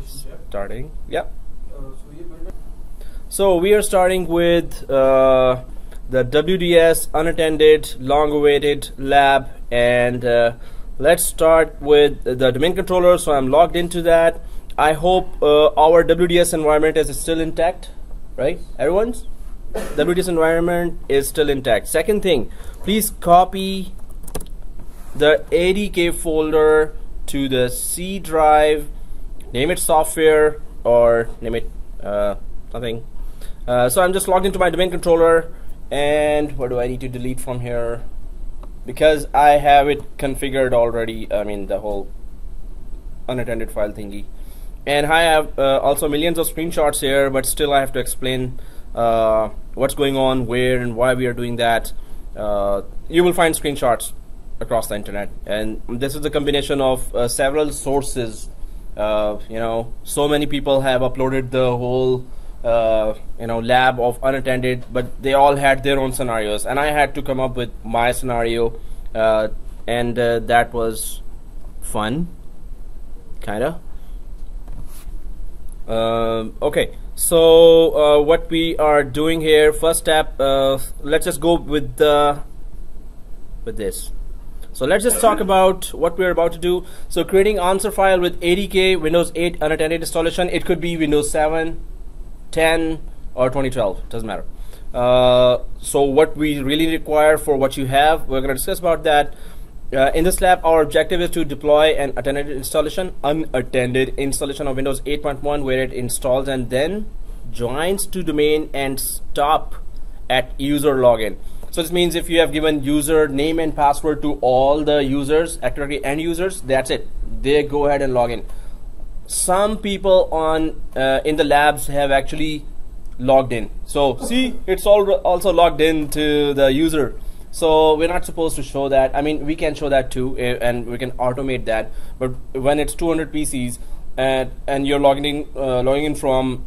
Starting. Yeah. So we are starting with the WDS unattended long-awaited lab, and let's start with the domain controller. So I'm logged into that. I hope our WDS environment is still intact, right? Everyone's WDS environment is still intact. Second thing, please copy the ADK folder to the C drive, name it software or name it something. So I'm just logged into my domain controller, and what do I need to delete from here? Because I have it configured already, I mean the whole unattended file thingy. And I have also millions of screenshots here, but still I have to explain what's going on, where and why we are doing that. You will find screenshots across the internet, and this is a combination of several sources. You know, so many people have uploaded the whole you know, lab of unattended, but they all had their own scenarios, and I had to come up with my scenario, and that was fun, kinda. Okay, so what we are doing here, first step, let's just go with this. So let's just talk about what we're about to do. So creating answer file with ADK Windows 8 unattended installation. It could be Windows 7, 10 or 2012, doesn't matter. So what we really require for what you have, we're going to discuss about that. In this lab, our objective is to deploy an unattended installation of Windows 8.1, where it installs and then joins to domain and stop at user login. So this means if you have given user name and password to all the users, Active Directory end users, that's it. They go ahead and log in. Some people on in the labs have actually logged in. So see, it's also logged in to the user. So we're not supposed to show that. I mean, we can show that too, and we can automate that. But when it's 200 PCs and you're logging in from,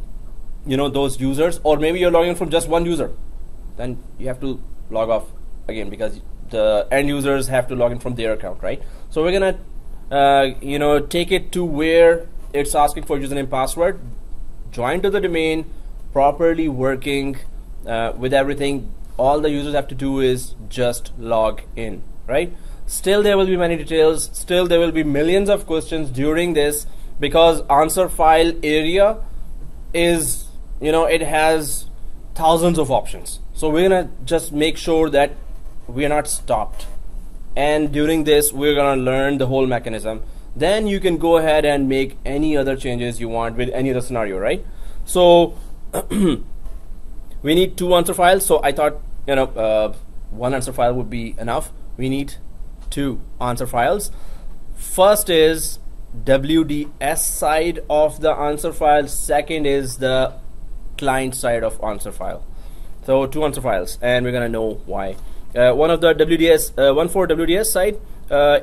you know, those users, or maybe you're logging in from just one user, then you have to log off again, because the end users have to log in from their account, right? So we're gonna you know, take it to where it's asking for username, password, join to the domain, properly working with everything. All the users have to do is just log in, right? Still there will be many details, still there will be millions of questions during this, because answer file area is, you know, it has thousands of options. So we're gonna just make sure that we are not stopped, and during this we're gonna learn the whole mechanism. Then you can go ahead and make any other changes you want with any other scenario, right? So we need 2 answer files. So I thought, you know, 1 answer file would be enough. We need 2 answer files. First is WDS side of the answer file. Second is the client side of answer file. So 2 answer files, and we're gonna know why. One of the WDS, one for WDS side,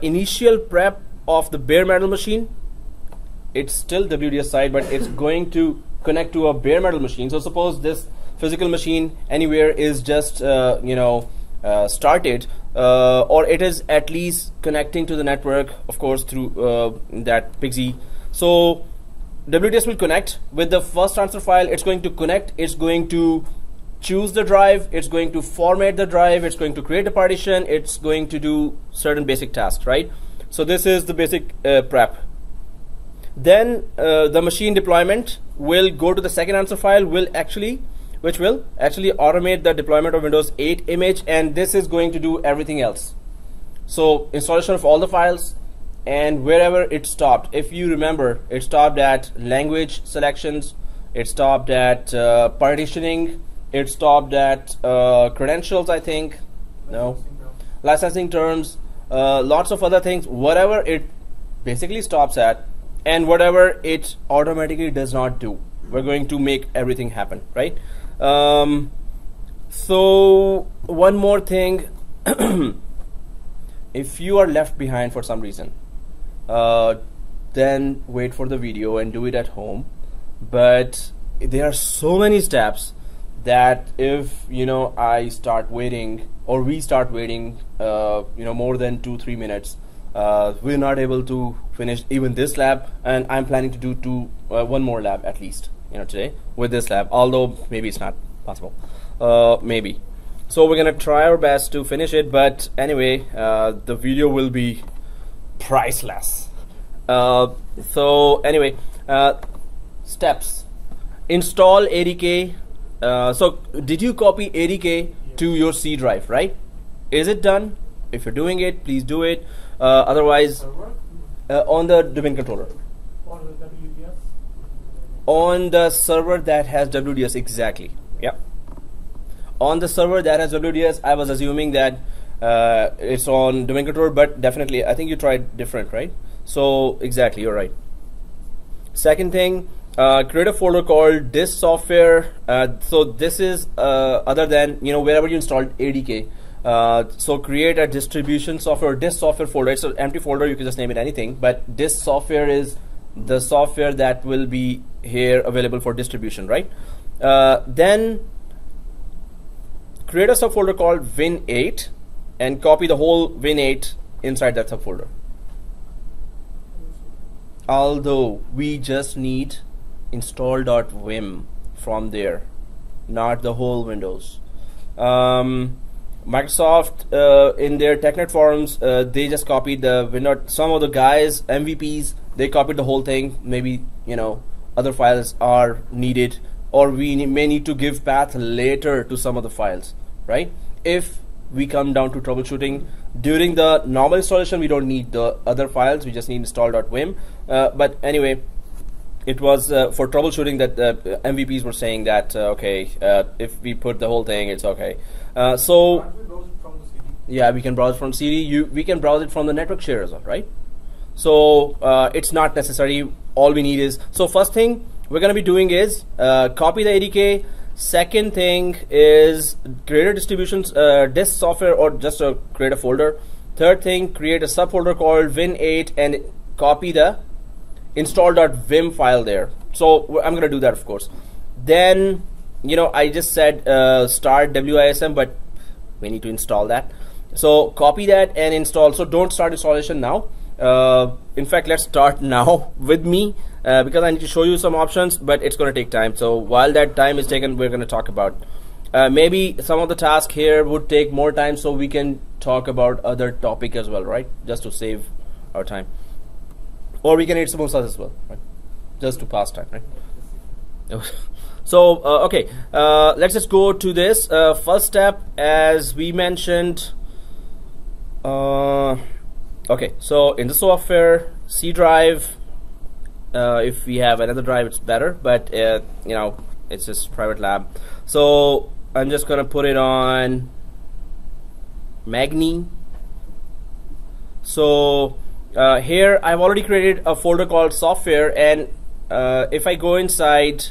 initial prep of the bare metal machine. It's still WDS side, but it's going to connect to a bare metal machine. So suppose this physical machine anywhere is just you know, started, or it is at least connecting to the network, of course, through that PXE. So WDS will connect with the first answer file. It's going to connect, it's going to choose the drive, it's going to format the drive, it's going to create a partition, it's going to do certain basic tasks, right? So this is the basic prep. Then the machine deployment will go to the second answer file, which will actually automate the deployment of Windows 8 image, and this is going to do everything else. So installation of all the files, and wherever it stopped, if you remember, it stopped at language selections, it stopped at partitioning, it stopped at credentials, I think, no, licensing terms, lots of other things, whatever it basically stops at, and whatever it automatically does not do, we're going to make everything happen, right? So one more thing, if you are left behind for some reason, then wait for the video and do it at home. But there are so many steps that if, you know, I start waiting, or we start waiting, you know, more than 2-3 minutes, we're not able to finish even this lab, and I'm planning to do one more lab at least, today with this lab, although maybe it's not possible, maybe. So we're gonna try our best to finish it, but anyway, the video will be priceless. So anyway, steps. Install ADK. So did you copy ADK to your C drive, right? Is it done? If you're doing it, please do it. Otherwise, on the domain controller. On the WDS? On the server that has WDS, exactly. Yeah. On the server that has WDS, I was assuming that it's on domain controller, but definitely, I think you tried different, right? So exactly, you're right. Second thing, create a folder called disk software. So this is other than wherever you installed ADK. So create a distribution software, disk software folder. It's an empty folder, you can just name it anything, but disk software is the software that will be here available for distribution, right? Then create a subfolder called Win8 and copy the whole Win8 inside that subfolder. Although we just need install.vim from there, not the whole Windows. Microsoft in their TechNet forums, they just copied the Windows. Some of the guys, MVPs, they copied the whole thing. Maybe other files are needed, or we may need to give path later to some of the files, right? If we come down to troubleshooting, during the normal installation we don't need the other files, we just need install.vim. But anyway, it was for troubleshooting that MVPs were saying that okay, if we put the whole thing, it's okay. So Can't we browse it from the CD? yeah, we can browse from CD. We can browse it from the network share as well, right? So it's not necessary. All we need is, so first thing we're going to be doing is copy the ADK. Second thing is create a distributions disk software, or just create a folder. Third thing, create a subfolder called Win8 and copy the install.vim file there. So I'm going to do that, of course. Then I just said start WISM, but we need to install that. So copy that and install. So don't start installation now. In fact, let's start now with me because I need to show you some options, but it's going to take time. So while that time is taken, we're going to talk about maybe some of the tasks here would take more time, so we can talk about other topic as well, right? Just to save our time, or we can eat samosas as well, right? Just to pass time, right? So okay, let's just go to this first step, as we mentioned. Okay, so in the software, C drive, if we have another drive it's better, but it's just private lab. So I'm just gonna put it on Magni. So here I've already created a folder called software, and if I go inside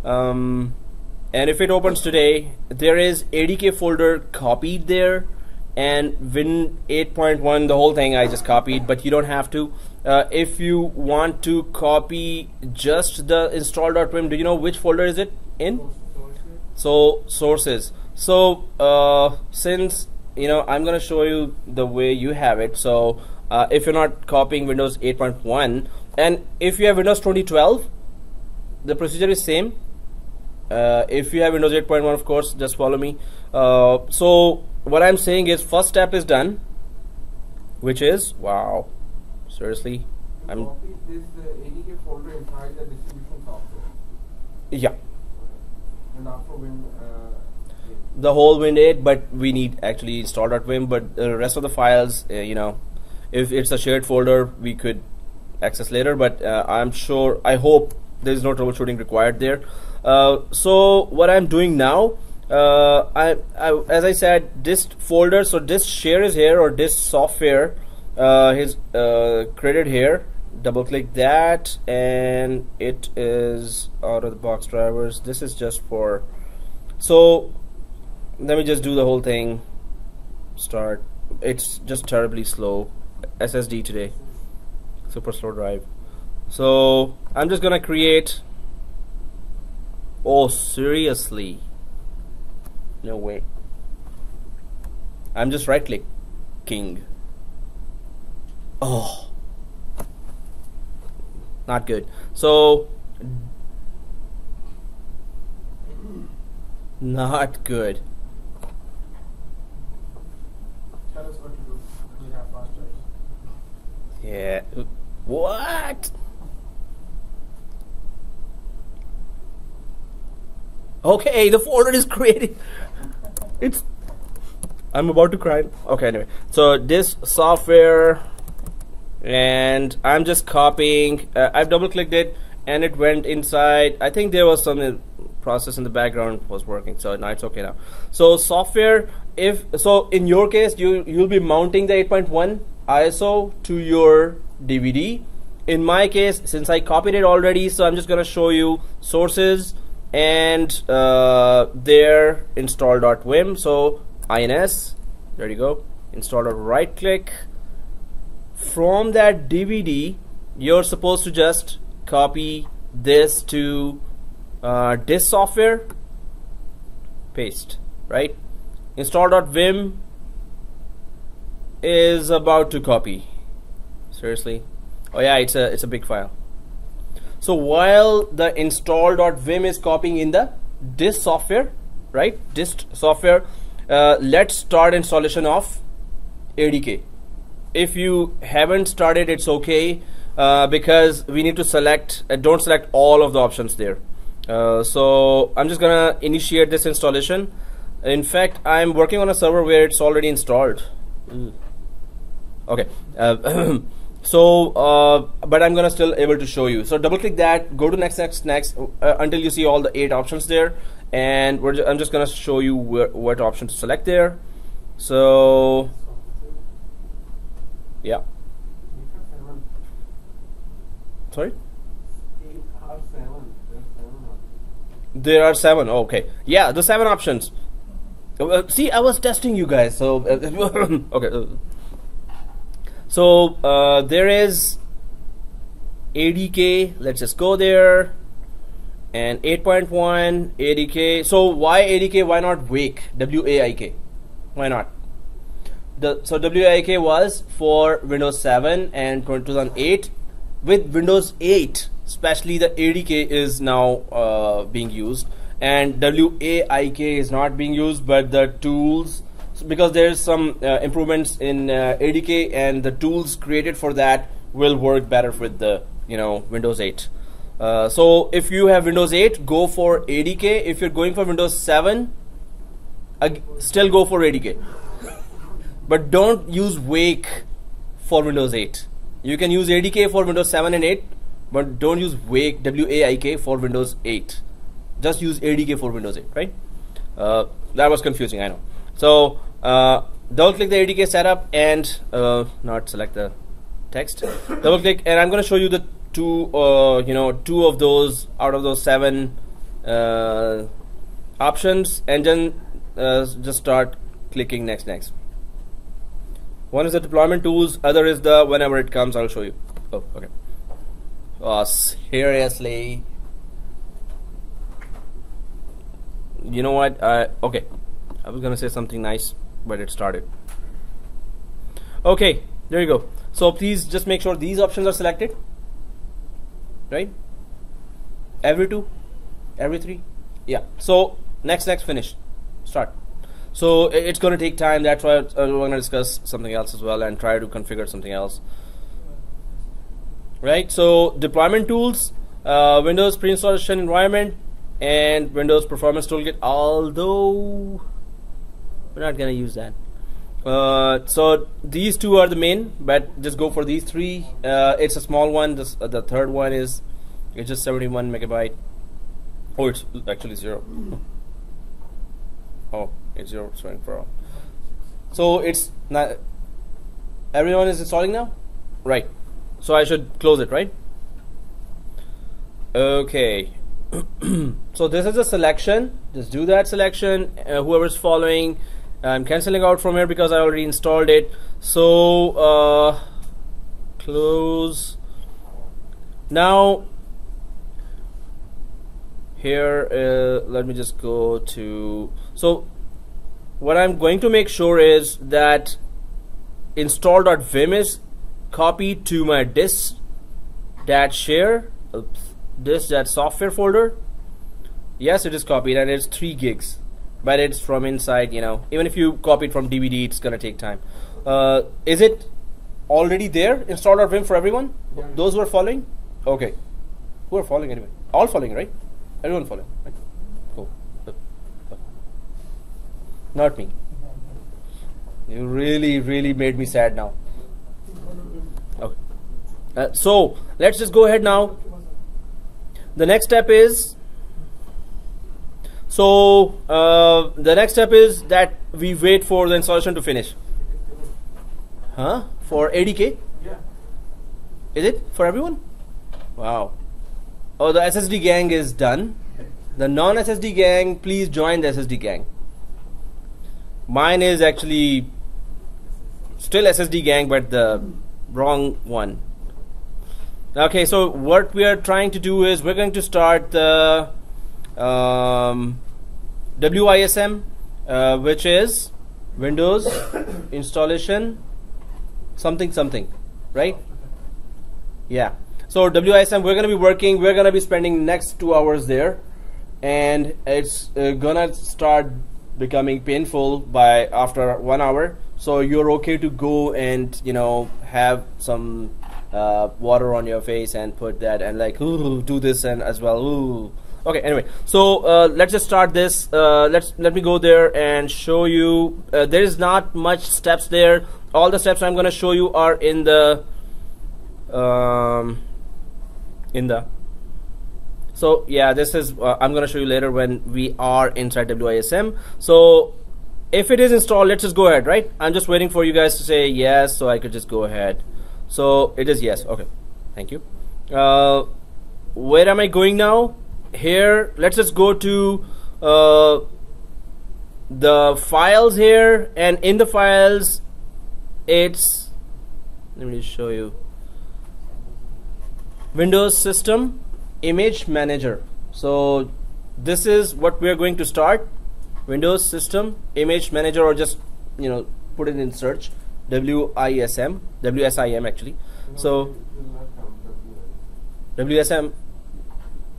and if it opens today, there is ADK folder copied there, and Win 8.1, the whole thing I just copied, but you don't have to. If you want to copy just the install.vim, do you know which folder is it in? So sources. So since I'm gonna show you the way you have it. So if you're not copying Windows 8.1, and if you have Windows 2012, the procedure is same. If you have Windows 8.1, of course, just follow me. So what I'm saying is, first step is done, which is, wow, seriously, I'm Copy this ADK folder inside the distribution software. Yeah, And after the whole Win8, but we need actually install.vim, but the rest of the files, if it's a shared folder, we could access later, but I hope there's no troubleshooting required there. So what I'm doing now, as I said, disk folder, so disk share is here, or disk software is created here. Double click that, and it is out of the box drivers. This is just for, so let me just do the whole thing. Start. It's just terribly slow. SSD today, super slow drive. So I'm just gonna create, oh seriously, no way, I'm just right clicking. Oh, not good. So not good. Tell us what to do. We have fast steps. Yeah. What? Okay, the folder is created. It's. I'm about to cry. Okay, anyway. So this software, and I'm just copying. I've double clicked it, and it went inside. I think there was some process in the background was working, so now it's okay now. So software, if so, in your case, you'll be mounting the 8.1 ISO to your DVD. In my case, since I copied it already, so I'm just gonna show you sources and their install.vim. So ins, there you go, install. Right click. From that DVD, you're supposed to just copy this to disk software, paste, right? Install.vim is about to copy. Seriously? Oh yeah, it's a big file. So while the install.vim is copying in the disk software, right? Disk software, let's start installation of ADK. If you haven't started, it's okay, because we need to select, don't select all of the options there. So I'm just gonna initiate this installation. In fact, I'm working on a server where it's already installed. Okay. But I'm gonna still able to show you. So double click that, go to next until you see all the 8 options there, and I'm just gonna show you what option to select there. So yeah. Sorry? 8 or 7. There are 7. Oh, okay. Yeah, the 7 options. See, I was testing you guys. So okay. So there is ADK. Let's just go there. And 8.1 ADK. So why ADK? Why not Wake? WAIK. Why not? So WAIK was for Windows 7 and 2008. With Windows 8, especially the ADK is now being used, and WAIK is not being used, but the tools, because there's some improvements in ADK, and the tools created for that will work better with the Windows 8. So if you have Windows 8, go for ADK. If you're going for Windows 7, still go for ADK. But don't use Wake for Windows 8. You can use ADK for Windows 7 and 8, but don't use Wake, WAIK, for Windows 8. Just use ADK for Windows 8, right? That was confusing, I know. So double click the ADK setup and not select the text. Double click, and I'm going to show you the two of those out of those 7 options, and then just start clicking next. One is the deployment tools, other is the whenever it comes, I'll show you. Oh, okay. Oh, seriously. You know what? Okay. I was gonna say something nice, but it started. Okay, there you go. So please just make sure these options are selected. Right? Every 2, every 3. Yeah. So next, finish. Start. So it's going to take time. That's why we're going to discuss something else as well and try to configure something else. Right? So deployment tools, Windows pre-installation environment, and Windows performance toolkit. Although we're not going to use that. So these 2 are the main, but just go for these 3. It's a small one. The third one it's just 71 megabyte. Oh, it's actually 0. Oh, it's 0 showing for all. So it's not. Everyone is installing now, right? So I should close it, right? Okay. So this is a selection. Just do that selection. Whoever's following, I'm canceling out from here because I already installed it. So close. Now here, let me just go to. So what I'm going to make sure is that install.vim is copied to my disk.share, disk.software folder. Yes, it is copied and it's 3 gigs, but it's from inside, you know, even if you copy it from DVD, it's gonna take time. Is it already there, installed our Vim for everyone? Yeah. Those who are following? Okay. Who are following anyway? All following, right? Everyone following, right? Cool. Not me. You really made me sad now. Okay. So let's just go ahead now. The next step is, the next step is that we wait for the installation to finish. Huh? For ADK? Yeah. Is it for everyone? Wow. Oh, the SSD gang is done. The non-SSD gang, please join the SSD gang. Mine is actually still SSD gang, but the wrong one. Okay, so what we are trying to do is we're going to start the WISM, which is Windows Installation something, right? Yeah. So WISM, we're going to be working, we're going to be spending next 2 hours there, and it's gonna start becoming painful by after 1 hour. So you're okay to go and, you know, have some water on your face and put that and like, ooh, do this and as well. Ooh. Okay, anyway, so let's just start this. Let me go there and show you. There is not much steps there. All the steps I'm going to show you are in the so yeah, this is I'm going to show you later when we are inside WISM. So if it is installed, let's just go ahead, right? I'm just waiting for you guys to say yes, so I could just go ahead. So it is yes. Okay, thank you. Where am I going now? Here, let's just go to the files here, and in the files it's, let me show you, Windows System Image Manager. So this is what we are going to start, Windows System Image Manager, or just, you know, put it in search, WISM actually. So WSM,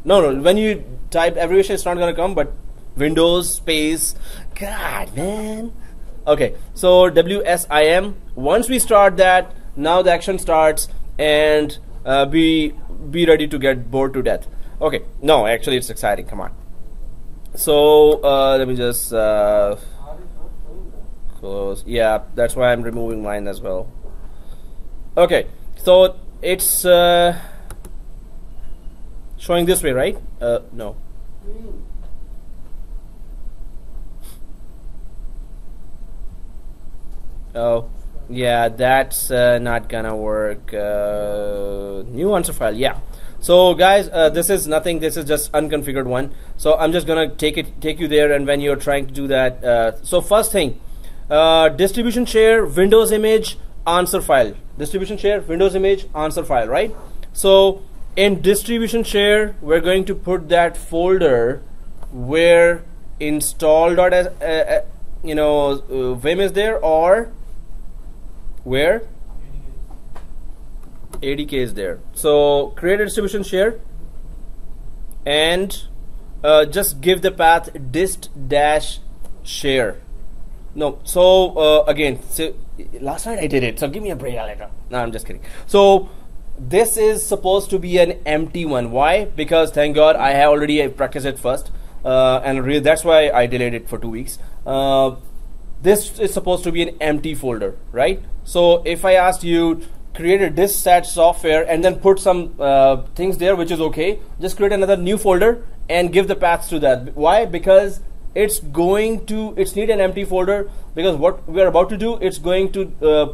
no, when you type abbreviation it's not gonna come, but Windows space, God man. Okay, so WSIM, once we start that, now the action starts, and be ready to get bored to death. Okay, no, actually it's exciting, come on. So let me just close. Yeah, that's why I'm removing mine as well. Okay, so it's showing this way, right? No. Oh, yeah, that's not gonna work. New answer file, yeah. So guys, this is nothing. This is just unconfigured one. So I'm just gonna take you there, and when you're trying to do that, so first thing, distribution share Windows image answer file. Distribution share Windows image answer file, right? So in distribution share, we're going to put that folder where install.vim is there, or where ADK is there. So create a distribution share and just give the path dist-share. No, so again, so last night I did it, so give me a break later. No, I'm just kidding. So this is supposed to be an empty one. Why? Because thank God I have already practiced it first, and that's why I delayed it for 2 weeks. This is supposed to be an empty folder, right? So if I asked you create a disk-sat software and then put some things there, which is okay, just create another new folder and give the paths to that. Why? Because it's need an empty folder, because what we're about to do, it's going to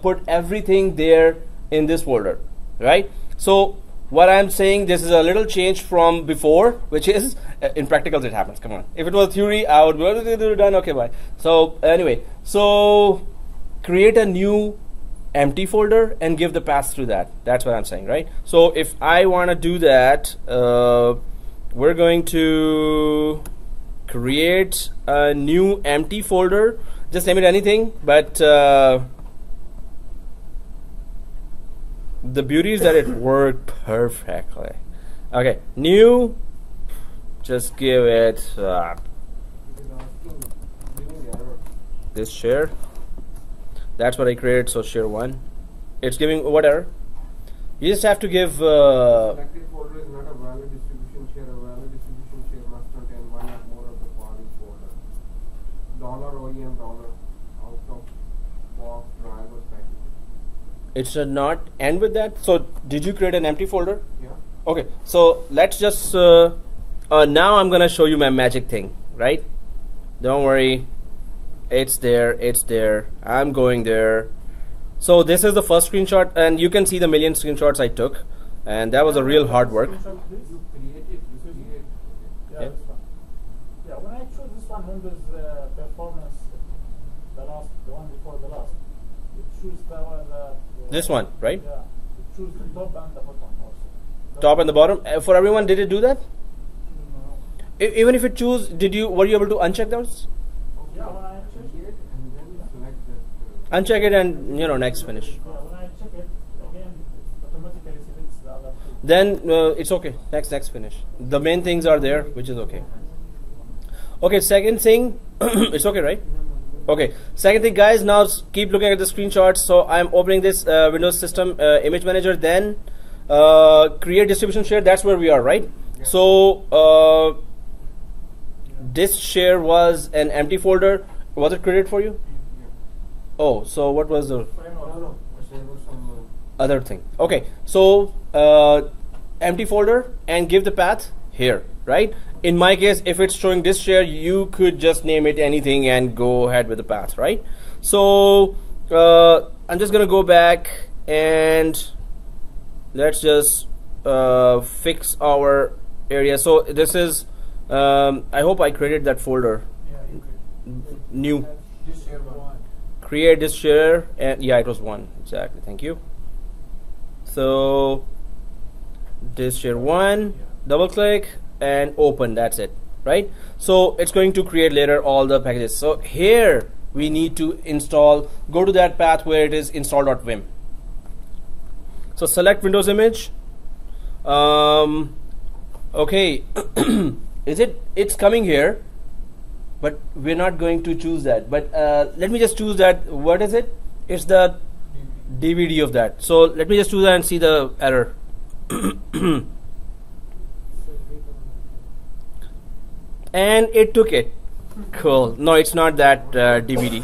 put everything there in this folder, right? So what I'm saying, this is a little change from before, which is in practicals it happens. Come on, if it was theory I would be done. Okay, bye. So anyway, so create a new empty folder and give the paths through that. That's what I'm saying, right? So if I want to do that, we're going to create a new empty folder. Just name it anything, but the beauty is that it worked perfectly. Okay, new. Just give it this share. That's what I created. So share 1. It's giving what error? You just have to give. Selected folder is not a valid distribution share. A valid distribution share must contain one or more of the following folder: $OEM, out of box drivers package. It should not end with that. So did you create an empty folder? Yeah. Okay. So let's just. Now I'm gonna show you my magic thing, right? Don't worry. It's there. It's there. I'm going there. So this is the first screenshot, and you can see the million screenshots I took, and that was a real hard work. You create it. Yeah, Yeah. this one. Yeah, when I choose this one, Windows performance, the one before the last, it choose the This one, right? Yeah, it choose the top and the bottom also. Top and the bottom. For everyone, did it do that? No. Even if it choose, were you able to uncheck those? Yeah, when I check Create and then select that. Uncheck it and next finish. Yeah, when I check it again, it automatically selects the other two. Then it's okay. Next finish. The main things are there, which is okay. Okay, second thing, it's okay, right? Okay, second thing, guys. Now keep looking at the screenshots. So I'm opening this Windows System Image Manager. Then create distribution share. That's where we are, right? Yeah. So this share was an empty folder. Was it created for you? Oh, so what was the other thing? Okay, so empty folder and give the path here, right? In my case, if it's showing this share, you could just name it anything and go ahead with the path, right? So I'm just gonna go back and let's just fix our area. So this is I hope I created that folder. Yeah, you could. New. Just share one. Create this share, and yeah, it was 1 exactly. Thank you. So this share 1, double click and open. That's it, right? So it's going to create later all the packages. So here we need to install. Go to that path where it is install.vim. So select Windows image. Okay, it's coming here, but we're not going to choose that. But let me just choose that. What is it? It's the DVD of that. So let me just choose that and see the error. And it took it. Cool. No, it's not that DVD.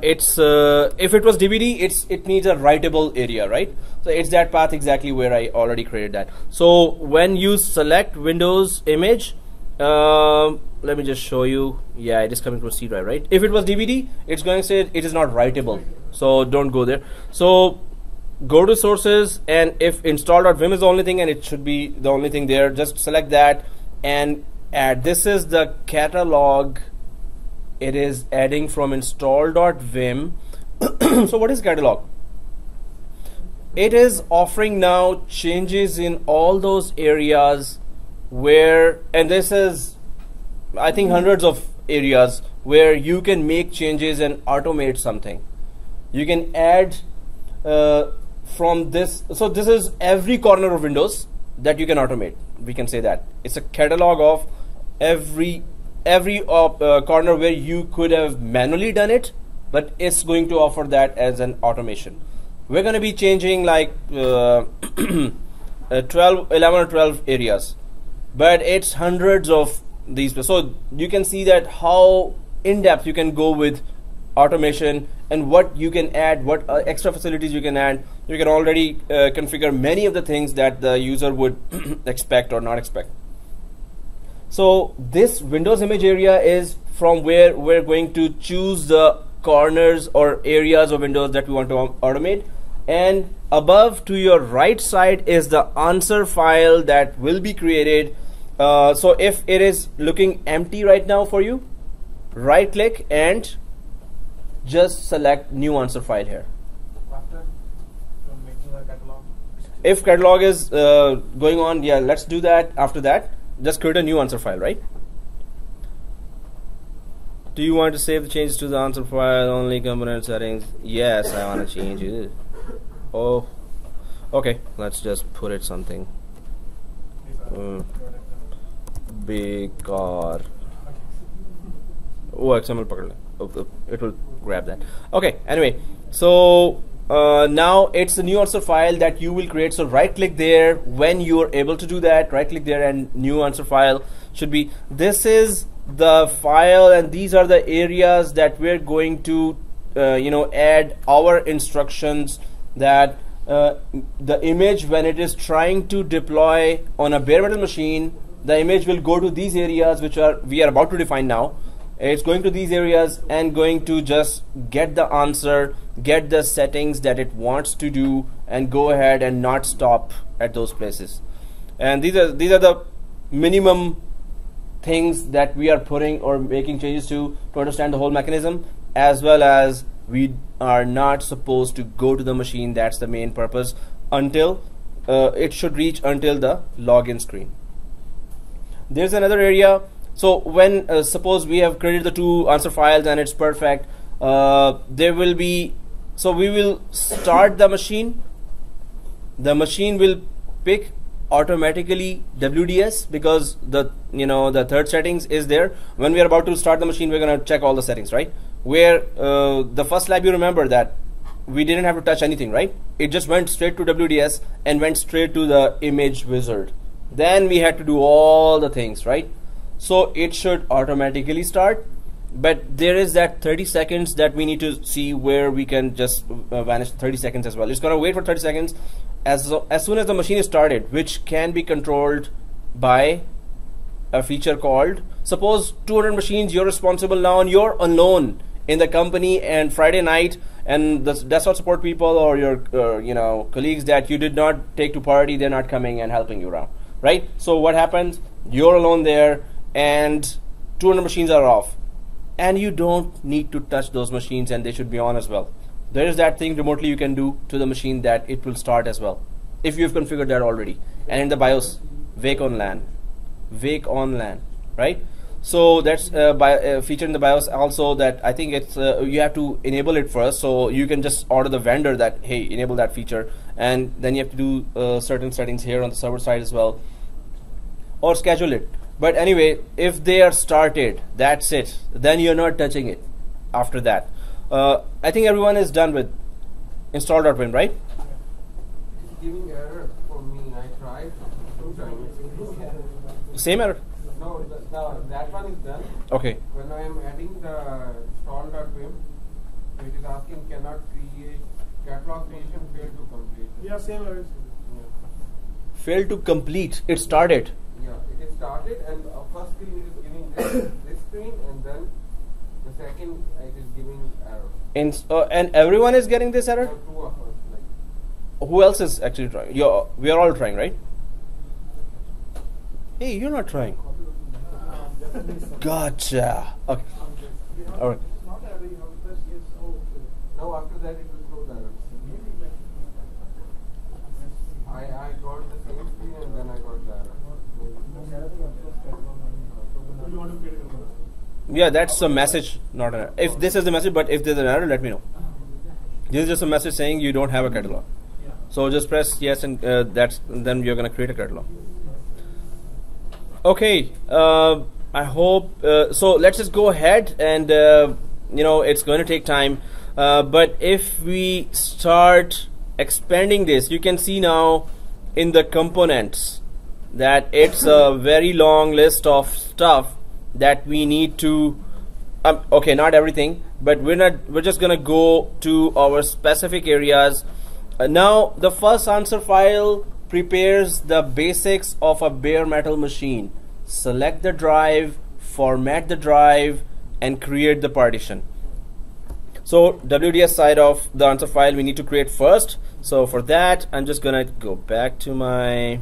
It's if it was DVD, it needs a writable area, right? So it's that path exactly where I already created that. So when you select Windows image, let me just show you. Yeah, it is coming from C drive, right? If it was DVD, it's going to say it is not writable. So don't go there. So go to sources, and if install.vim is the only thing, and it should be the only thing there, just select that and add. This is the catalog. It is adding from install.vim. So what is catalog? It is offering now changes in all those areas where, and this is I think hundreds of areas where you can make changes and automate something. You can add from this. So this is every corner of Windows that you can automate. We can say that it's a catalog of every corner where you could have manually done it, but it's going to offer that as an automation. We're going to be changing like 11 or 12 areas, but it's hundreds of these. So you can see that how in depth you can go with automation and what you can add, what extra facilities you can add. You can already configure many of the things that the user would expect or not expect. So this Windows image area is from where we're going to choose the corners or areas of Windows that we want to automate. And above to your right side is the answer file that will be created. So if it is looking empty right now for you, right click and just select new answer file here. After making a catalog. If catalog is going on, yeah, let's do that. After that, just create a new answer file, right? Do you want to save the changes to the answer file only component settings? Yes, I want to change it. Oh, Okay, let's just put it something big or XML pakad le. It will grab that. Okay, anyway, so now it's the new answer file that you will create. So right click there when you are able to do that. Right click there and new answer file should be. This is the file and these are the areas that we're going to add our instructions that the image, when it is trying to deploy on a bare metal machine, the image will go to these areas which we are about to define now. It's going to these areas and going to just get the answer, get the settings that it wants to do, and go ahead and not stop at those places. And these are the minimum things that we are putting or making changes to understand the whole mechanism, as well as we are not supposed to go to the machine. That's the main purpose until it should reach until the login screen. There's another area. So when suppose we have created the two answer files and it's perfect, there will be, so we will start the machine. The machine will pick automatically WDS because the third settings is there. When we are about to start the machine, we're going to check all the settings, right? Where the first lab, you remember that we didn't have to touch anything, right? It just went straight to WDS and went straight to the image wizard. Then we had to do all the things, right? So it should automatically start, but there is that 30 seconds that we need to see where we can just vanish 30 seconds as well. It's going to wait for 30 seconds as soon as the machine is started, which can be controlled by a feature called, suppose 200 machines you're responsible now and you're alone in the company, and Friday night, and the desktop support people or your colleagues that you did not take to party, they're not coming and helping you around, right? So what happens? You're alone there and 200 machines are off, and you don't need to touch those machines, and they should be on as well. There is that thing remotely you can do to the machine that it will start as well if you've configured that already. And in the BIOS, wake on LAN, right? So that's feature in the BIOS also, that I think it's you have to enable it first. So you can just order the vendor that, hey, enable that feature, and then you have to do certain settings here on the server side as well, or schedule it. But anyway, if they are started, that's it. Then you're not touching it after that. I think everyone is done with install.win, right? It's giving error for me. I tried 2 times. Same error? No, that one is done. Okay. When I am adding the install.wim, it is asking cannot create catalog creation failed to complete. Yeah, same error. Yeah. Failed to complete. It started. Yeah, it is started, and first screen it is giving this screen, and then the second it is giving error. And everyone is getting this error? So 2 of us. Like. Who else is actually trying? We are all trying, right? Hey, you're not trying. Gotcha. Okay. All right. No, after that it will throw the error. I got the same screen and then I got the error. Yeah, that's a message, not an error. If this is the message, but if there's an error, let me know. This is just a message saying you don't have a catalog. So just press yes, and then you're going to create a catalog. Okay, I hope so. Let's just go ahead, and it's going to take time. But if we start expanding this, you can see now in the components that it's a very long list of stuff that we need to. Okay, not everything, but we're just gonna go to our specific areas. Now the first answer file prepares the basics of a bare metal machine. Select the drive, format the drive, and create the partition. So WDS side of the answer file we need to create first. So for that, I'm just gonna go back to my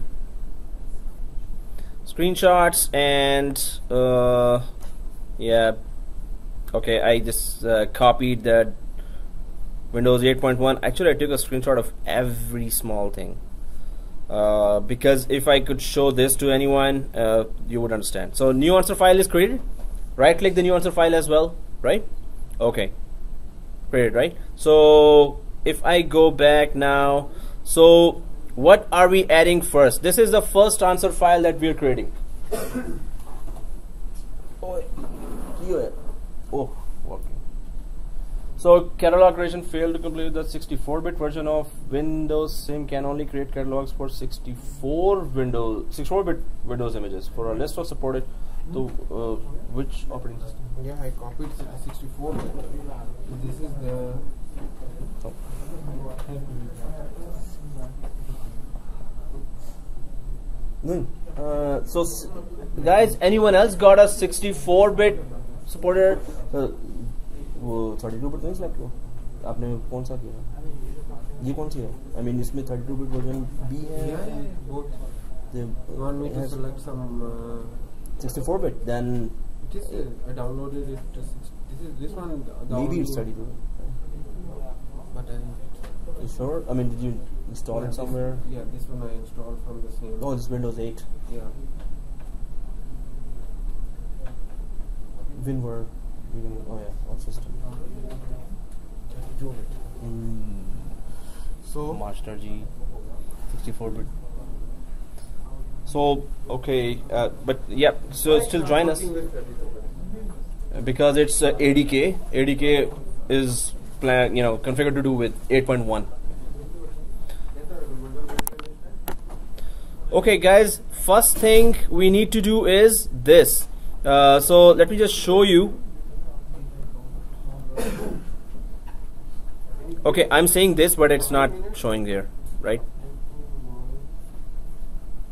screenshots and yeah, okay, I just copied that Windows 8.1. Actually, I took a screenshot of every small thing because if I could show this to anyone, you would understand. So new answer file is created. Right click the new answer file as well, right? Okay, created, right? So if I go back now, so what are we adding first? This is the first answer file that we're creating. Oh, okay. So catalog creation failed to complete. The 64-bit version of Windows Sim can only create catalogs for 64-bit Windows images. For a list of supported, to which operating system? Yeah, I copied 64. This is the. So guys, anyone else got a 64-bit supported? 32-bit नहीं select किया आपने कौन सा किया ये कौन सी है I mean इसमें 32-bit version भी है both. You want me to select some 64-bit then it is I downloaded it. This one. Maybe it's 32. But you sure? I mean, did you install it somewhere? Yeah, this one I installed from the same. Oh, this is Windows 8. Yeah. WinWare. Oh yeah, on system. So Master G, 64-bit. So okay, but yeah, so still join us because it's ADK. ADK is configured to do with 8.1. Okay, guys. First thing we need to do is this. So let me just show you. Okay, I'm saying this, but it's not showing there, right?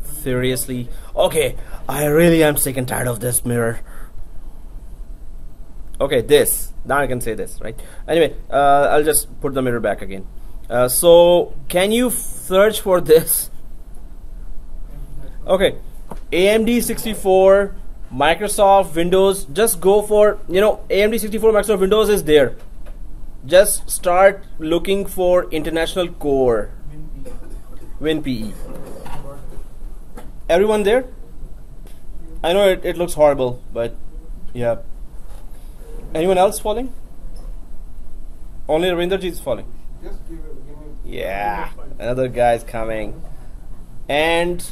Seriously? Okay, I really am sick and tired of this mirror. Okay, this. Now I can say this, right? Anyway, I'll just put the mirror back again. So, can you search for this? Okay, AMD 64, Microsoft Windows. Just go for, AMD 64, Microsoft Windows is there. Just start looking for International Core. WinPE. Everyone there? I know it looks horrible, but yeah. Anyone else falling? Only Ravinderji is falling. just give me. Yeah, another guy's coming. And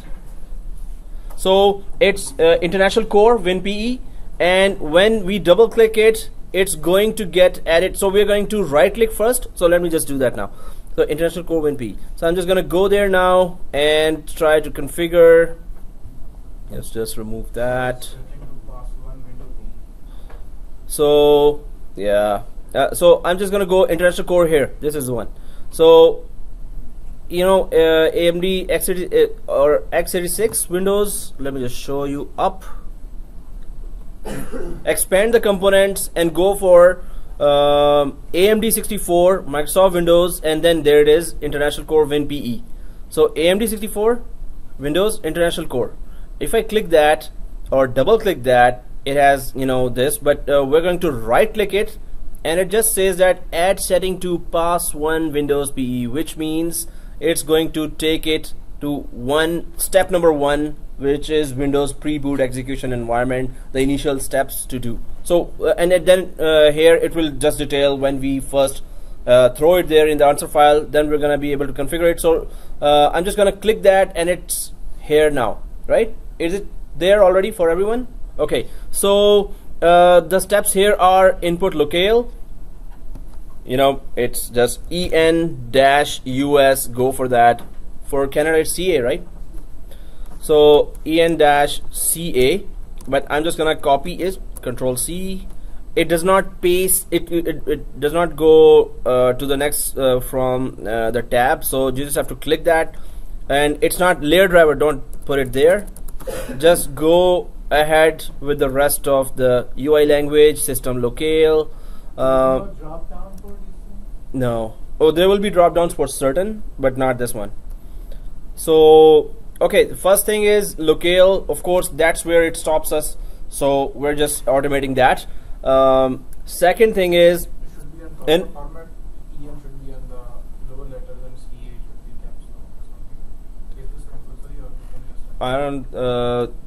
so it's International Core WinPE, and when we double click it, it's going to get added. So we're going to right click first. So let me just do that now. So International Core WinPE. So I'm just going to go there now and try to configure. Let's just remove that. So yeah, so I'm just going to go International Core here. This is the one. So AMD X80 or X86 Windows. Let me just show you up. Expand the components and go for AMD 64, Microsoft Windows, and then there it is, International Core WinPE. So AMD 64, Windows, International Core. If I click that or double click that, it has this, but we're going to right click it, and it just says that add setting to pass 1 Windows PE, which means it's going to take it to step number 1, which is Windows pre-boot execution environment, the initial steps to do. So and then here it will just detail when we first throw it there in the answer file, then we're gonna be able to configure it. So I'm just gonna click that, and it's here now, right? Is it there already for everyone? Okay, so the steps here are input locale. It's just en-us, go for that. For Canada it's CA, right? So en-ca, but I'm just gonna copy it, Control C. It does not paste, it does not go to the next from the tab, so you just have to click that. And it's not layer driver, don't put it there. Just go ahead with the rest of the UI language, system locale. No drop down for this thing? No. Oh, there will be drop downs for certain, but not this one. So okay, the first thing is locale. Of course, that's where it stops us, so we're just automating that. Second thing is, it should be on proper format. EM should be on the lower letters and CA should be caps lock or something. Is this compulsory, or you can just I don't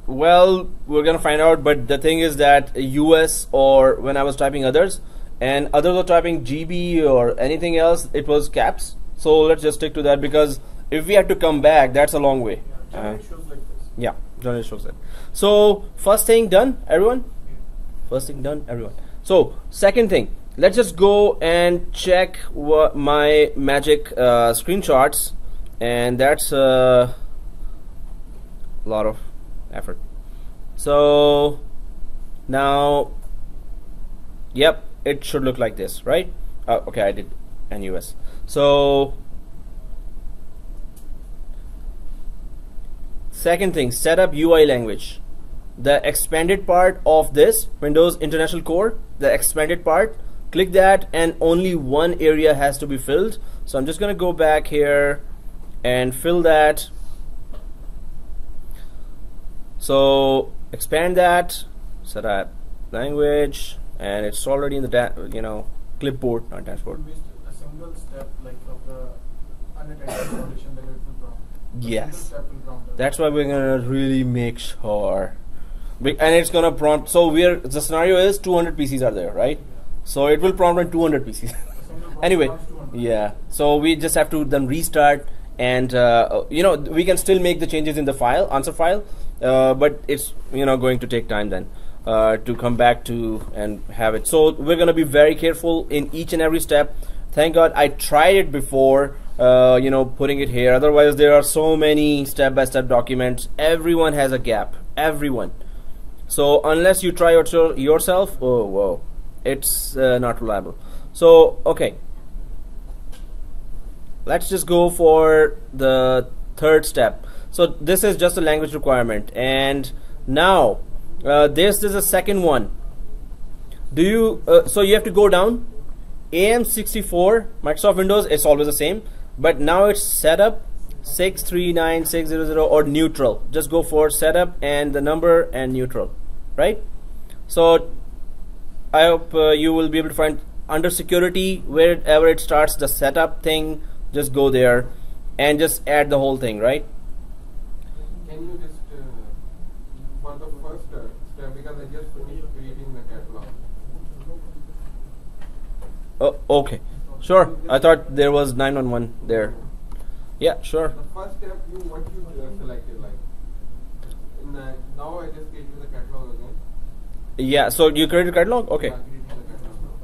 well, we're gonna find out, but the thing is that US, or when I was typing others, and others were typing GB or anything else, it was caps. So let's just stick to that, because if we had to come back, that's a long way. Generally it shows like this. Yeah, generally it shows that. So first thing done, everyone. First thing done, everyone. So second thing, let's just go and check what my magic screenshots, and that's a lot of effort. So now, yep, it should look like this, right? Okay, I did NUS. So second thing, setup UI language. The expanded part of this Windows International Core, the expanded part, click that, and only one area has to be filled. So I'm just gonna go back here and fill that. So expand that, setup language, and it's already in the clipboard, not dashboard. You missed a single step like of the unattended installation that it will prompt. A Yes. single step will prompt us. That's why we're gonna really make sure, and it's gonna prompt. So the scenario is 200 PCs are there, right? So it will prompt on 200 PCs. A single prompt Anyway, prompts 200. yeah. So we just have to then restart, and we can still make the changes in the file, answer file, but it's going to take time then to come back to and have it. So we're gonna be very careful in each and every step. Thank God I tried it before. Putting it here. Otherwise, there are so many step-by-step documents. Everyone has a gap. Everyone. So unless you try it yourself, oh whoa, it's not reliable. So okay, let's just go for the third step. So this is just a language requirement, and now this is a second one. So you have to go down. AM64 Microsoft Windows, it's always the same, but now it's setup 639600 or neutral. Just go for setup and the number and neutral, right? So I hope you will be able to find under security, wherever it starts the setup thing, just go there and just add the whole thing, right? Can you just for the first step, because I just finished creating the catalog. Oh, okay, sure. I thought there was 911 there. Yeah, sure. The first step, what you selected, like now I just created the catalog again. Yeah, so you created a catalog? Okay. Yeah, created the catalog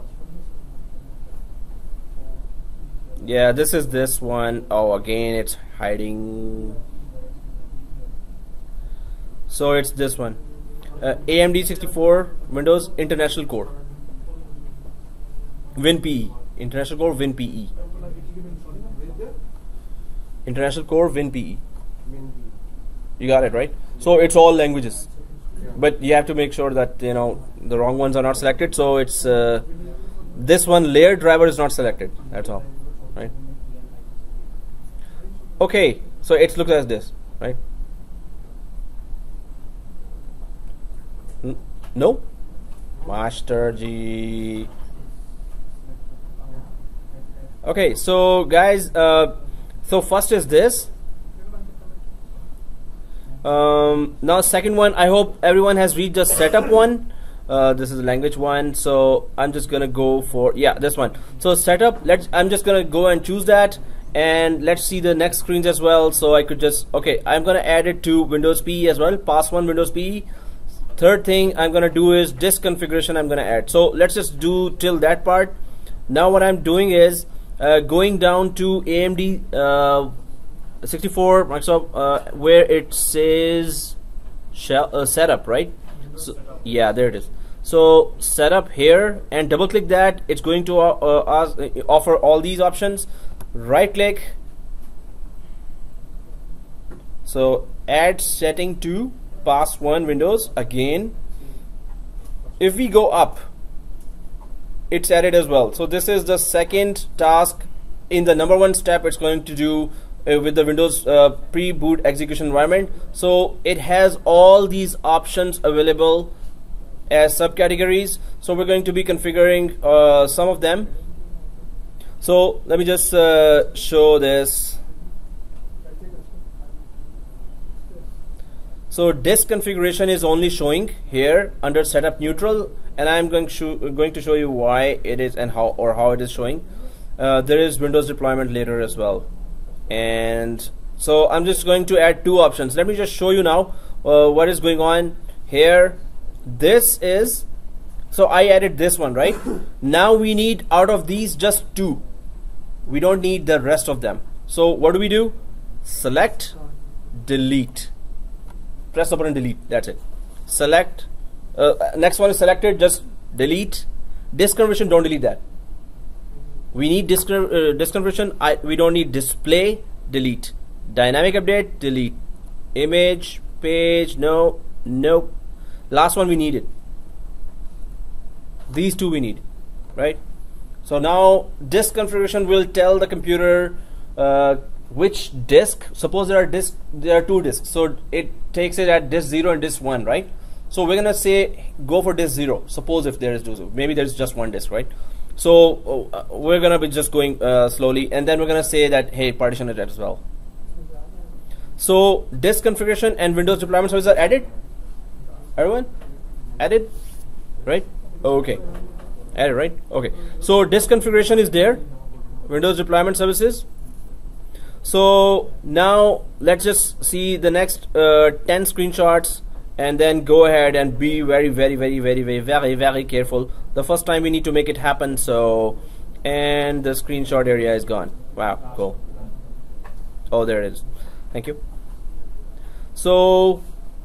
now. Yeah, this is this one. Oh, again, it's hiding. So it's this one. AMD 64 Windows International Core. WinPE. International Core WinPE. International Core WinPE. You got it, right? So it's all languages. But you have to make sure that the wrong ones are not selected. So it's this one layer driver is not selected. That's all, right? Okay, so it looks as this, right? No, Master G. Okay, so guys, so first is this. Now second one, I hope everyone has read the setup one. This is the language one, so I'm just gonna go for this one. So setup, I'm just gonna go and choose that, and let's see the next screens as well. So I could just I'm gonna add it to Windows PE as well, pass one Windows PE. Third thing I'm gonna do is disk configuration I'm gonna add. So let's just do till that part. Now what I'm doing is going down to AMD 64 Microsoft where it says setup, right? So, yeah, there it is. So setup here, and double click that. It's going to offer all these options. Right click. So add setting to pass one Windows again. If we go up, it's added as well. So this is the second task in the number one step. It's going to do with the Windows pre-boot execution environment. So it has all these options available as subcategories. So we're going to be configuring some of them. So let me just show this. So disk configuration is only showing here under setup neutral, and I'm going to show you why it is and how it is showing. There is Windows deployment later as well, and So I'm just going to add two options. Let me just show you now what is going on here. This is, so I added this one, right? Now we need out of these just two. We don't need the rest of them. So what do? Select, delete. Press the button, delete. That's it. Select. Next one is selected. Just delete. Disk conversion. Don't delete that. We need disk conversion. We don't need display. Delete. Dynamic update. Delete. Image. Page. No. Nope. Last one we needed. These two we need, right? So now disk configuration will tell the computer which disk. Suppose there are two disks, so it takes it at disk 0 and disk 1, right? So we're gonna say go for disk 0. Suppose if there is maybe there's just one disk, right? So we're gonna be just going slowly, and then we're gonna say that hey, partition it as well. So disk configuration and Windows deployment services are added. Everyone added, right? Okay, added, right? Okay, so disk configuration is there, Windows deployment services. So now let's just see the next 10 screenshots, and then go ahead and be very careful. The first time we need to make it happen. So, and the screenshot area is gone. Wow, cool. Oh, there it is. Thank you. So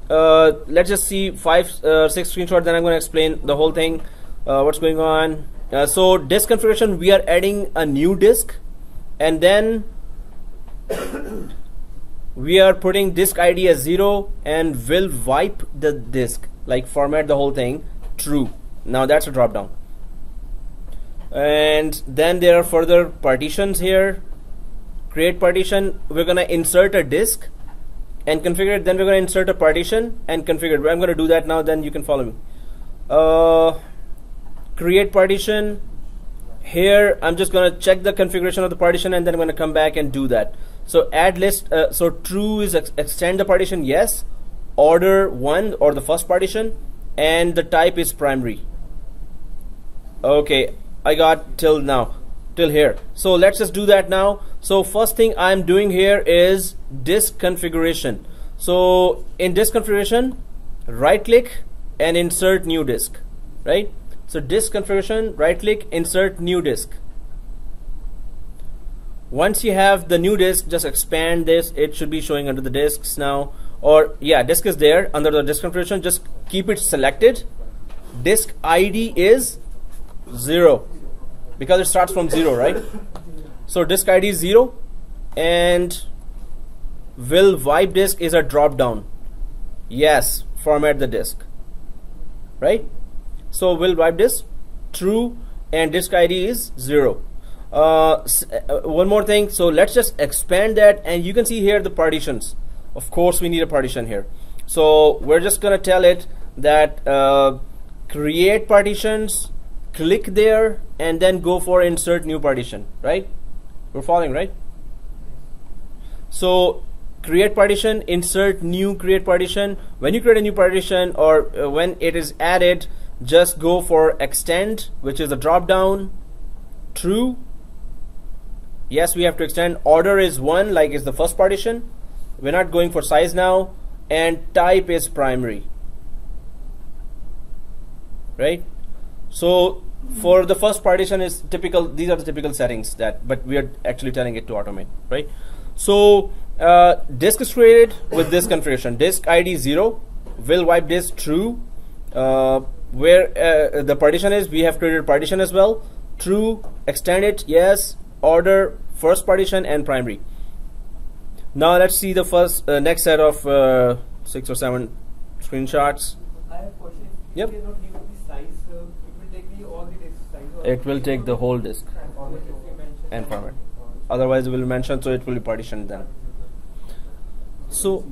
let's just see 6 screenshots, then I'm going to explain the whole thing, what's going on. So disk configuration, we are adding a new disk, and then we are putting disk ID as 0, and will wipe the disk, like format the whole thing true. Now that's a drop down. And then there are further partitions here. Create partition, we're going to insert a disk and configure it, then we're going to insert a partition and configure it. I'm going to do that now, then you can follow me. Create partition. Here I'm just going to check the configuration of the partition, and then I'm going to come back and do that. So add list, so true is extend the partition, yes. Order 1 or the first partition, and the type is primary. Okay, I got till here. So let's just do that now. So first thing I'm doing here is disk configuration. So in disk configuration, right click and insert new disk, right? So disk configuration, right click, insert new disk. Once you have the new disk, just expand this. It should be showing under the disks now, or yeah, disk is there under the disk configuration. Just keep it selected. Disk ID is 0 because it starts from 0, right? So disk ID is 0, and will wipe disk is a drop down. Yes, format the disk, right? So will wipe disk true, and disk ID is 0. One more thing, so let's just expand that, and you can see here the partitions. Of course we need a partition here, so we're just gonna tell it that create partitions, click there, and then go for insert new partition, right? We're following, right? So create partition, insert new, create partition. When you create a new partition, or when it is added, just go for extend, which is a drop down. True, yes, we have to extend. Order is 1, like is the first partition. We're not going for size now, and type is primary, right? So for the first partition is typical, these are the typical settings that, but we are actually telling it to automate, right? So disk is created with this configuration. Disk ID 0, will wipe disk true. Where the partition is, we have created a partition as well. True, extend it, yes. Order first partition and primary. Now let's see the first next set of 6 or 7 screenshots. I have a question. Yep. You cannot give the size. It will take all the disk size. It will take the whole disk and format. Otherwise, it will mention, so it will be partitioned then. So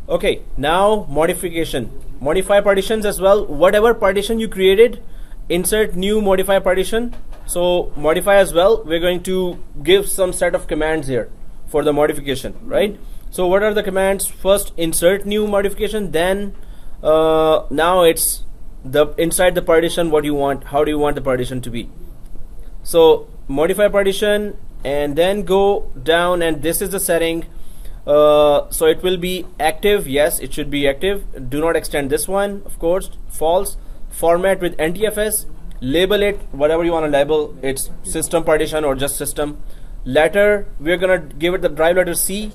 okay, now modification. Modify partitions as well. Whatever partition you created, insert new modify partition. So modify as well, we're going to give some set of commands here for the modification, right? So what are the commands? First, insert new modification, then now it's the inside the partition, what you want, how do you want the partition to be. So modify partition, and then go down, and this is the setting. So it will be active. Yes, it should be active. Do not extend this one, of course. False. Format with NTFS. Label it whatever you want to label. It's system partition or just system. Letter, we're gonna give it the drive letter C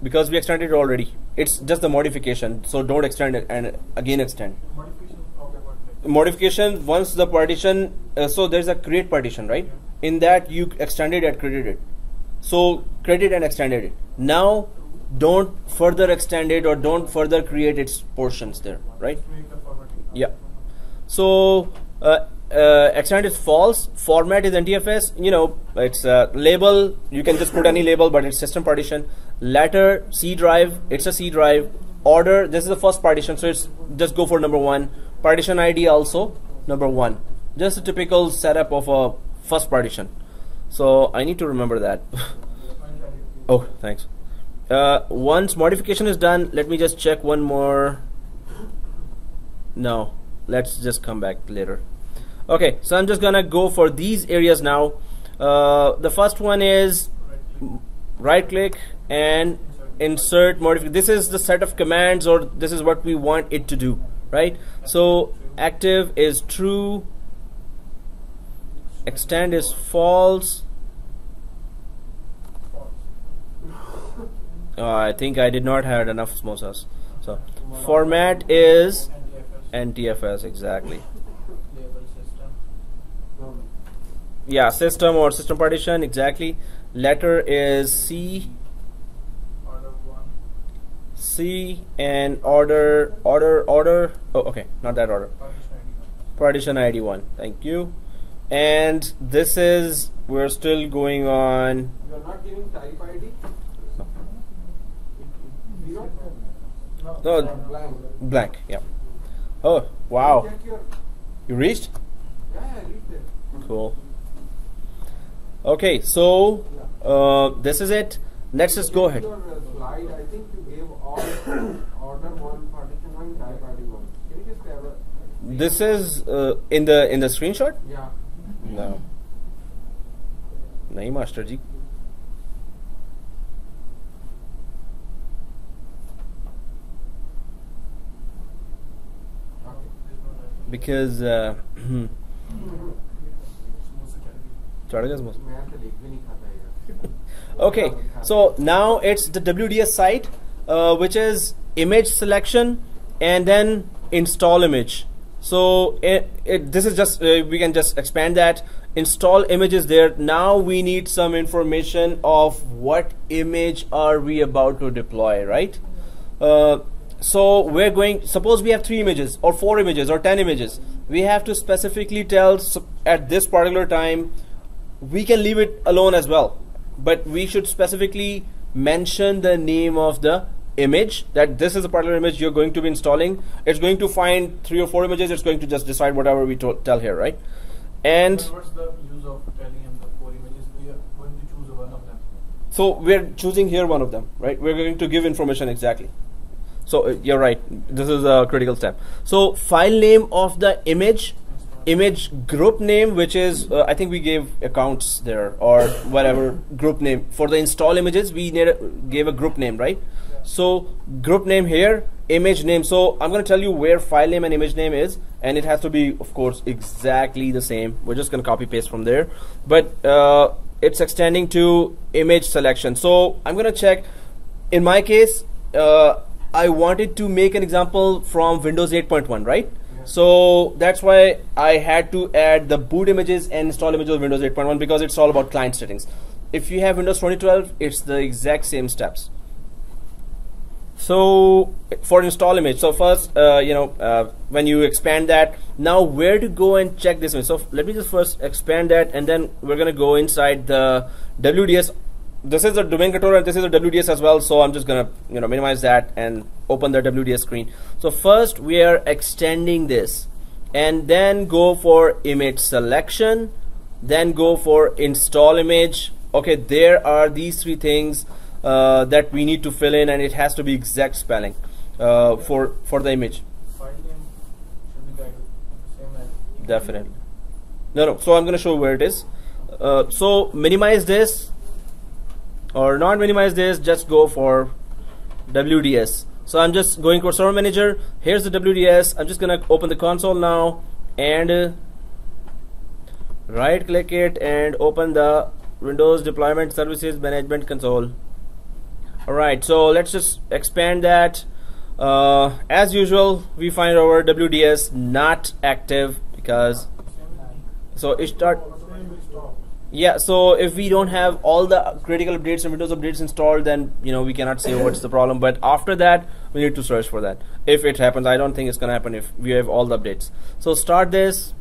because we extended it already. It's just the modification, so don't extend it and again extend. Modification once the partition, so there's a create partition, right? In that you extended and created it. So created and extended it. Now don't further extend it or don't further create its portions there, right? Yeah. So extend is false. Format is NTFS. You know, it's label. You can just put any label, but it's system partition. Letter C drive. It's a C drive. Order. This is the first partition, so it's just go for number 1. Partition ID also number 1. Just a typical setup of a first partition. So I need to remember that. Oh, thanks. Once modification is done, let me just check one more. No, let's just come back later. Okay, so I'm just gonna go for these areas now. The first one is right click and insert modification. This is the set of commands, or this is what we want it to do, right? So active is true, extend is false. I think I did not have enough samosas. So format is NTFS, exactly. Yeah, system or system partition, exactly. Letter is C. C and order. Oh, okay, not that order. Partition ID 1. Thank you. And this is, we're still going on. You are not giving type ID? Zero? No, Blank. blank. Yeah. Oh, wow. Check your, You reached? yeah, I read that. Cool. Okay, so this is it. Let's just go ahead. Your slide, I think you gave all order 1, partition 1, type ID 1. Can you just have a? This is in the screenshot? Yeah. No. Nahi, Master Ji. Because okay, so now it's the WDS site, which is image selection and then install image. So this is just we can just expand that. Install images there. Now we need some information of what image are we about to deploy, right? So we're going, suppose we have 3 images or 4 images or 10 images. We have to specifically tell at this particular time. We can leave it alone as well, but we should specifically mention the name of the image, that this is a particular image you're going to be installing. It's going to find 3 or 4 images. It's going to just decide whatever we tell here, right? And but what's the use of telling him the 4 images? We are going to choose one of them. so we're choosing here one of them, right? We're going to give information exactly. So you're right. This is a critical step. So file name of the image group name, which is I think we gave accounts there or whatever group name for the install images. We gave a group name, right? Yeah. So group name here, image name. So I'm going to tell you where file name and image name is, and it has to be, of course, exactly the same. We're just going to copy paste from there, but it's extending to image selection. So I'm going to check. In my case, I wanted to make an example from Windows 8.1, right? So that's why I had to add the boot images and install images of Windows 8.1 because it's all about client settings. If you have Windows 2012, it's the exact same steps. So for install image, so first, when you expand that, now where to go and check this image. So let me just first expand that, and then we're gonna go inside the WDS. This is a domain controller and this is a WDS as well, so I'm just gonna minimize that and open the WDS screen. So first we are extending this, and then go for image selection, then go for install image. Okay, there are these 3 things that we need to fill in, and it has to be exact spelling for the image. File name should be guided same as Definitely. No, so I'm gonna show where it is. So minimize this or not minimize this, just go for WDS. So I'm just going for server manager. Here's the WDS. I'm just gonna open the console now and right click it and open the Windows Deployment Services Management console. Alright, so let's just expand that. As usual, we find our WDS not active because so it start. Yeah, so if we don't have all the critical updates and Windows updates installed, then we cannot say what's the problem. But after that, we need to search for that. If it happens, I don't think it's gonna happen if we have all the updates. So start this.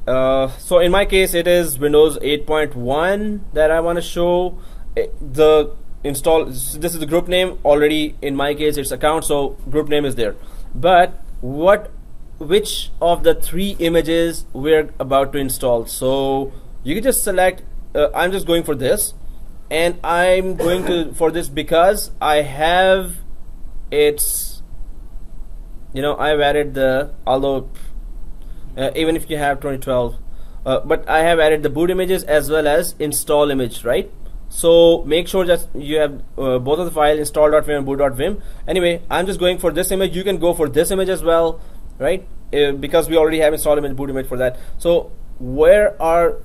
So in my case, it is Windows 8.1 that I want to show. The install. This is the group name already. In my case, it's account, so group name is there. But which of the 3 images we're about to install? So you can just select. I'm just going for this, and I'm going to for this because I have its. I've added the even if you have 2012, but I have added the boot images as well as install image, right? So make sure that you have both of the files, install.vim and boot.vim. Anyway, I'm just going for this image. You can go for this image as well, right? Because we already have install image, boot image for that. So where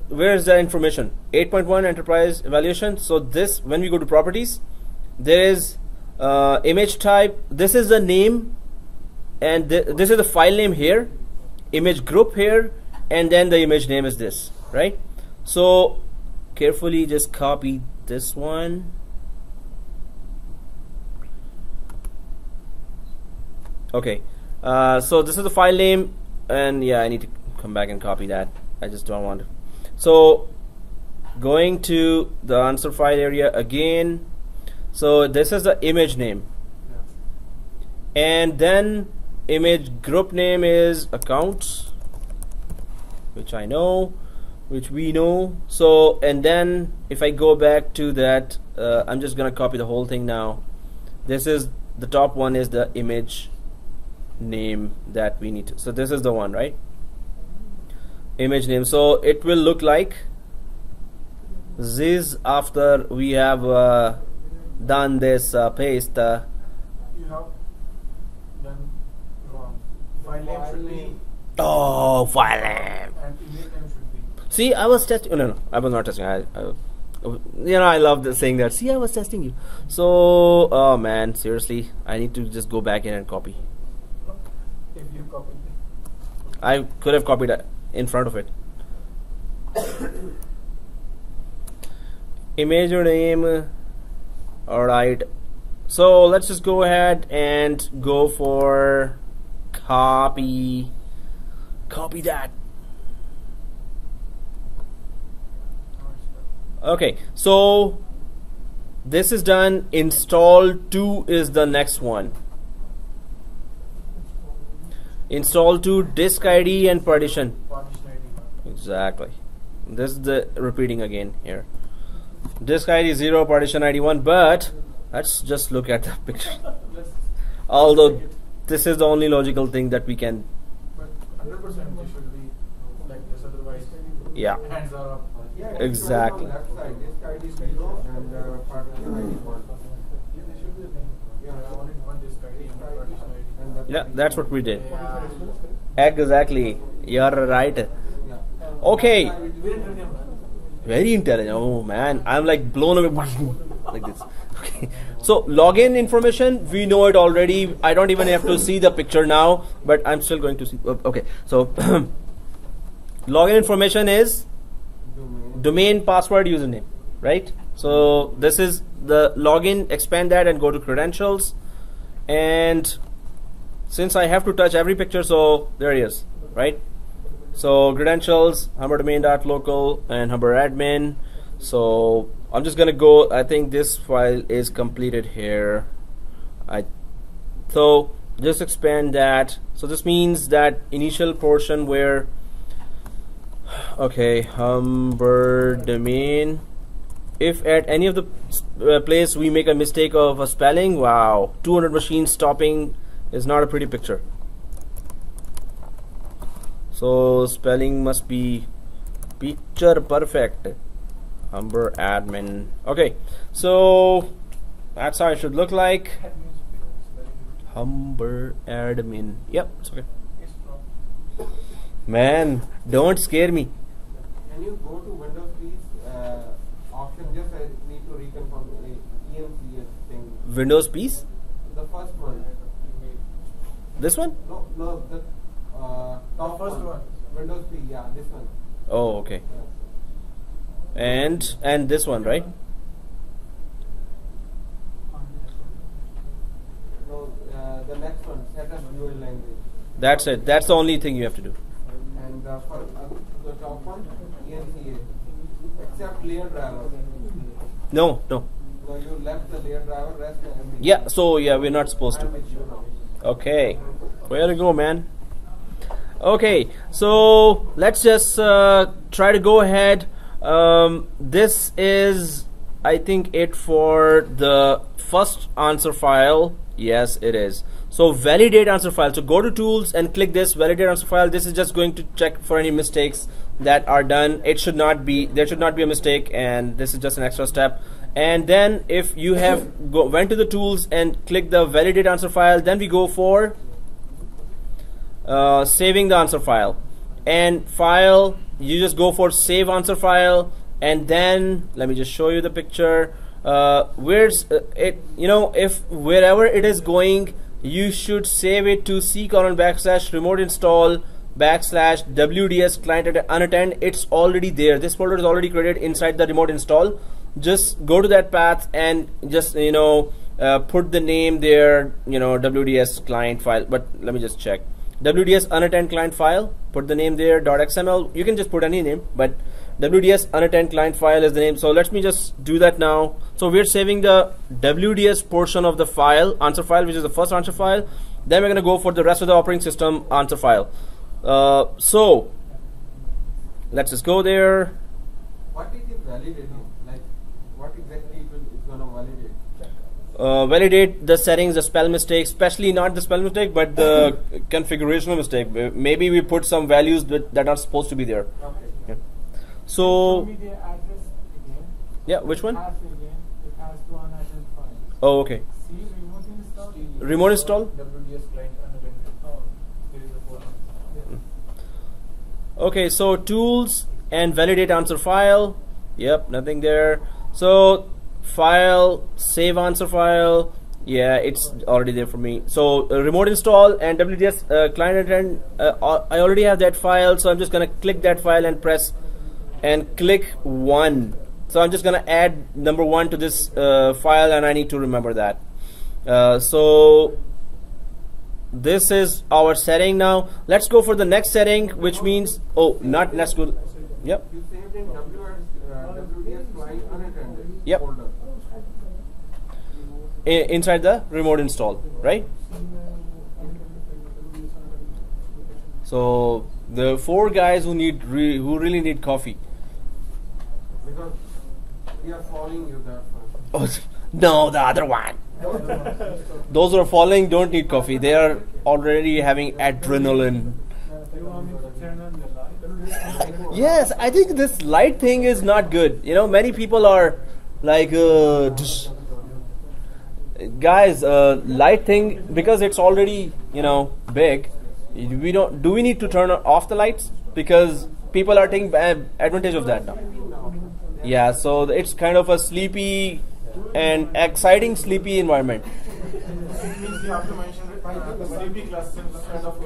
is the information? 8.1 enterprise evaluation. So this, when we go to properties, there is image type. This is the name, and this is the file name here. Image group here, and then the image name is this, right? So carefully just copy this one. Okay, so this is the file name, and yeah, I need to come back and copy that. I just don't want to. So going to the answer file area again. So this is the image name, and then image group name is accounts, which we know. So, and then if I go back to that, I'm just gonna copy the whole thing now. This is the top one, is the image name that we need to. So this is the one, right? Image name. So it will look like this after we have done this paste. You have done file name should be. Oh, file name. And image name should be. See, I was testing. No, I was not testing. I love saying that. See, I was testing you. So, oh man, seriously, I need to just go back in and copy. If you copy it. I could have copied it in front of it. Image name. Alright. So let's just go ahead and go for copy that. Okay, so this is done. Install 2 is the next one. Install 2 disk ID and partition. Partition ID. Exactly. This is the repeating again here. Disk ID 0, partition ID 1, but let's just look at the picture. Although this is the only logical thing that we can. But 100% they should be like this, otherwise Yeah. hands are up. Yeah, Exactly. Left side, disk ID 0 and partition ID 1. Yeah, they should be the thing. Yeah, I wanted one disk ID and one partition ID. And the Yeah, that's what we did. Yeah. Exactly. You're right. Yeah. Okay. We didn't remember. Very intelligent. Oh man, I'm like blown away like this. Okay. So login information, we know it already. I don't even have to see the picture now, but I'm still going to see. Okay. So login information is domain, password, username, right? So this is the login. Expand that and go to credentials. And since I have to touch every picture, so there he is, right? So credentials, Humber domain.local and Humber admin. So I'm just gonna go. I think this file is completed here. So just expand that. So this means that initial portion where, okay, Humber domain. If at any of the place we make a mistake of a spelling, wow, 200 machines stopping is not a pretty picture. So spelling must be picture perfect. Humber admin. Okay, so that's how it should look like. Humber admin. Yep, it's okay. Man, don't scare me. Can you go to Windows please? Option, just I need to reconfirm the EMCS thing. Windows piece? The first one. This one? No, the top first one. Windows P, yeah, this one. Oh, okay. Yeah. And this one, right? No, the next one, set up dual language. That's it. That's the only thing you have to do. And for the top one, ENCA. Except layer driver. No. No, you left the layer driver, rest everything. Yeah, so yeah, we're not supposed I'm to. with you now. Okay. Way to go, man. Okay, so let's just try to go ahead. This is, I think, it for the first answer file. Yes, it is. So validate answer file. So go to tools and click this validate answer file. This is just going to check for any mistakes that are done. It should not be, there should not be a mistake, and this is just an extra step. And then if you have went to the tools and click the validate answer file, then we go for saving the answer file. And file, you just go for save answer file, and then let me just show you the picture. Where's it, you know, if wherever it is going, you should save it to c:\remote install /WDS client unattend. It's already there. This folder is already created inside the remote install. Just go to that path and just, you know, put the name there, you know, WDS client file. But let me just check. WDS unattend client file, put the name there, .xml. You can just put any name, but WDS unattend client file is the name. So let me just do that now. So we're saving the WDS portion of the file, answer file, which is the first answer file. Then we're going to go for the rest of the operating system answer file. So let's just go there. What it is validating? Like, what exactly it's going to validate? Validate the settings, the spell mistake, especially not the spell mistake, but the configurational mistake. Maybe we put some values that are supposed to be there. Okay. Yeah. So, Show me the address again. yeah, which one? It has to unattended files. Oh, okay. See, remote install. Remote install? WDS client unattended. Oh. There is a folder. Okay, so tools and validate answer file. Yep, nothing there. So file, save answer file. Yeah, it's already there for me. So remote install and WDS client attend. I already have that file, so I'm just gonna click that file and press and click 1. So I'm just gonna add number 1 to this file, and I need to remember that. So this is our setting now. Let's go for the next setting, which means, oh, not let's go. Yep. You saved in WDS client unattended Yep. folder. Inside the remote install, right? So the 4 guys who need who really need coffee. Because we are following you that one. Oh, no, the other one. Those who are following don't need coffee. They are already having adrenaline. You want me to turn on the light? Yes, I think this light thing is not good. You know, many people are like, guys, light thing, because it's already, you know, big. Do we need to turn off the lights? Because people are taking advantage of that now. Yeah, so it's kind of a sleepy and exciting sleepy environment. It means you have to mention sleepy class instead of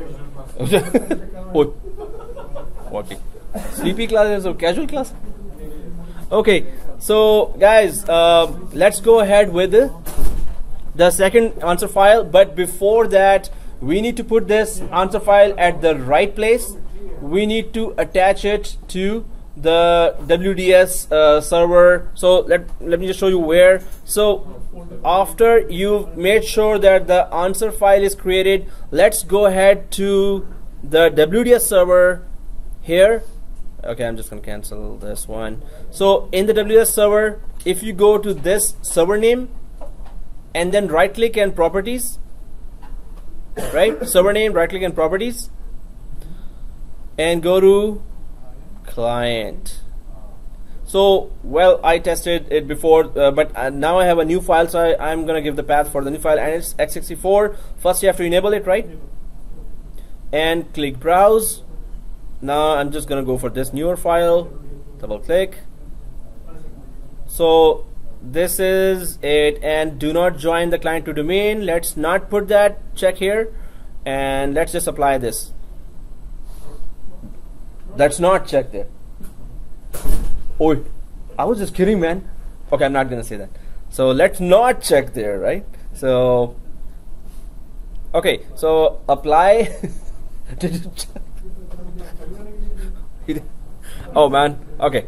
casual class. Oh, okay. Sleepy class is a casual class? Okay, so guys, let's go ahead with the second answer file. But before that, we need to put this answer file at the right place. We need to attach it to the WDS server. So let me just show you where. So after you've made sure that the answer file is created, let's go ahead to the WDS server here. Okay, I'm just gonna cancel this one. So in the WDS server, if you go to this server name and then right click and properties, right? Server name, right click and properties. and go to client. So, well, I tested it before, but now I have a new file, so I'm gonna give the path for the new file, and it's x64. First you have to enable it, right? And click browse. Now I'm just gonna go for this newer file, double click. So this is it, and do not join the client to domain. Let's not put that check here, and let's just apply this. That's not check there. Oh, I was just kidding, man. Okay, I'm not gonna say that. So let's not check there, right? So okay, so apply. Oh man, okay,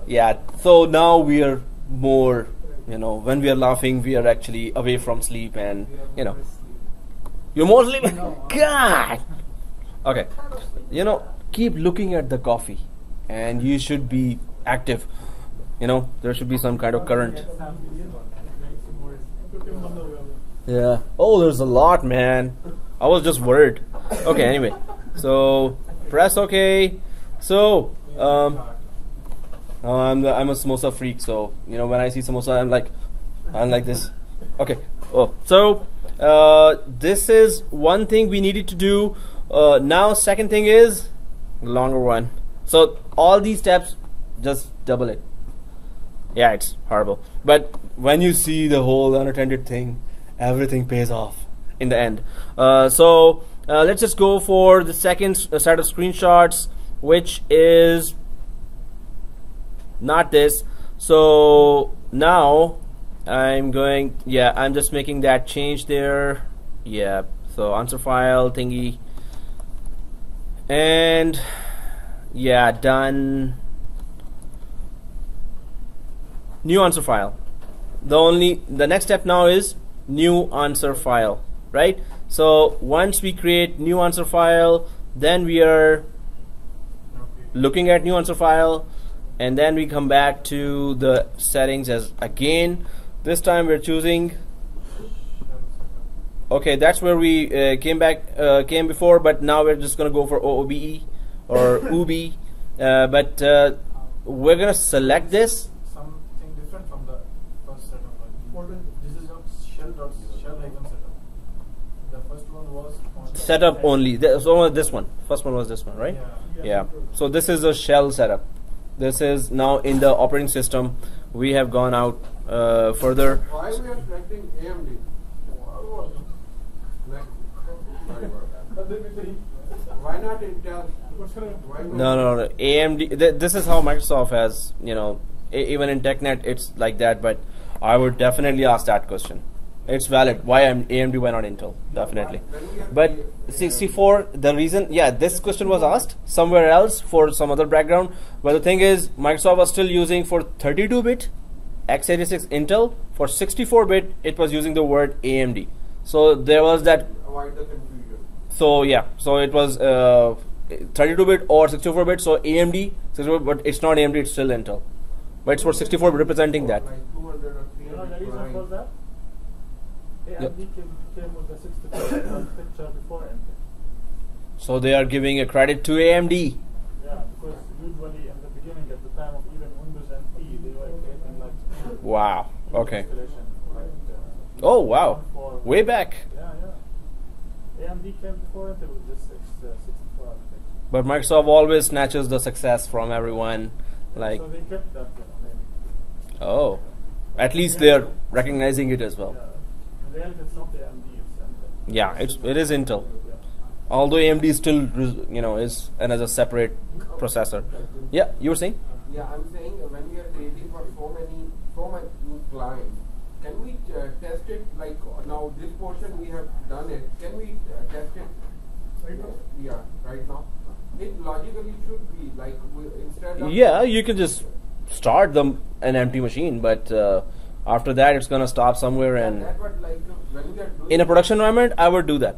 yeah, so now we are more, you know, when we are laughing we are actually away from sleep, and you know, you're more sleeping. God, okay, you know, keep looking at the coffee and you should be active, you know, there should be some kind of current. Yeah, oh, there's a lot, man. I was just worried. Okay, anyway, so press OK. So I'm a samosa freak, so you know, when I see samosa I'm like this. Okay. Oh, so this is one thing we needed to do. Now second thing is longer one. So all these steps, just double it. Yeah, it's horrible, but when you see the whole unattended thing, everything pays off in the end. So let's just go for the second set of screenshots, which is not this. So now I'm going, yeah, I'm just making that change there. Yeah, so answer file thingy, and yeah, done. New answer file. The next step now is new answer file, right? So once we create new answer file, then we are looking at new answer file, and then we come back to the settings as again. This time we're choosing, okay, that's where we came before, but now we're just gonna go for OOBE or OOBE, but we're gonna select this. Something different from the first setup. This is a shell setup. The first one was Setup only. So this one, first one was this one, right? Yeah. So this is a shell setup. This is now in the operating system. We have gone out further. Why we are selecting AMD? Why not Intel? Why not? No. AMD. This is how Microsoft has, you know, even in TechNet it's like that. But I would definitely ask that question. It's valid. Why AMD? Why not Intel? Definitely. But 64. The reason, yeah, this question was asked somewhere else for some other background. But the thing is, Microsoft was still using for 32-bit x86 Intel. For 64-bit, it was using the word AMD. So there was that. Avoid the confusion. So yeah, so it was 32-bit or 64-bit. So AMD, 64, but it's not AMD. It's still Intel. But it's for 64 representing that. Like 200 or You know the 300 reason for clients. that? AMD came with the 64 architecture before Intel. So they are giving a credit to AMD. Yeah, because usually in the beginning, at the time of even Windows NT, they were creating like Wow. Okay. installation, like, Oh wow. for- Way back. Yeah. AMD came before Intel with this 64 architecture. But Microsoft always snatches the success from everyone. Like, So they kept that, maybe. oh, at least they're recognizing it as well. Yeah. In reality, it's not AMD, it's Intel. Yeah, it is Intel. Yeah. Although AMD is still, you know, is another separate processor. Yeah, you were saying? Yeah, I'm saying when we are creating for so many clients, can we test it like now this portion we have done it? Can we test it? Right now? Yeah, right now. It logically should be like instead of Yeah, you can just start an empty machine, but after that it's gonna stop somewhere. And that, but like when we are doing in a production environment, I would do that.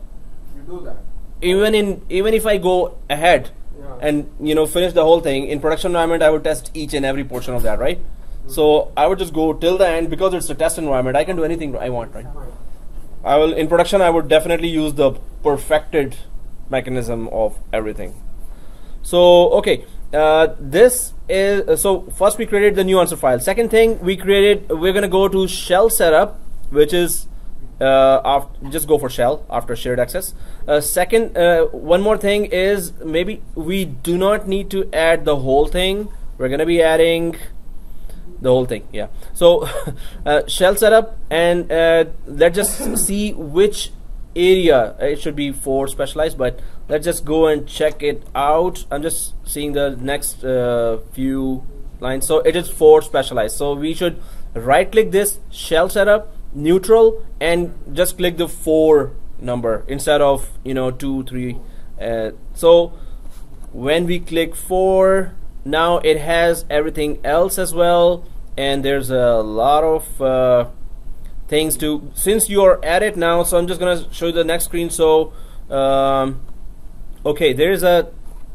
you do that. Even if I go ahead Yeah. and, you know, finish the whole thing in production environment, I would test each and every portion of that, right? So I would just go till the end because it's a test environment. I can do anything I want, right? Fine. I will in production. I would definitely use the perfected mechanism of everything. So okay, this is so first we created the new answer file. Second thing we're gonna go to shell setup, which is just go for shell after shared access. Second, one more thing is maybe we do not need to add the whole thing. We're gonna be adding the whole thing, yeah. So shell setup, and let's just see which area. It should be 4 specialized, but let's just go and check it out. I'm just seeing the next few lines. So it is 4 specialized, so we should right click this shell setup, neutral, and just click the 4 number instead of 2, 3. So when we click 4, now it has everything else as well, and there's a lot of things to, since you are at it now. So I'm just gonna show you the next screen. So okay, there is a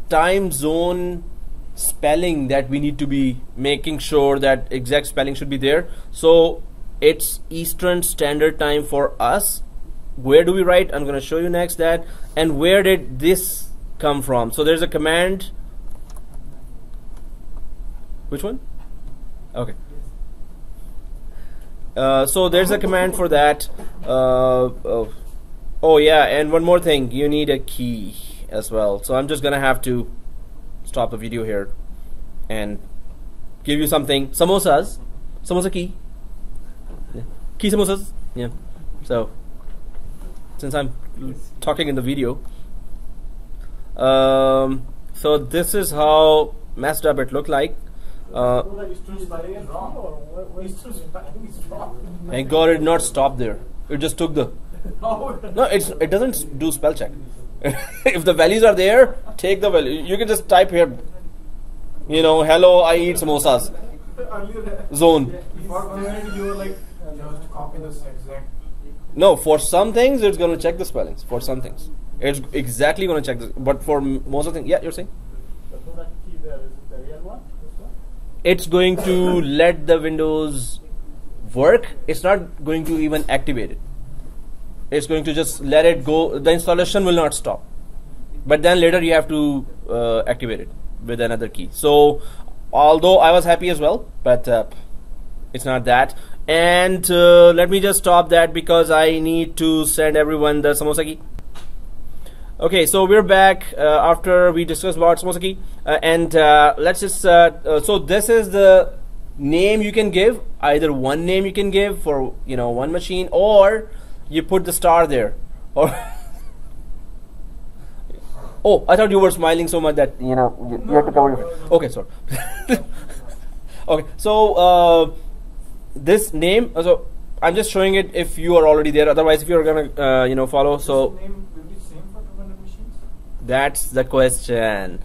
time zone spelling that we need to be making sure that exact spelling should be there. So it's Eastern Standard Time for us. Where do we write? I'm gonna show you next that. And where did this come from? So there's a command. Which one? Okay. So there's a command for that. Oh yeah, and one more thing, you need a key as well. So I'm just gonna have to stop the video here and give you something. Samosas, samosa key, yeah. Key samosas, yeah. So since I'm talking in the video, so this is how messed up it looked like. Thank God it did not stop there. It just took the. No, it doesn't do spell check. If the values are there, take the value. You can just type here, hello, I eat samosas. Zone. No, for some things it's going to check the spellings. For some things, it's exactly going to check this. But for most of the things, yeah, you're saying. It's going to let the Windows work. It's not going to even activate it. It's going to just let it go. The installation will not stop. But then later you have to activate it with another key. So although I was happy as well, but it's not that. And let me just stop that because I need to send everyone the samosa key. Okay, so we're back after we discussed about samosa key, and let's just so this is the name you can give. Either one name you can give for one machine, or you put the star there. Or oh, I thought you were smiling so much that you have to cover your face. Okay, sorry. Okay, so this name. So I'm just showing it if you are already there. Otherwise, if you're gonna follow, so. That's the question.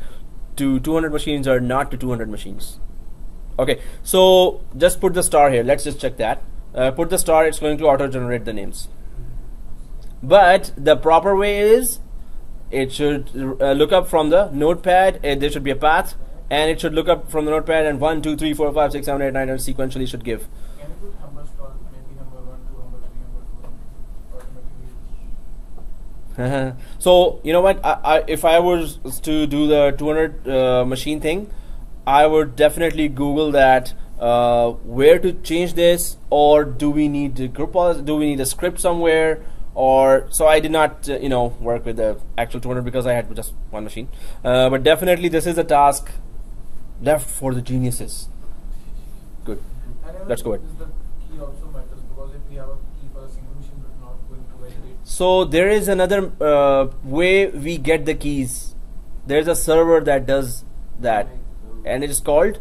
To 200 machines or not to 200 machines? Okay, so just put the star here. Let's just check that. Put the star. It's going to auto-generate the names. But the proper way is it should look up from the notepad. There should be a path, and it should look up from the notepad, and 1, 2, 3, 4, 5, 6, 7, 8, 9, and sequentially should give. Can you put number star, maybe number 1, 2, number 3, number 4, automatically? So you know what? If I was to do the 200 machine thing, I would definitely Google that where to change this, or do we need to group? Do we need a script somewhere? Or so I did not work with the actual 200 because I had just one machine. But definitely this is a task left for the geniuses. Good. Let's go ahead. The key also matters, because if we have a key for a single machine but not going to validate. So there is another way we get the keys. There's a server that does that, and it is called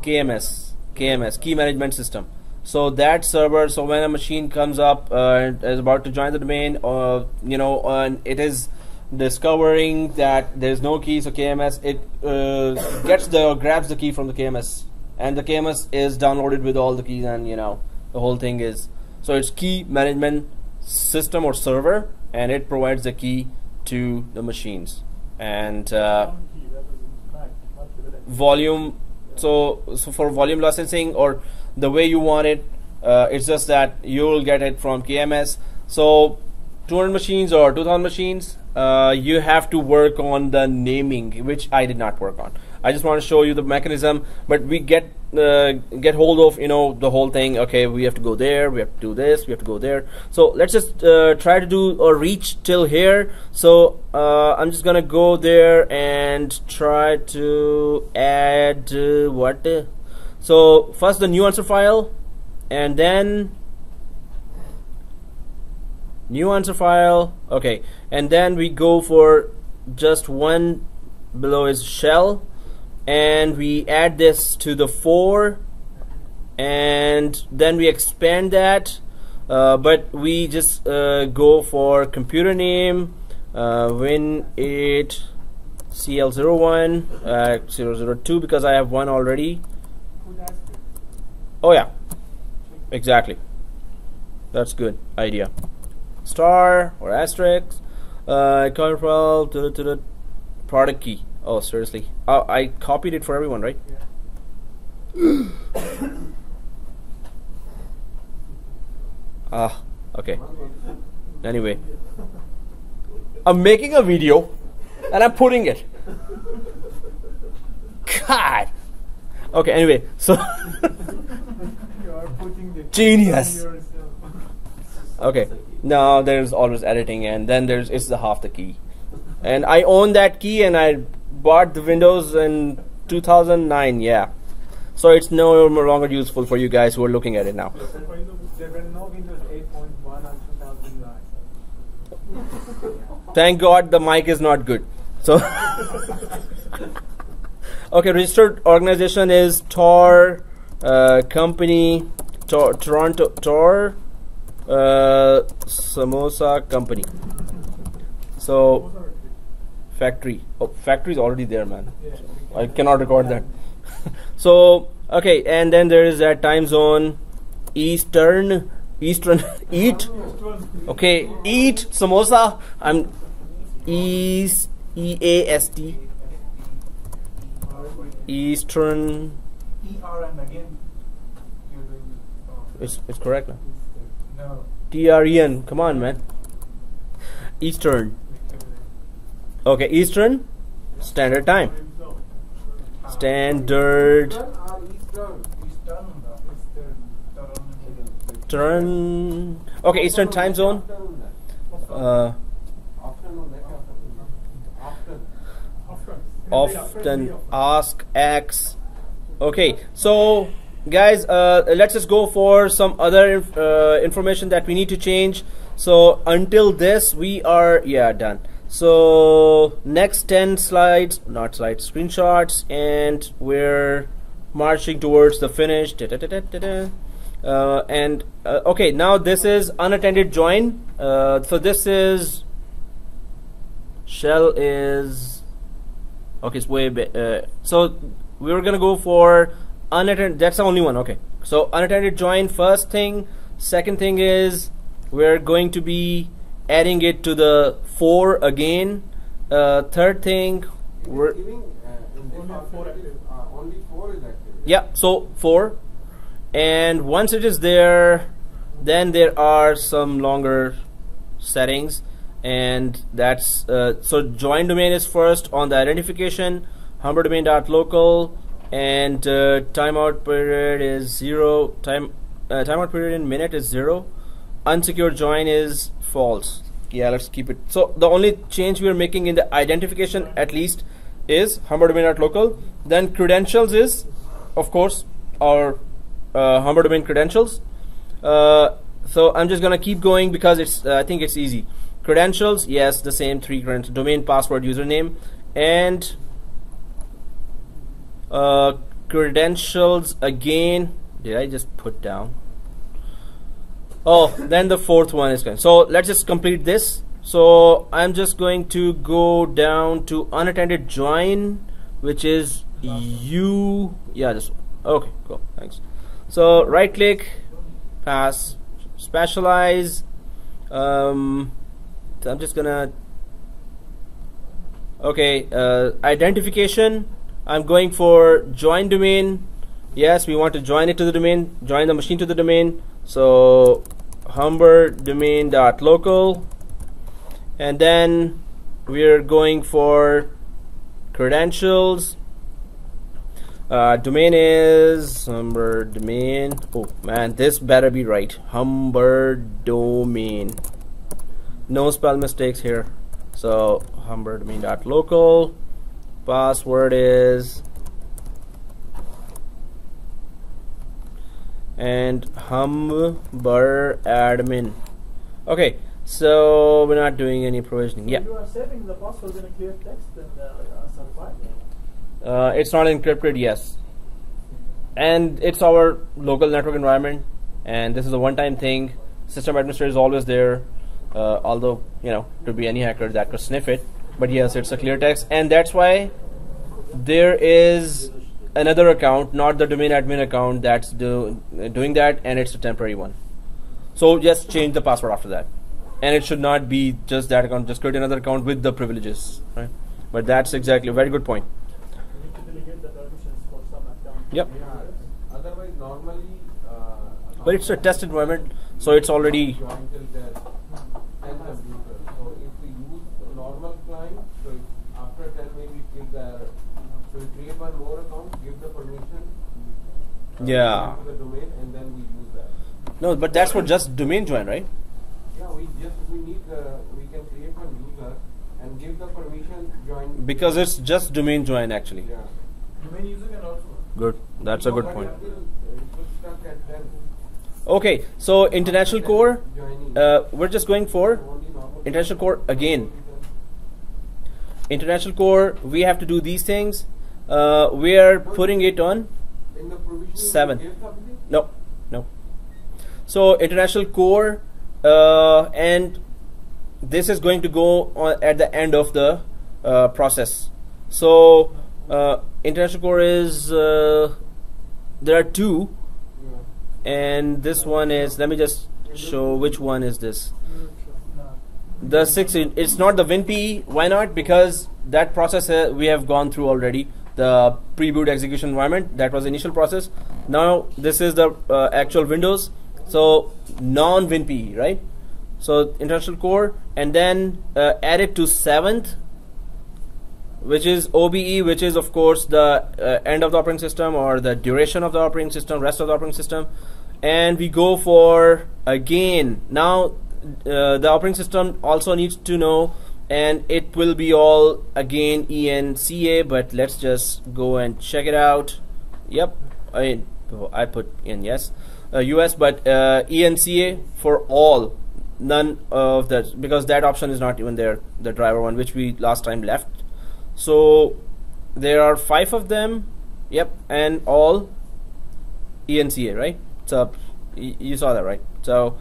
KMS, Key Management System. So that server, so when a machine comes up and is about to join the domain, and it is discovering that there's no key, so KMS, it grabs the key from the KMS, and the KMS is downloaded with all the keys, and the whole thing is, so it's Key Management System or server, and it provides the key to the machines. And volume, so for volume licensing or the way you want it, it's just that you will get it from KMS. So 200 machines or 2000 machines, you have to work on the naming, which I did not work on. I just want to show you the mechanism, but we get hold of, you know, the whole thing. Okay, we have to go there, we have to do this, we have to go there. So let's just try to do or reach till here. So I'm just gonna go there and try to add what? So first the new answer file, and then new answer file. Okay, and then we go for just one below is shell, and we add this to the 4, and then we expand that, but we just go for computer name, Win8 CL01 002, because I have one already. Oh yeah, exactly, that's good idea. Star or asterisk, control to the product key. Oh, seriously? I copied it for everyone, right? Yeah. Okay. Anyway, I'm making a video and I'm putting it. God. Okay. Anyway, so You are putting the genius. yourself. Okay. No, there's always editing, and then it's the half the key, and I own that key, and I bought the Windows in 2009. Yeah, so it's no longer useful for you guys who are looking at it now. There were no Windows 8.1 on 2009. Thank God the mic is not good. So okay, registered organization is Tor company, Toronto Tor Samosa company. So factory. Oh, factory is already there, man. I cannot record that. So okay, and then there is that time zone, Eastern eat. Okay, eat samosa. I'm EAST Eastern. ER and again you're doing It's correct now. no. TREN. Come on, man. Eastern. Okay, Eastern Standard Time. Standard turn. Okay, Eastern Time Zone. Often ask X. Okay, so guys, let's just go for some other information that we need to change. So until this, we are done. So next 10 slides, not slides, screenshots, and we're marching towards the finish. Okay, now this is unattended join. So this is shell is okay. It's way so we were gonna go for unattended. That's the only one. Okay, so unattended join first thing. Second thing is we're going to be adding it to the 4 again. Third thing, we're only 4 is active. yeah, so 4, and once it is there, then there are some longer settings, and that's so join domain is first on the identification, humber domain.local, and timeout period is 0. Timeout period in minute is 0. Unsecured join is false. Yeah, let's keep it. So the only change we are making in the identification at least is humber domain.local. Then credentials is, of course, our humber domain credentials. So I'm just gonna keep going because it's I think it's easy. Credentials, yes, the same 3 credentials: domain, password, username, and credentials again. Did I just put down? Oh, then the 4th one is going. So let's just complete this. So I'm just going to go down to unattended join, which is just okay, cool, thanks. So right click, pass, specialize. So I'm just gonna identification. I'm going for join domain. Yes, we want to join it to the domain, join the machine to the domain. So humber domain.local, and then we're going for credentials. Domain is Humber domain. Oh man, this better be right. Humber domain. No spell mistakes here. So Humber domain.local. Password is and Humber admin. Okay, so we're not doing any provisioning. Yeah. You are saving the password in a clear text and answer file. It's not encrypted, yes. And it's our local network environment, and this is a one-time thing. System administrator is always there, although, you know, could be any hacker that could sniff it. But yes, it's a clear text, and that's why there is another account, not the domain admin account, that's doing that, and it's a temporary one. So just change the password after that. And it should not be just that account, just create another account with the privileges, right? But that's exactly a very good point. Yep. Yeah. Otherwise, normally. But it's a test environment, so it's already. Join till there 10 computers. So if we use a normal client, so after 10 maybe it gives the error. So we create one more account, give the permission. Yeah. To the domain, and then we use that. No, but that's for just domain join, right? Yeah, we can create one user and give the permission join. Because it's just domain join actually. Yeah. Domain user can also. Good. That's a good point. It will stuck at 10. Okay, so international core, Joining. we're just going for Only normal. international core again. International core, we have to do these things. We are putting it on In the provisioning, 7. you gave something? No, no. So international core, and this is going to go on at the end of the process. So international core is there are 2, Yeah. and this one is. Let me just show which one is this. The 6. It's not the WinP. Why not? Because that process we have gone through already. The pre-boot execution environment, that was the initial process. Now this is the actual Windows, so non-WinP, right? So international core, and then add it to 7th, which is OBE, which is of course the end of the operating system, or the duration of the operating system, rest of the operating system. And we go for again. Now the operating system also needs to know, and it will be all again ENCA, but let's just go and check it out. Yep, I put in yes, US, but ENCA for all, none of that, because that option is not even there, the driver one, which we last time left. So there are 5 of them. Yep, and all ENCA, right? So you saw that, right? So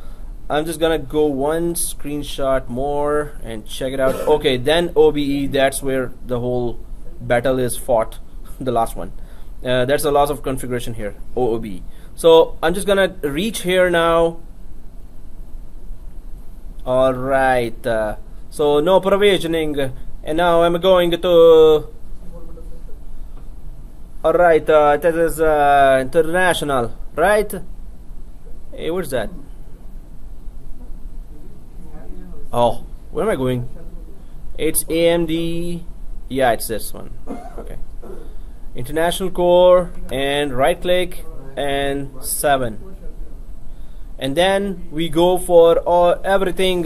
I'm just gonna go one screenshot more and check it out. Okay, then OBE, that's where the whole battle is fought. The last one, that's a loss of configuration here, OOBE. So I'm just gonna reach here now. Alright, so no provisioning, and now I'm going to. Alright, that is international, right? Hey, where's that? Oh, where am I going? It's AMD. Yeah, it's this one. Okay. International core, and right click and 7. And then we go for everything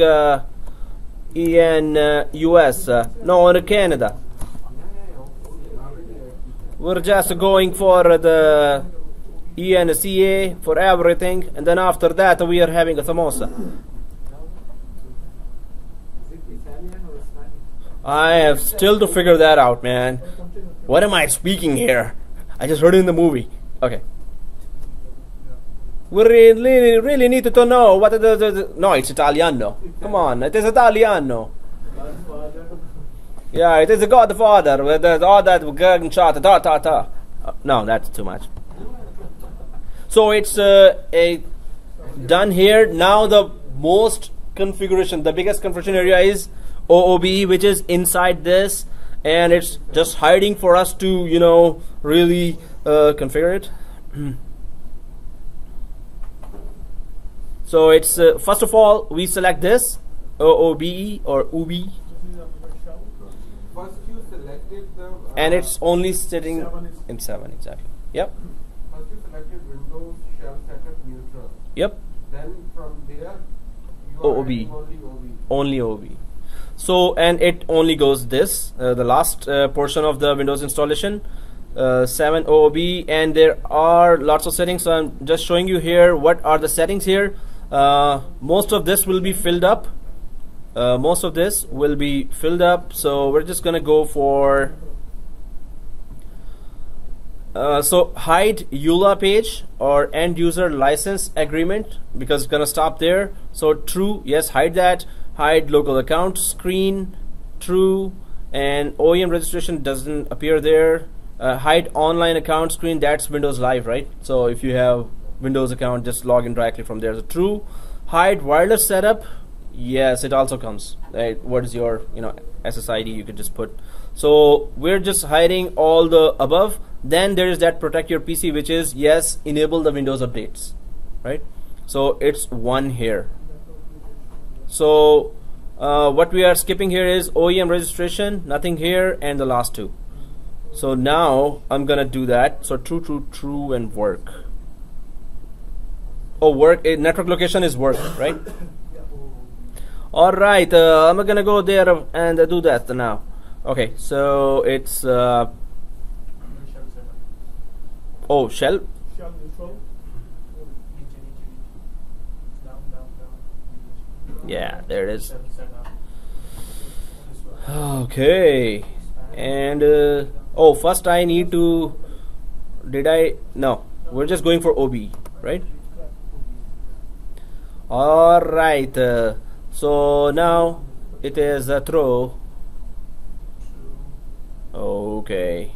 in US, no, in Canada. We're just going for the ENCA for everything, and then after that we are having a samosa. I have still to figure that out, man. What am I speaking here? I just heard it in the movie. Okay. We really need to know what the no, it's Italiano. Come on, it is Italiano. Yeah, it is the Godfather with all that gunshot. No, that's too much. So it's done here. Now the most configuration, the biggest configuration area is OOBE, which is inside this, and it's just hiding for us to, you know, really configure it. So it's first of all we select this, OOBE or OOBE, First you selected the and it's only sitting 7 is in 7 exactly. Yep. first you selected Windows shell setup neutral. Yep. Then from there you are OOBE. adding only OOBE. Only OOBE. So, and it only goes this, the last portion of the Windows installation, 7 OOBE, and there are lots of settings. So I'm just showing you here what are the settings here. Most of this will be filled up. Most of this will be filled up. So we're just gonna go for so hide EULA page or end user license agreement, because it's gonna stop there. So true, yes, hide that. Hide local account screen, true, and OEM registration doesn't appear there. Hide online account screen, that's Windows Live, right? So if you have Windows account, just log in directly from there. So true. Hide wireless setup, yes, it also comes. Right? What is your SSID? You could just put. So we're just hiding all the above. Then there is that protect your PC, which is yes, enable the Windows updates, right? So it's 1 here. So what we are skipping here is OEM registration, nothing here, and the last 2. So now I'm gonna do that. So true, true, true, and work. Oh, work. Network location is work, right? All right. I'm gonna go there and do that now. Okay. So it's oh, shell. shell neutral. Yeah, there it is. Okay. And oh, first I need to. No, we're just going for OB, right? All right. So now it is a throw. Okay.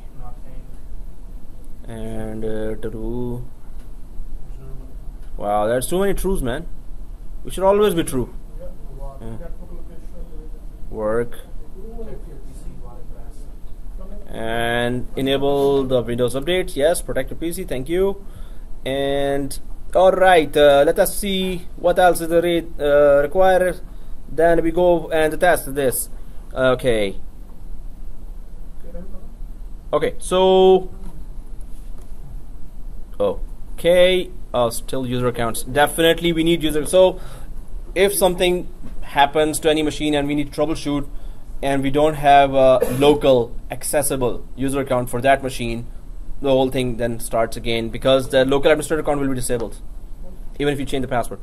And true. Wow, there's too many trues, man. We should always be true. Yeah. Work. And enable the Windows updates. Yes, protect your PC. Thank you. And all right, let us see what else is required. Then we go and test this. Okay. Okay. So. Okay. Still user accounts. Definitely, we need user. So, if something happens to any machine and we need to troubleshoot, and we don't have a local accessible user account for that machine, the whole thing then starts again, because the local administrator account will be disabled even if you change the password.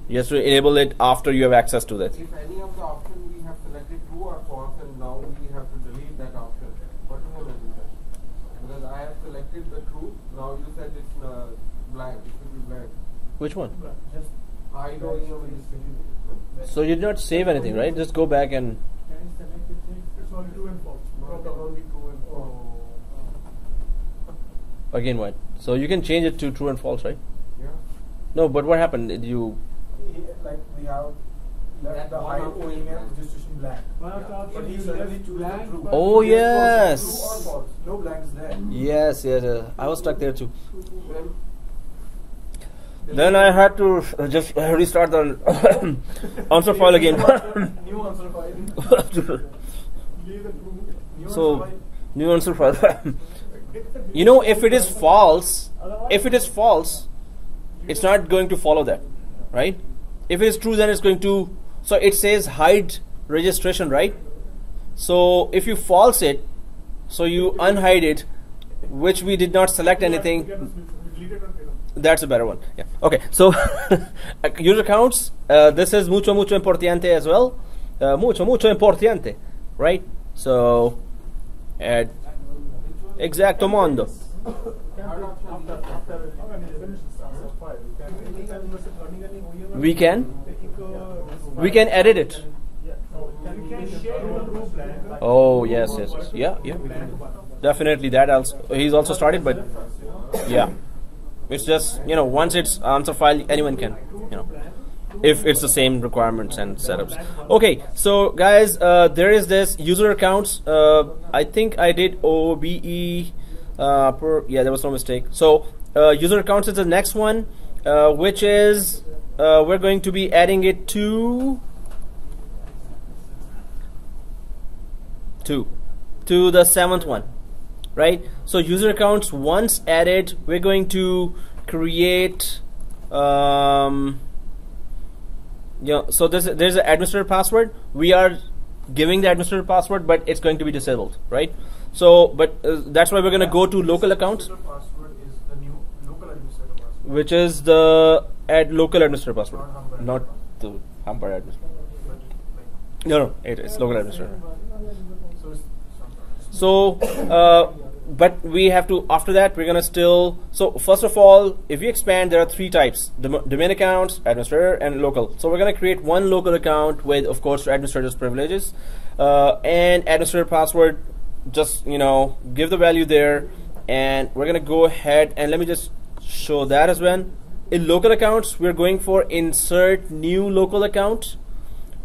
You have to enable it after you have access to that. If any of the options we have selected true or false, and now we have to delete that option, what do you want to do that? Because I have selected the true, now you said it's blank, it should be blank. Which one? Just I don't know. So you did not save anything, right? Just go back and can you select the thing? It's only true and false. Only true and false. again what? So you can change it to true and false, right? Yeah. No, but what happened? Did you? Like we have left the hide OEM registration blank. But he suddenly choose the true. Oh yes. True or false? No blanks there. Yes, yes. I was stuck there too. Then I had to just restart the answer file again. New answer file. Leave the true. New So, answer file. new answer file. You know, if it is false, it's not going to follow that, right? If it is true, then it's going to. So it says hide registration, right? So if you false it, so you unhide it, which we did not select anything. That's a better one. Yeah. Okay. So user accounts. This is mucho importante as well. Mucho importante, right? So add exacto mondo. We can edit it. Oh yes, yes, yes. Yeah, yeah. Definitely that also. He's also started, but yeah. It's just, once it's answer file, anyone can, if it's the same requirements and setups. Okay, so guys, there is this user accounts. I think I did OOBE. Yeah, there was no mistake. So user accounts is the next one, which is we're going to be adding it to 2 to the 7th one, right? So user accounts once added, we're going to create so there's an administrator password. We are giving the administrator password, but it's going to be disabled, right? So but that's why we're going to go to local accounts, Password is the new local administrator password, which is the local administrator password, not Humber. not the Humber administrator. But like, No, it's local administrator. so it's some So but we have to, after that we're gonna still, so first of all, if we expand, there are 3 types: domain accounts, administrator, and local. So we're gonna create one local account with, of course, administrator's privileges and administrator password. Just give the value there, and we're gonna go ahead and let me just show that as well. In local accounts, we're going for insert new local account.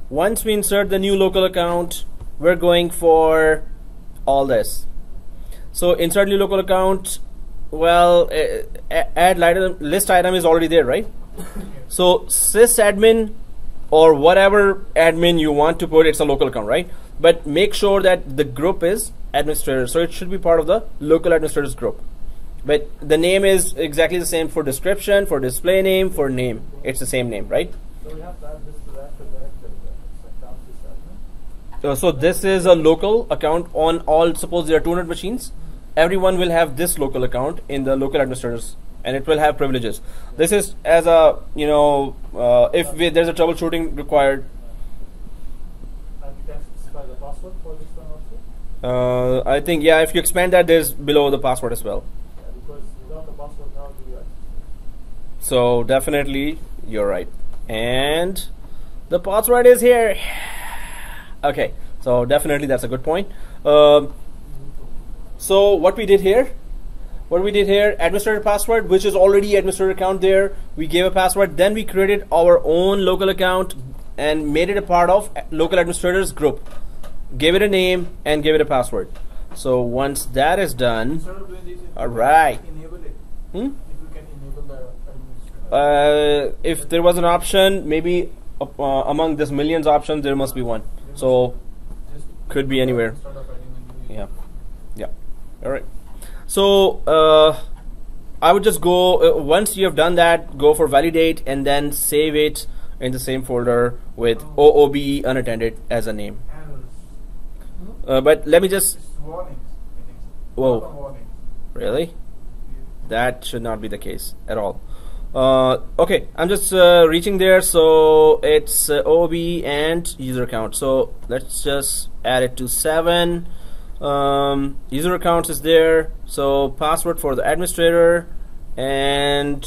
Once we insert the new local account, we're going for all this. So insert new local account, well, add list item is already there, right? So sysadmin or whatever admin you want to put, it's a local account, right? But make sure that the group is administrator, so it should be part of the local administrators group. But the name is exactly the same for description, for display name, for name. It's the same name, right? So we have to add this to the active directory. Account sysadmin. So this is a local account on all, suppose there are 200 machines. Everyone will have this local account in the local administrators, and it will have privileges. This is as a, if there's a troubleshooting required. And you can specify the password for this one also? I think, yeah, if you expand that, there's below the password as well. Yeah, because without the password, how do you access it? So definitely, you're right. And the password is here. Okay, so definitely that's a good point. So what we did here, administrator password, which is already administrator account there. We gave a password, then we created our own local account and made it a part of local administrators group. Gave it a name and gave it a password. So once that is done, instead of doing this, all right. enable it. Hmm? If you can enable the administrator. If there was an option, maybe among this millions options, there must be one. So Just could be anywhere. instead of adding a new Yeah. All right. So I would just go, once you have done that, go for validate and then save it in the same folder with OOBE unattended as a name. errors. But let me just, It's warnings, I think so. Whoa. Not a warning. really? That should not be the case at all. Okay, I'm just reaching there. So it's OOBE and user account. So let's just add it to 7. User accounts is there. So password for the administrator and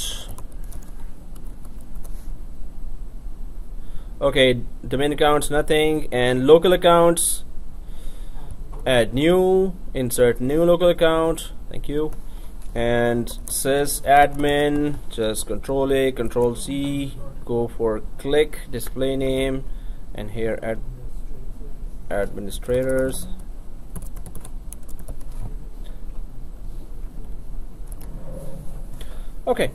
okay, domain accounts, nothing, and local accounts. Add new, insert new local account. Thank you. And sysadmin, just Control A, Control C, go for click display name, and here add administrators. Okay.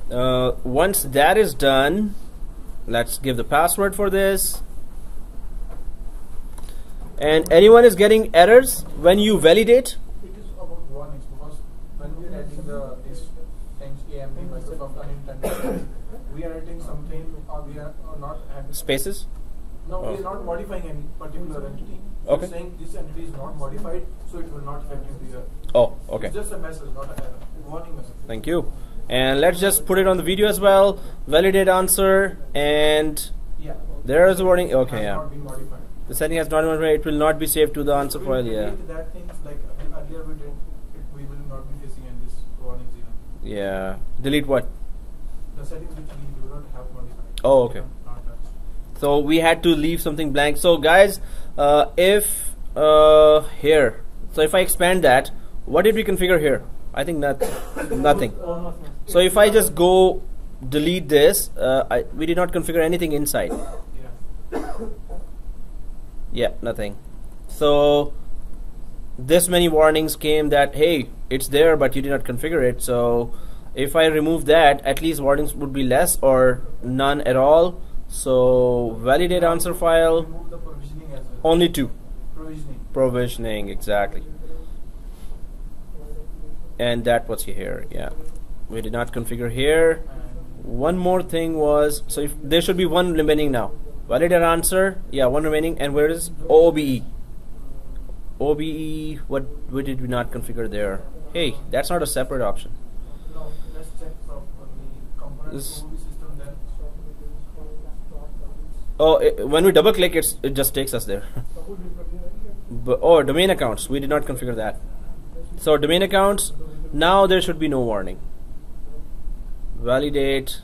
Once that is done, let's give the password for this. And anyone is getting errors when you validate? It is about warnings because when we are adding this things AMD Microsoft unintended, we are adding something or we are not adding Spaces? No, Oh. we are not modifying any particular entity. Okay. We're saying this entity is not modified, so it will not affect you here. Oh, okay. It's just a message, not an error. Warning message. Thank you. And let's just put it on the video as well. Validate answer, and Yeah. there is a warning. Okay, Has yeah. not been modified. The setting has not been modified. It will not be saved to the answer We file. will Yeah. delete that things like earlier we did. We will not be facing in this warnings even. Yeah. Delete what? The settings which we do not have modified. Oh, okay. Not touched. So we had to leave something blank. So guys, if here, so if I expand that, what did we configure here? I think nothing. So if I just go delete this, we did not configure anything inside. Yeah. Yeah, nothing. So this many warnings came that hey, it's there, but you did not configure it. So if I remove that, at least warnings would be less or none at all. So validate answer file, Remove the provisioning as well. only 2. Provisioning, exactly. And that was here. Yeah, we did not configure here. One more thing was, so if there should be one remaining now. Validate answer. Yeah, one remaining. And where is OOBE? OOBE. What did we not configure there? Hey, that's not a separate option. No, let's check on the components OOBE system then. Oh, when we double click, it just takes us there. But, oh, domain accounts. We did not configure that. So domain accounts. Now there should be no warning. Validate.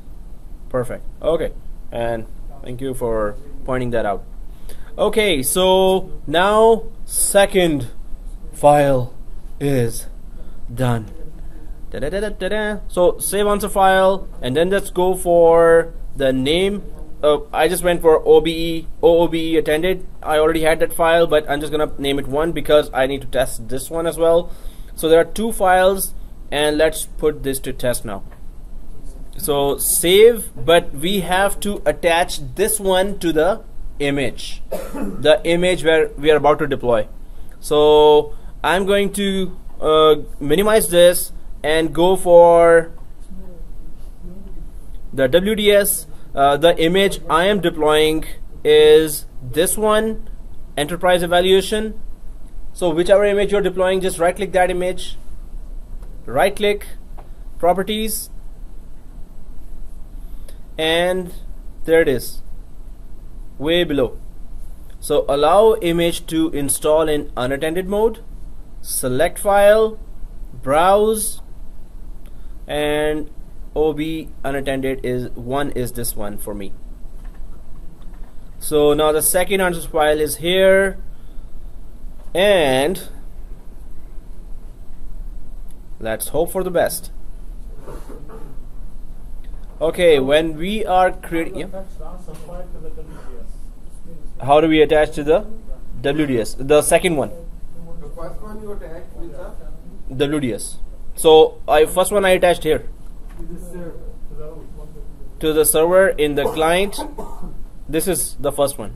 Perfect. Okay. And thank you for pointing that out. Okay, so now second file is done. So save answer file, and then let's go for the name. I just went for OOBE attended. I already had that file, but I'm just gonna name it 1 because I need to test this one as well. So there are 2 files, and let's put this to test now. So save, but we have to attach this one to the image, the image where we are about to deploy. So I'm going to minimize this and go for the WDS. The image I am deploying is this one, enterprise evaluation. So whichever image you're deploying, just right click that image, right click, properties, and there it is, way below. So allow image to install in unattended mode, select file, browse, and OOBE unattended is this one for me. So now the second answer file is here, and let's hope for the best. Okay, when we are creating, yeah. How do we attach to the WDS? The second one. The first one you attached with the WDS. So first one I attached here to the server in the client. This is the first one.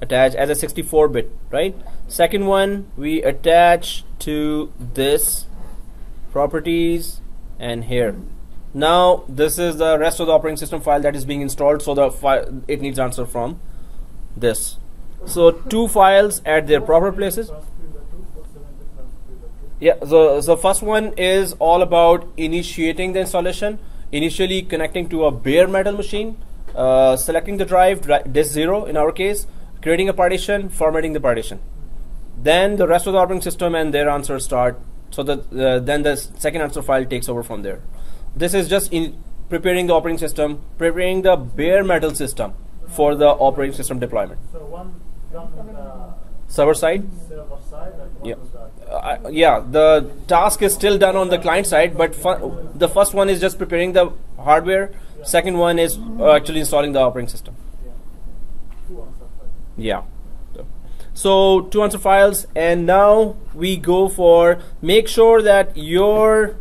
Attach as a 64-bit, right? Second one we attach to this properties and here. Now this is the rest of the operating system file that is being installed, so the file it needs answer from this. So 2 files at their proper places. Yeah, so first one is all about initiating the installation, initially connecting to a bare metal machine, selecting the drive, disk 0 in our case, creating a partition, formatting the partition. Then the rest of the operating system and their answers start, so that then the second answer file takes over from there. This is just in preparing the operating system, preparing the bare metal system for the operating system deployment. So one done on the Server side? server side and one Yeah. is done. Yeah, the task is still done on the client side, but the first one is just preparing the hardware. Second one is actually installing the operating system. Yeah. 2 answer files. Yeah. So 2 answer files, and now we go for make sure that your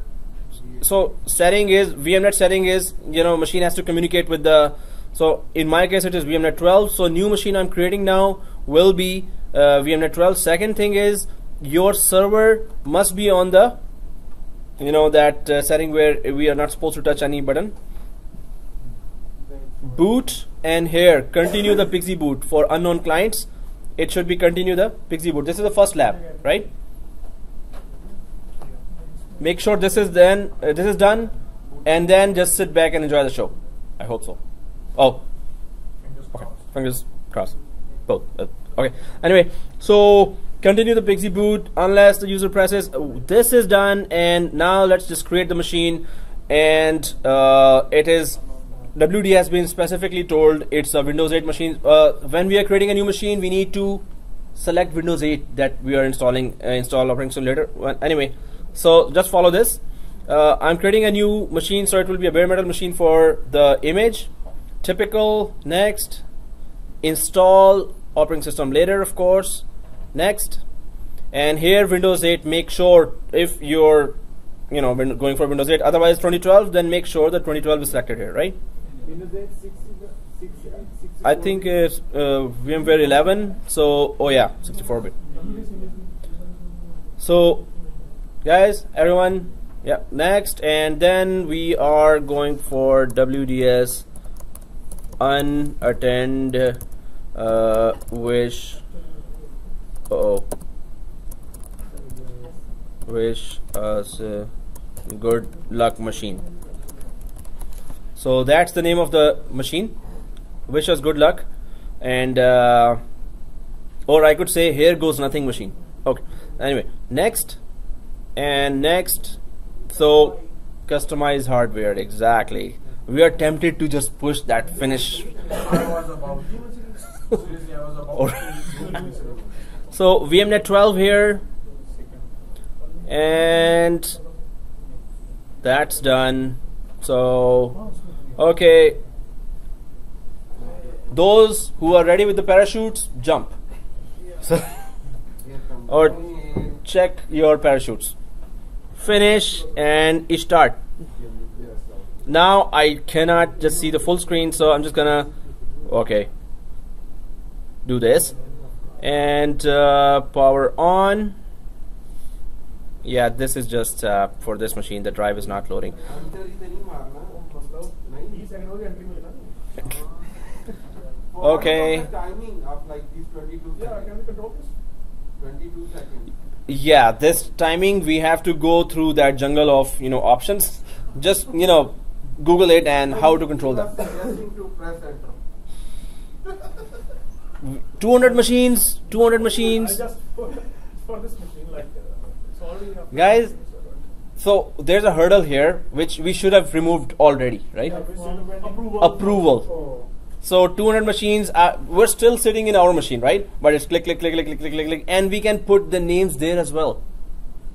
setting is VMNet setting is machine has to communicate with the. So in my case it is VMNet 12. So new machine I'm creating now will be VMNet 12. Second thing is your server must be on the that setting where we are not supposed to touch any button. Boot, and here continue the Pixie boot for unknown clients. It should be continue the Pixie boot. This is the first lab, right? Make sure this is done, and then just sit back and enjoy the show. I hope so. Oh, okay. Fingers crossed. Both. Okay. Anyway, so continue the Pixie boot unless the user presses. This is done, and now let's just create the machine. And it is WD has been specifically told it's a Windows 8 machine. When we are creating a new machine, we need to select Windows 8 that we are installing. Install operating system later. Well, anyway, so just follow this. I'm creating a new machine, so it will be a bare metal machine for the image. Typical. Next. Install operating system later, of course. Next. And here Windows 8. Make sure if you're going for Windows 8, otherwise 2012, then make sure that 2012 is selected here, right? I think it's VMware 11. So, oh yeah, 64-bit. So, guys, everyone, yeah, next, and then we are going for WDS unattend wish us good luck machine. So that's the name of the machine. Wish us good luck, and or I could say here goes nothing machine. Okay. Anyway, next and next. So customize hardware, exactly. We are tempted to just push that finish. So VMnet 12 here, and that's done. So okay, those who are ready with the parachutes, jump. So, or check your parachutes. Finish and start. Now I cannot just see the full screen, so I'm just gonna do this and power on. Yeah, this is just for this machine. The drive is not loading. Okay. Timing of like these 22 seconds. 22 seconds. Yeah, this timing we have to go through that jungle of options. Just Google it and how to control that. 200 machines. 200 machines. Just for this machine, like it's already guys. So there's a hurdle here which we should have removed already, right? Approval. So 200 machines, we're still sitting in our machine, right? But it's click, click, click, click, click, click, click, click, and we can put the names there as well,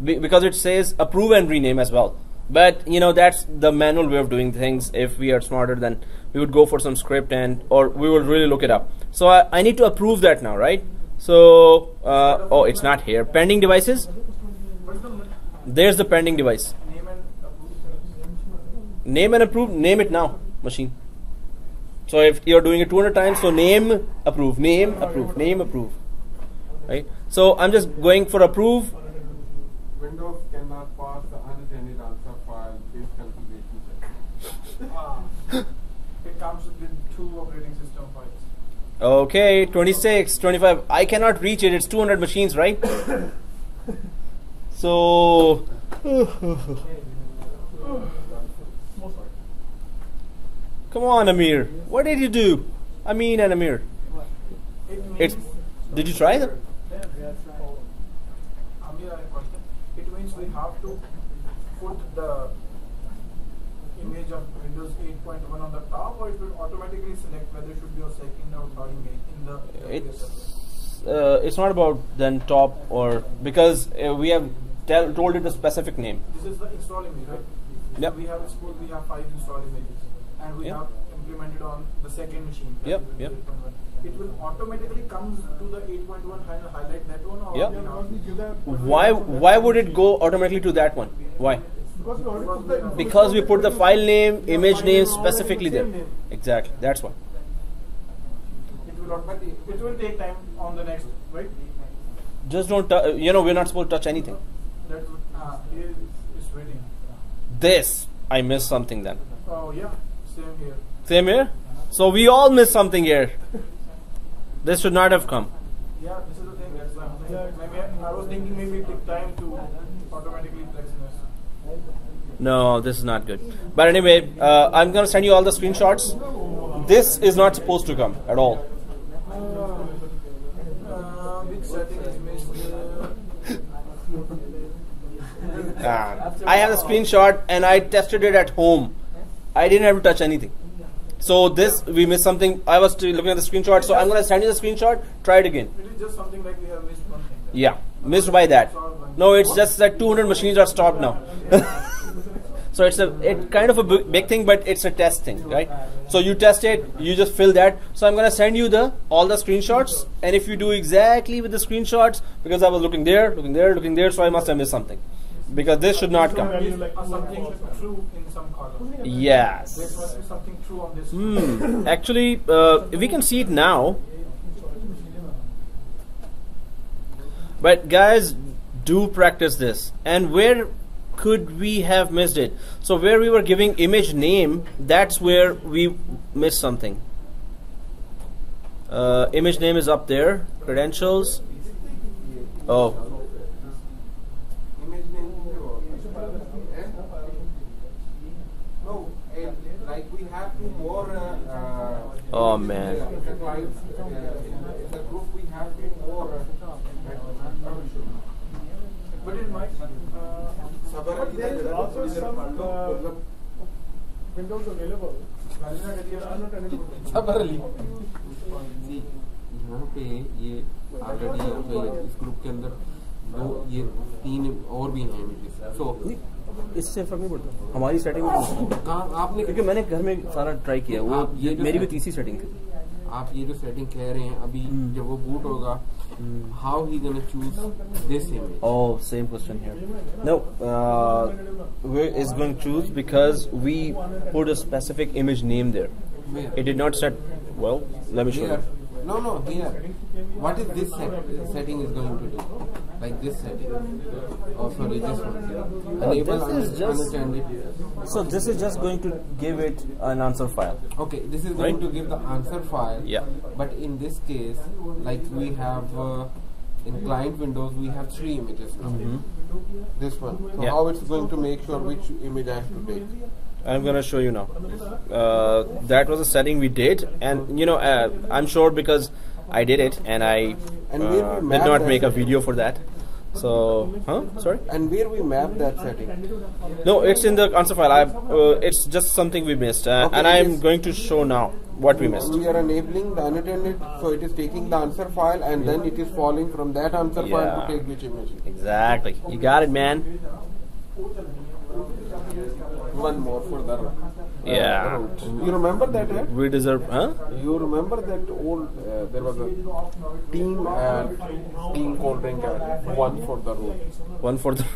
because it says approve and rename as well. But that's the manual way of doing things. If we are smarter, then we would go for some script or we would really look it up. So I need to approve that now, right? So oh, it's not here. Pending devices. There's the pending device. Name and approve. Name it now, machine. So if you're doing it 200 times, so name, approve, name, approve, name, approve. Right? So I'm just going for approve. Windows cannot pass the unattended answer file based configuration. It comes with 2 operating system files. Okay, 26, 25. I cannot reach it. It's 200 machines, right? So come on, Amir. What did you do? Amin and Amir. Did you try them? Amir, I have a question. It means we have to put the image of Windows 8.1 on the top, or it will automatically select whether it should be a second or third image in the it's not about then top or, because we have told it a specific name. This is the install image, right? Yep. So we have 5 install images, and we have implemented on the second machine. Right? Yep, yep. It will automatically comes to the 8.1 and highlight that one, or Why would it go automatically to that one? Why? Because we put the file name, image name specifically there. Exactly, that's why. It will take time on the next, right? Just don't, we're not supposed to touch anything. That is waiting. This, I missed something then. Oh yeah, same here. Same here? So we all missed something here. This should not have come. Yeah, this is the thing. That's why I'm saying. Maybe I was thinking maybe it took time to automatically flex this. No, this is not good. But anyway, I'm going to send you all the screenshots. This is not supposed to come at all. Which setting is missed? I have a screenshot and I tested it at home. I didn't have to touch anything. So this, we missed something. I was looking at the screenshot, so I'm going to send you the screenshot. Try it again. It is just something like we have missed one thing. Yeah, missed by that. No, it's just that 200 machines are stopped now. So it's kind of a big thing, but it's a test thing, right? So you test it, you just fill that. So I'm going to send you all the screenshots, and if you do exactly with the screenshots, because I was looking there, so I must have missed something. because this should not come. Is something true in some column. Yes. There must be something true on this. Actually, we can see it now. But guys, do practice this. And where could we have missed it? So where we were giving image name, that's where we missed something. Image name is up there. Credentials. Oh. Image name no, like we have two more. Oh man. In the clients, in the group we have two more. But it might. But there is also some windows available. See, यहाँ पे ये already यहाँ पे इस group के अंदर दो ये तीन और भी हैं इमेजेस. So इससे फर्क नहीं पड़ता. हमारी सेटिंग में कहाँ आपने, क्योंकि मैंने घर में सारा ट्राई किया. वो ये मेरी भी तीसरी सेटिंग थी. आप ये जो सेटिंग कह रहे हैं अभी जब वो बूट होगा, how he gonna choose this image? Oh, same question here. No, where is going to choose because we put a specific image name there. Where? It did not set. Well, let me show Here. you. No, here. What is this setting is going to do? Like this setting. Oh, sorry, this one. Enable this is just- unattended. So this is just going to give it an answer file. Okay, this is going Right. to give the answer file. Yeah. But in this case, like we have in client Windows, we have 3 images now. This one. So Yeah. how it's going to make sure which image I have to take? I'm gonna show you now. That was a setting we did, and you know, I'm sure because I did it and I And where we did map not that make a setting? video for that. So, sorry? And where we map that setting? No, it's in the answer file. It's just something we missed, Okay, and it I'm is- going to show now what we missed. We are enabling the unattended, so it is taking the answer file and then it is falling from that answer file Yeah. to take which image. Exactly. You got it, man. One more for the Yeah. route. You remember that? We deserve, huh? You remember that old? There was a team cold drink ad, one for the route. One for the.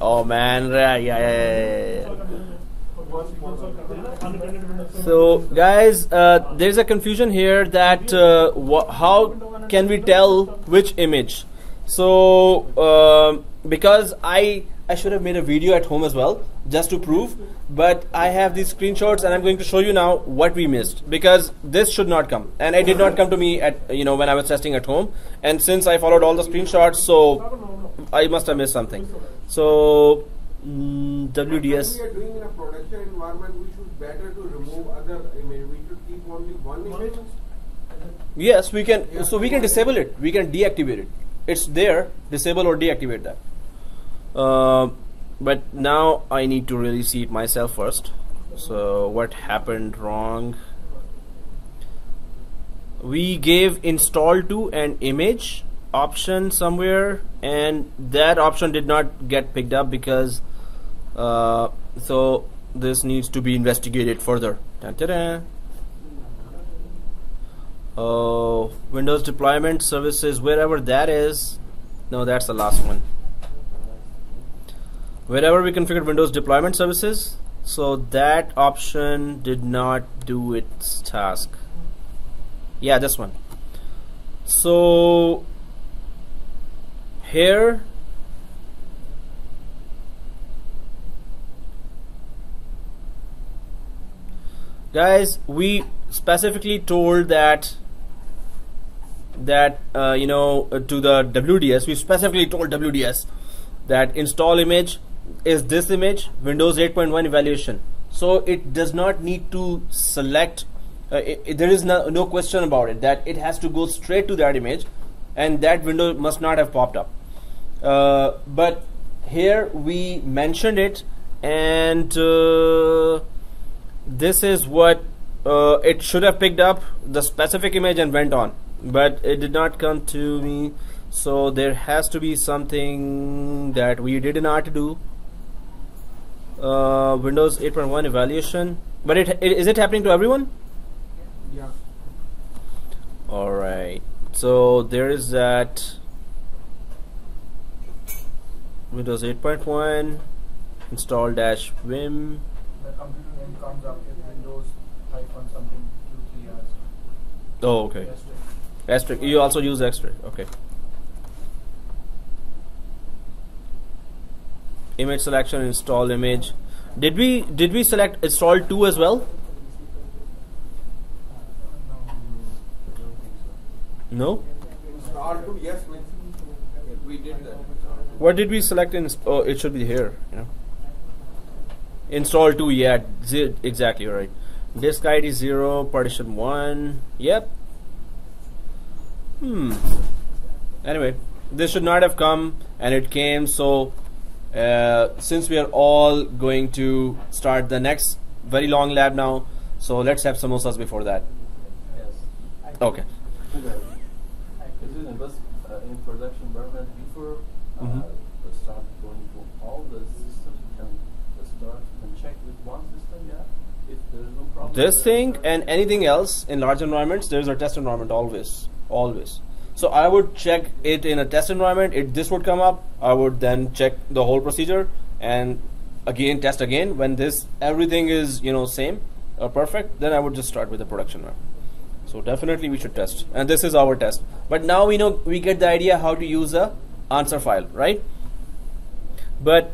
Oh man, yeah. So guys, there's a confusion here that how can we tell which image? So because I should have made a video at home as well just to prove, but I have these screenshots and I'm going to show you now what we missed, because this should not come, and it did not come to me at when I was testing at home, and since I followed all the screenshots, so I must have missed something. So WDS. When we are doing in a production environment, we should better to remove other image. We should keep only one image. Yes, we can. So we can disable it. We can deactivate it. It's there. Disable or deactivate that. But now I need to really see it myself first. So what happened wrong? We gave install to an image option somewhere, and that option did not get picked up because so this needs to be investigated further. Dun-dun-dun. Windows deployment services, wherever that is. No, that's the last one. Wherever we configured Windows deployment services, so that option did not do its task. Yeah, this one. So here guys, we specifically told that to the WDS, we specifically told WDS that install image is this image, Windows 8.1 evaluation. So it does not need to select, there is no question about it, that it has to go straight to that image, and that window must not have popped up. But here we mentioned it, and this is what it should have picked up, the specific image, and went on, but it did not come to me. So there has to be something that we did not do. Windows 8.1 evaluation, but is it happening to everyone? Yeah. Alright, so there is that. Windows 8.1 install -vim. The computer name comes up with Windows hyphen something 2 3 as. Oh, okay. Asterisk. You also use asterisk. Okay. Image selection, install image. Did we select install 2 as well? No. R2, yes, we did that. What did we select in? Oh, it should be here. You know. Install 2. Yeah, exactly right. Disk ID 0, partition 1. Yep. Anyway, this should not have come, and it came. So since we are all going to start the next very long lab now, so let's have samosas before that. Yes. Okay. Is it in production environment before the start going to all the systems? Can start and check with one system? Yeah. If there's no problem. This thing and anything else in large environments, there's a test environment always. So I would check it in a test environment. This would come up. I would then check the whole procedure and again test again. When everything is same or perfect, then I would just start with the production environment. So definitely we should test, and this is our test. But now we get the idea how to use a answer file, right? But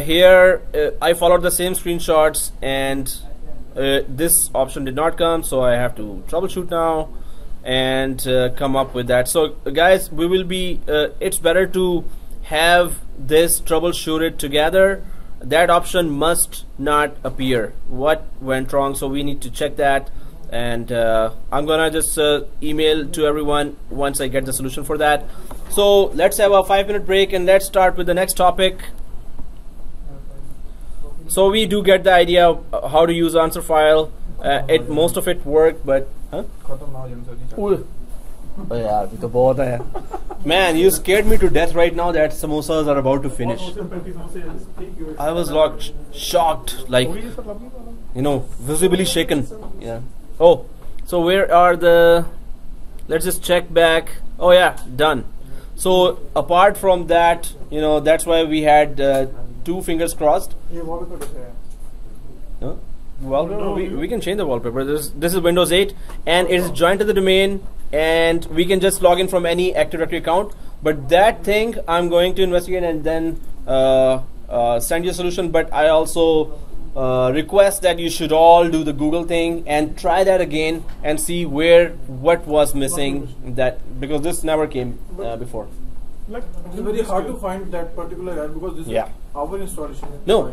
here I followed the same screenshots, and this option did not come, so I have to troubleshoot now and come up with that. So guys, we will be it's better to have this troubleshooted together. That option must not appear. What went wrong? So we need to check that, and I'm gonna just email to everyone once I get the solution for that. So let's have a 5-minute break and let's start with the next topic. So we do get the idea of how to use answer file. Most of it worked, but man, you scared me to death right now that samosas are about to finish. I was shocked, like visibly shaken. Yeah. Oh, so where are the? Let's just check back. Oh yeah, done. So apart from that, that's why we had 2 fingers crossed. Huh? Wallpaper? We can change the wallpaper. This is Windows 8 and it is joined to the domain, and we can just log in from any Active Directory account. But that thing I'm going to investigate and then send you a solution. But I also request that you should all do the Google thing and try that again and see what was missing, because this never came before. It's very hard to find that particular error because this is our installation. No,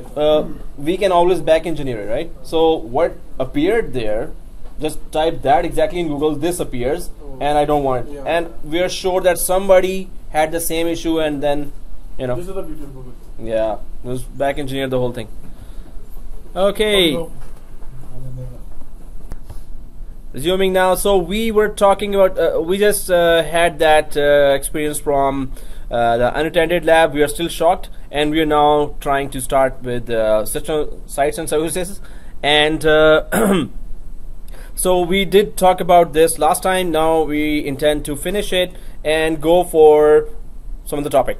we can always back engineer it, right? So what appeared there, just type that exactly in Google, this appears, and I don't want it. Yeah. And we are sure that somebody had the same issue, and then this is the beauty of Google. Yeah, just back engineer the whole thing. Okay. Resuming now. So we were talking about, we just had that experience from the unattended lab. We are still shocked, and we are now trying to start with system sites and services. And so we did talk about this last time. Now we intend to finish it and go for some of the topic.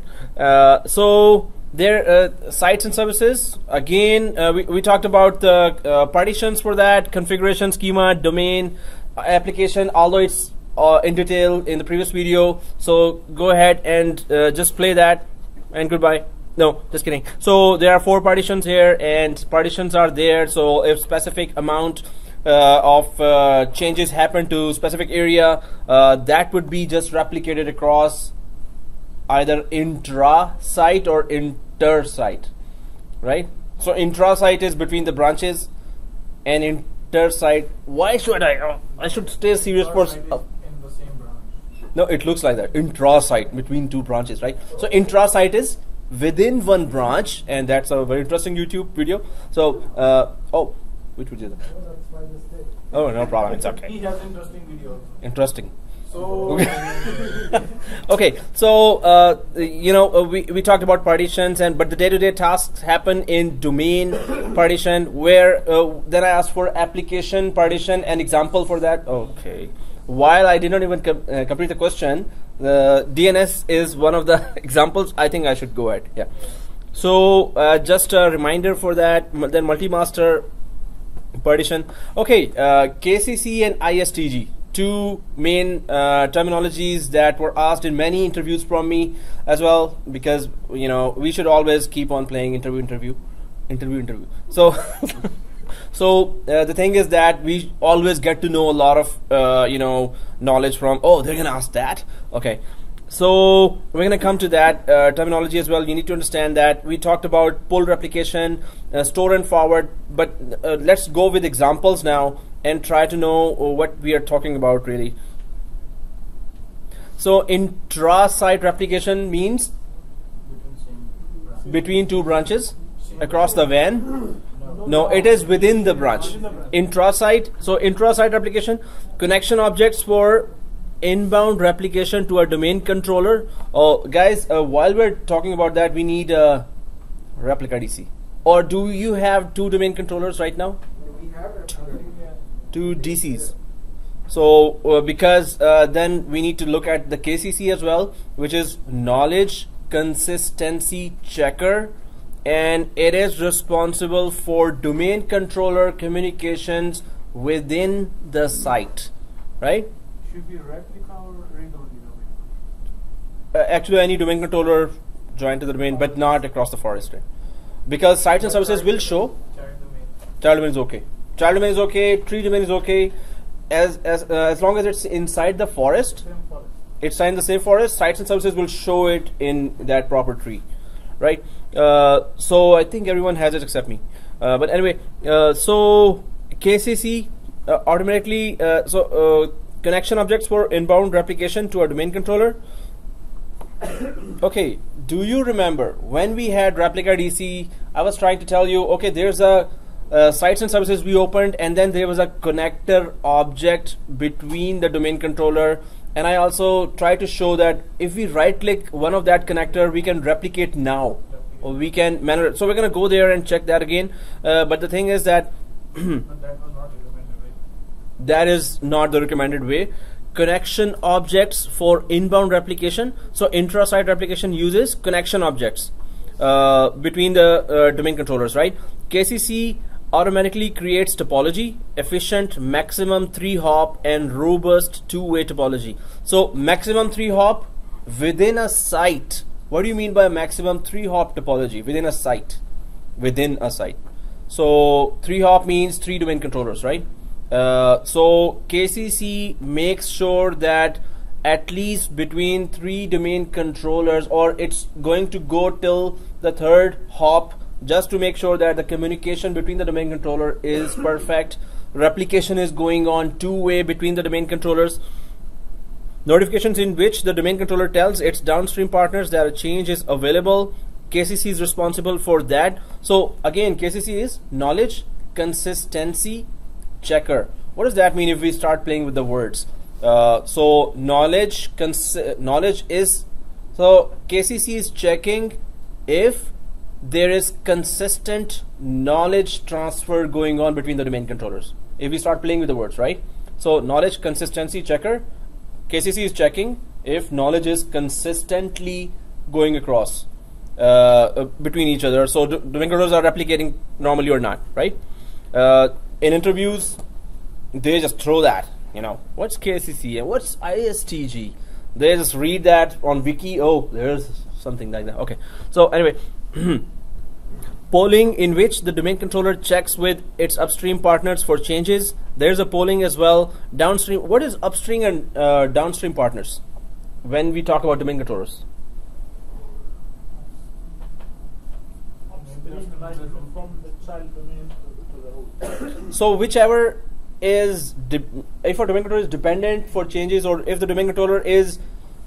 So there, sites and services. Again, we talked about the partitions for that, configuration, schema, domain, application, although it's in detail in the previous video. So go ahead and just play that, and goodbye. No, just kidding. So there are 4 partitions here, and partitions are there. So if specific amount of changes happen to specific area, that would be just replicated across either intra-site or inter-site, right? So intra-site is between the branches, and inter-site. Why should I should stay serious for. In the same branch. No, it looks like that. Intra-site between 2 branches, right? So intra-site is within 1 branch, and that's a very interesting YouTube video. So oh, which would you do? Oh, no problem. It's okay. He has interesting video. Interesting. So okay, so we talked about partitions, but the day-to-day tasks happen in domain partition, where then I asked for application partition, an example for that. Okay, while I did not even complete the question, the DNS is one of the examples. I think I should go ahead. Yeah. So just a reminder for that, then multi-master partition. Okay, KCC and ISTG, two main terminologies that were asked in many interviews from me as well, because you know we should always keep on playing interview. So so the thing is that we always get to know a lot of you know, knowledge from, oh, they're gonna ask that. Okay, so we're gonna come to that terminology as well. You need to understand that we talked about pull replication, store and forward, but let's go with examples now and try to know what we are talking about really. So intra-site replication means between two branches across the WAN. No, it is within the branch. Intra-site. So intra-site replication, connection objects for inbound replication to a domain controller. Oh, guys, while we're talking about that, we need a replica DC. Or do you have two domain controllers right now? We have Two DCs. So because then we need to look at the KCC as well, which is knowledge consistency checker, and it is responsible for domain controller communications within the site, right? Should be replica or read-only domain? Actually, any domain controller joined to the domain, but not across the forest, right? Because sites and services will show child domain is okay. Child domain is okay. Tree domain is okay. As long as it's inside the forest, it's in the same forest. Sites and services will show it in that proper tree, right? So I think everyone has it except me. But anyway, so KCC automatically connection objects for inbound replication to a domain controller. Okay, do you remember when we had replica DC? I was trying to tell you, okay, there's a sites and services we opened, and then there was a connector object between the domain controller. And I also tried to show that if we right click one of that connector, we can replicate now, or we can manually. So we're going to go there and check that again. But the thing is that But that was not recommended, right? that is not the recommended way. Connection objects for inbound replication. So intra-site replication uses connection objects between the domain controllers, right? KCC automatically creates topology, efficient maximum 3-hop and robust two-way topology. So maximum 3-hop within a site. What do you mean by maximum 3-hop topology within a site? Within a site. So 3-hop means 3 domain controllers, right? So KCC makes sure that at least between 3 domain controllers, or it's going to go till the 3rd hop, just to make sure that the communication between the domain controller is perfect. Replication is going on two-way between the domain controllers. Notifications in which the domain controller tells its downstream partners that a change is available. KCC is responsible for that. So again, KCC is knowledge consistency checker. What does that mean if we start playing with the words? So knowledge is, so KCC is checking if there is consistent knowledge transfer going on between the domain controllers. If we start playing with the words, right? So knowledge consistency checker, KCC is checking if knowledge is consistently going across between each other. So domain controllers are replicating normally or not, right? In interviews, they just throw that, you know, what's KCC and what's ISTG? They just read that on wiki. Oh, there's something like that. Okay. So anyway, polling in which the domain controller checks with its upstream partners for changes. There's a polling as well. Downstream. What is upstream and downstream partners when we talk about domain controllers? From the child domain to the root. So whichever is, if a domain controller is dependent for changes, or if the domain controller is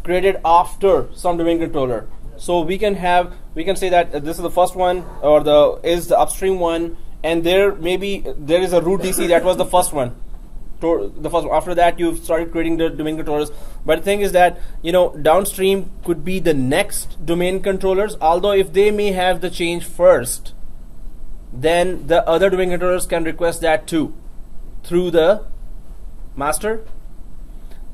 created after some domain controller. So we can say that this is the first one, or the upstream one, and there is a root DC that was the first one. After that, you've started creating the domain controllers. But the thing is that, you know, downstream could be the next domain controllers. Although if they may have the change first, then the other domain controllers can request that too through the master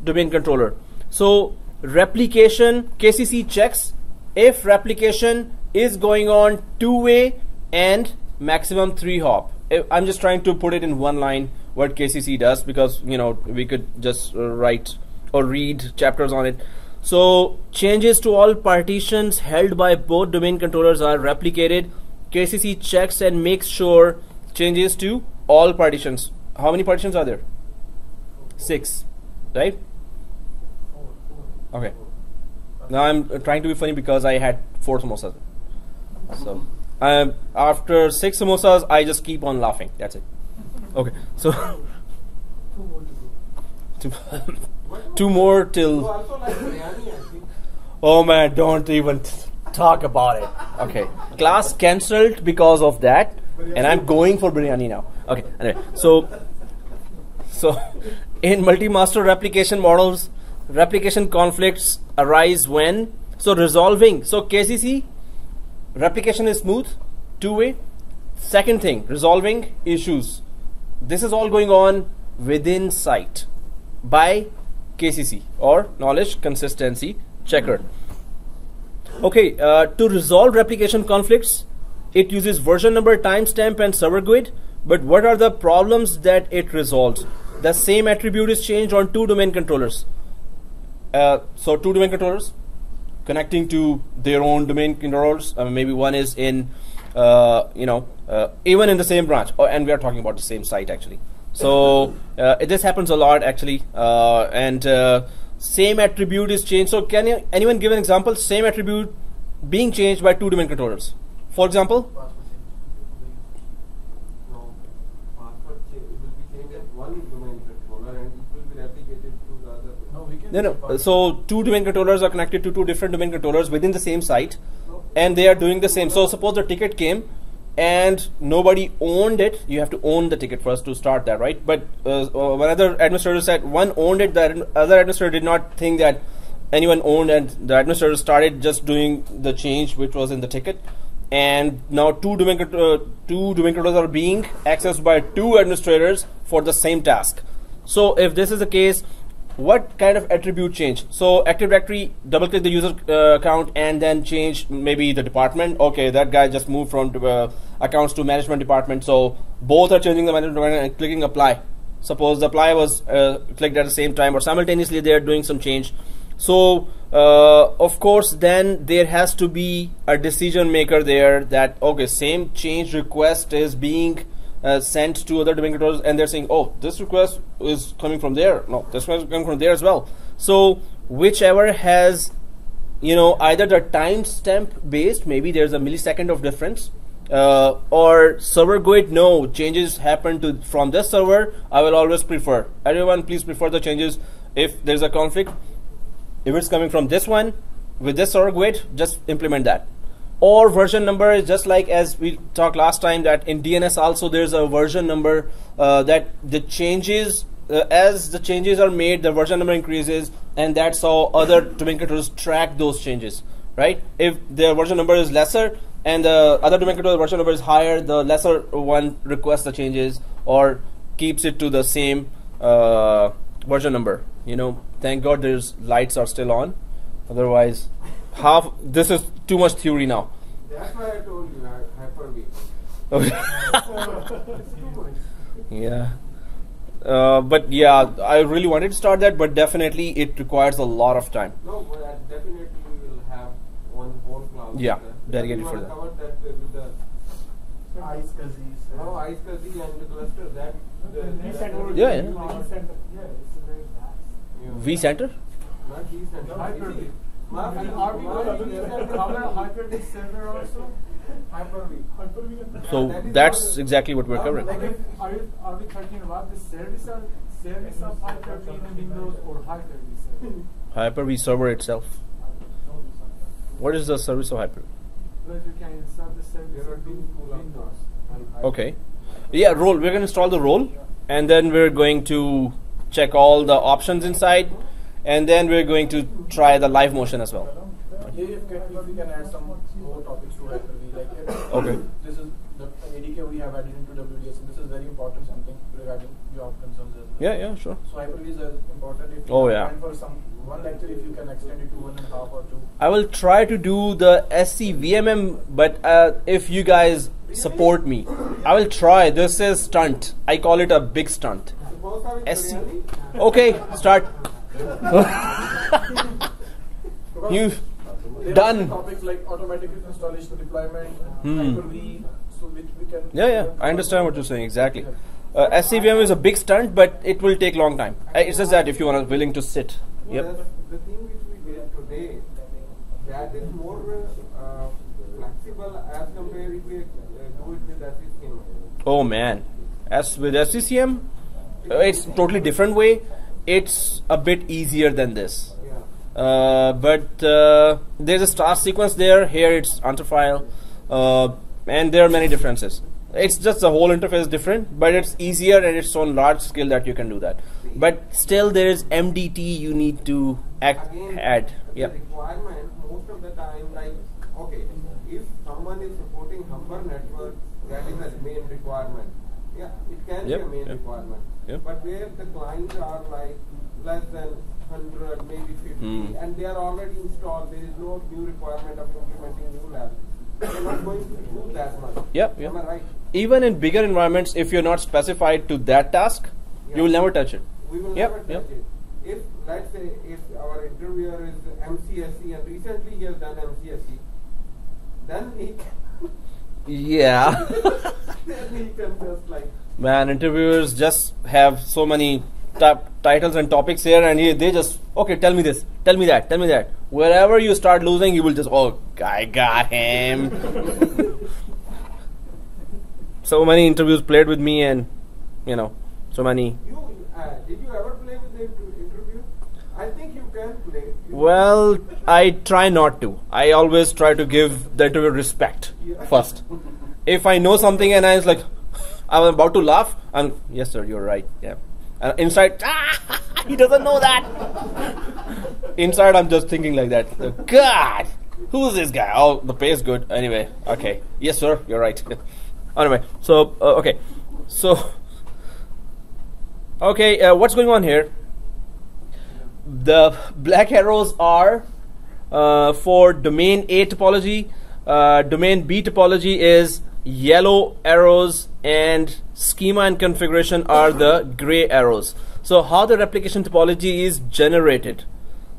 domain controller. So replication, KCC checks if replication is going on 2-way and maximum 3-hop. I'm just trying to put it in one line what KCC does, because we could just write or read chapters on it. So changes to all partitions held by both domain controllers are replicated. KCC checks and makes sure changes to all partitions. How many partitions are there? 6, right? Okay. Now I'm trying to be funny because I had 4 samosas. So after 6 samosas, I just keep on laughing. That's it. Okay. So 2 more till. Also like biryani, I think. Oh man, don't even talk about it. Okay. Class cancelled because of that, and I'm going for biryani now. Okay. Anyway, so in multi-master replication models, replication conflicts arise when resolving. So KCC replication is smooth, 2-way. Second thing, resolving issues. This is all going on within site by KCC, or knowledge consistency checker. Okay, to resolve replication conflicts, it uses version number, timestamp, and server GUID. But what are the problems that it resolves? The same attribute is changed on 2 domain controllers. So 2 domain controllers connecting to their own domain controllers. Maybe one is in, even in the same branch, and we are talking about the same site actually. So this happens a lot actually, and same attribute is changed. So can anyone give an example? Same attribute being changed by 2 domain controllers. For example. No, password will be changed at one domain controller and it will be replicated to the other. No, we can. No. So 2 domain controllers are connected to 2 different domain controllers within the same site, and they are doing the same. So suppose the ticket came and nobody owned it. You have to own the ticket first to start that, right? But one other administrator said one owned it, the other administrator did not think that anyone owned, and the administrator started just doing the change which was in the ticket. And now 2 domain controllers are being accessed by 2 administrators for the same task. So if this is the case, what kind of attribute change? So Active Directory, double click the user account and then change maybe the department. Okay, that guy just moved from accounts to management department. So both are changing the management department and clicking apply. Suppose the apply was clicked at the same time, or simultaneously they are doing some change. So of course then there has to be a decision maker there that okay, same change request is being sent to other domain controllers, and they're saying, oh, this request is coming from there. No, this request is coming from there as well. So whichever has, either the timestamp based, maybe there's a millisecond of difference, or server GUID, no, changes happen from this server. I will always prefer. Everyone, please prefer the changes. If there's a conflict, if it's coming from this one with this server GUID, just implement that. Or version number is just like as we talked last time that in DNS also there's a version number that the changes as the changes are made, the version number increases, and that's how other domain controllers track those changes, right? If their version number is lesser and the other domain controller version number is higher, the lesser one requests the changes or keeps it to the same version number. Thank God there's lights are still on, otherwise this is too much theory now. That's why I told you Hyper-V. Okay. Yeah. But yeah, I really wanted to start that, but definitely it requires a lot of time. No, but I definitely will have one whole class. Yeah, dedicated for that. Covered that with the iSCSI and the cluster. That Yeah. vCenter. vCenter? Not vCenter. Hyper-V. Are we going to cover Hyper-V server also? Hyper-V. So that's exactly what we're covering. Like are we talking about the service of Hyper-V in Windows or Hyper-V server? Hyper-V server itself. What is the service of Hyper-V? But you can install the service There are in two school of Windows. thought. Okay. Yeah, role. We're going to install the role, and then we're going to check all the options inside, and then we're going to try the live motion as well. If we can add some more topics to Hyper-V, like Okay. this is the ADK we have added into WDS, and this is very important something regarding job concerns as well. Yeah, sure. So Hyper-V is important. If Oh, you yeah. plan for one lecture, if you can extend it to 1.5 or 2. I will try to do the SCVMM, but if you guys support me, I will try. This is stunt. I call it a big stunt. Suppose I will SC. biryani. Okay, start. You There done. are topics like automatic installation deployment, Hyper-V, so which we can. Yeah, I understand what you're saying exactly. SCVM is a big stunt, but it will take long time. It's just that if you are willing to sit. Yep. The thing which we did today, that is more flexible as compared if we do it with SCCM. Oh man, as with SCCM, it's totally different way. It's a bit easier than this. Yeah. But there's a star sequence there. Here it's answer file, and there are many differences. It's just the whole interface is different, but it's easier and it's on large scale that you can do that. But still, there is MDT you need to Again, add. the Yep. requirement most of the time, like, okay, if someone is supporting Humber network, that is a main requirement. Yeah, it can Yep, be a main yep. requirement. Yep. But where the clients are like less than 100, maybe 50, and they are already installed, there is no new requirement of implementing new labs. They're not going to do that much. Yep. Am I right? Even in bigger environments, if you're not specified to that task, you will never touch it. We will Yep, never touch yep. it. If, let's say, if our interviewer is MCSE and recently he has done MCSE, then he can, Yeah. then he can just like, Man, interviewers just have so many titles and topics here, and they just, okay, tell me this, tell me that, tell me that. Wherever you start losing, you will just, oh, I got him. So many interviews played with me, and so many. did you ever play with the interview? I think you can play. Well, I try not to. I always try to give the interviewer respect first. If I know something and I was like, I was about to laugh, and yes, sir, you're right. Yeah. And inside, he doesn't know that. Inside, I'm just thinking like that. God, who's this guy? Oh, the pay is good. Anyway, okay. Yes, sir, you're right. Anyway, so okay, so okay, what's going on here? The black arrows are for domain A topology. Domain B topology is yellow arrows, and schema and configuration are the gray arrows. So how the replication topology is generated?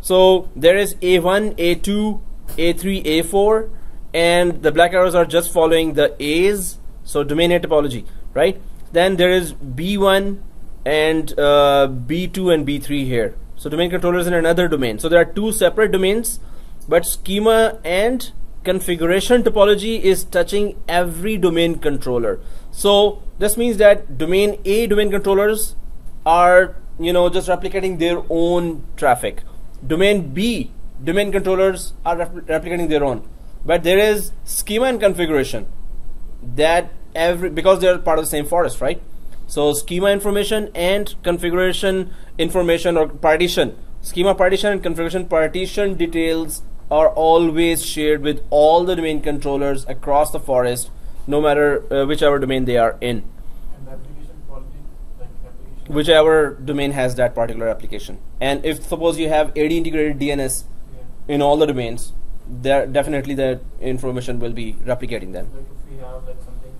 So there is A1, A2, A3, A4, and the black arrows are just following the A's. So domain A topology, right? Then there is B1 and B2 and B3 here. So domain controller is in another domain. So there are two separate domains, but schema and configuration topology is touching every domain controller. So this means that domain A domain controllers are just replicating their own traffic. Domain B domain controllers are replicating their own, but there is schema and configuration that because they are part of the same forest, right? So schema information and configuration information, or partition, schema partition and configuration partition details are always shared with all the domain controllers across the forest, no matter whichever domain they are in. And the application quality, like application. Whichever domain has that particular application. And if suppose you have AD integrated DNS in all the domains, there definitely the information will be replicating them. Like if we have like something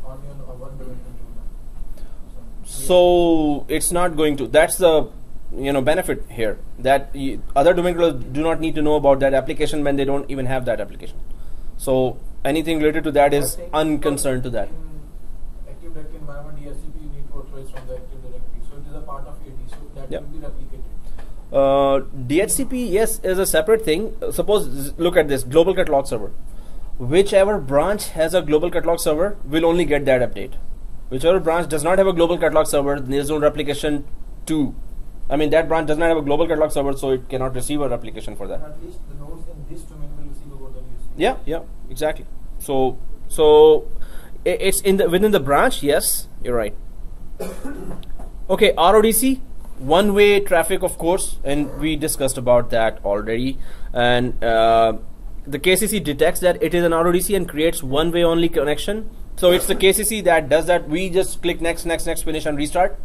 only on one domain controller. So it's not going to. That's the benefit here, that other domain controllers do not need to know about that application when they don't even have that application. So anything related to that is unconcerned to that. In Active Directory environment, DHCP you need to authorize from the Active Directory, so it is a part of AD, so that Yep. will be replicated. DHCP, yes, is a separate thing. Suppose, look at this global catalog server. Whichever branch has a global catalog server will only get that update. Whichever branch does not have a global catalog server, there is no replication to. I mean, that branch does not have a global catalog server, so it cannot receive a replication for that. And at least the nodes in this domain will receive about the DHCP. Yeah, exactly. So it's within the branch. Yes, you're right. Okay, RODC, one-way traffic, of course, and we discussed about that already. And the KCC detects that it is an RODC and creates one-way only connection. So it's the KCC that does that. We just click next, finish, and restart.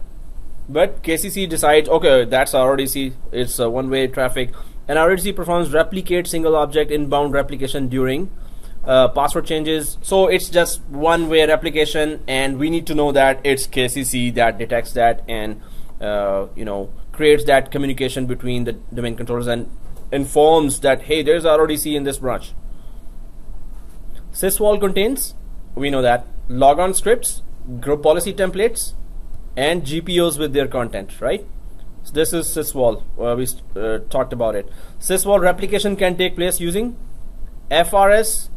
But KCC decides, okay, that's RDC, it's a one-way traffic, and RDC performs replicate single object inbound replication during password changes. So it's just one-way replication, and we need to know that it's KCC that detects that and creates that communication between the domain controllers and informs that, hey, there's RDC in this branch. Sysvol contains, we know that, logon scripts, group policy templates, and GPOs with their content, right? So this is Sysvol. We talked about it. Sysvol replication can take place using FRS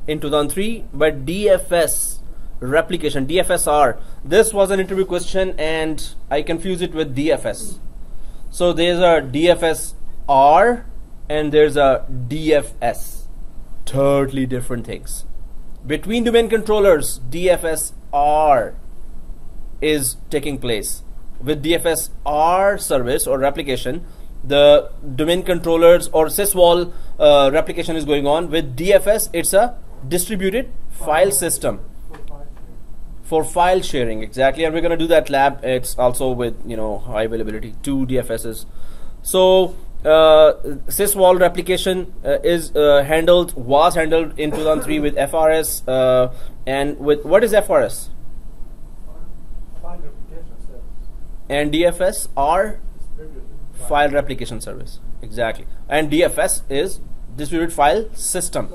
in 2003, but DFS replication, DFSR. This was an interview question and I confuse it with DFS. So there's a DFSR and there's a DFS. Totally different things. Between domain controllers, DFSR is taking place. With DFSR service or replication, the domain controllers or Sysvol replication is going on. With DFS, it's a distributed file system for file sharing, exactly. And we're going to do that lab. It's also with high availability, 2 DFSs. So Sysvol replication was handled in 2003 with FRS and with what is FRS? File replication service. And DFS are file replication service, exactly. And DFS is distributed file system,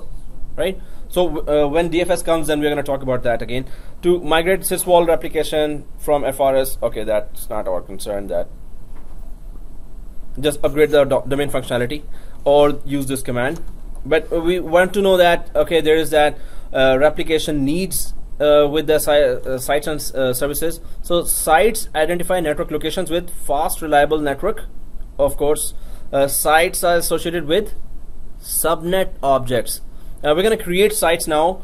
right? So when DFS comes, then we're going to talk about that again. To migrate Sysvol replication from FRS, okay, that's not our concern. That just upgrade the domain functionality or use this command. But we want to know that, okay, there is that replication needs with the sites and services. So sites identify network locations with fast, reliable network. Of course, sites are associated with subnet objects. We're going to create sites now,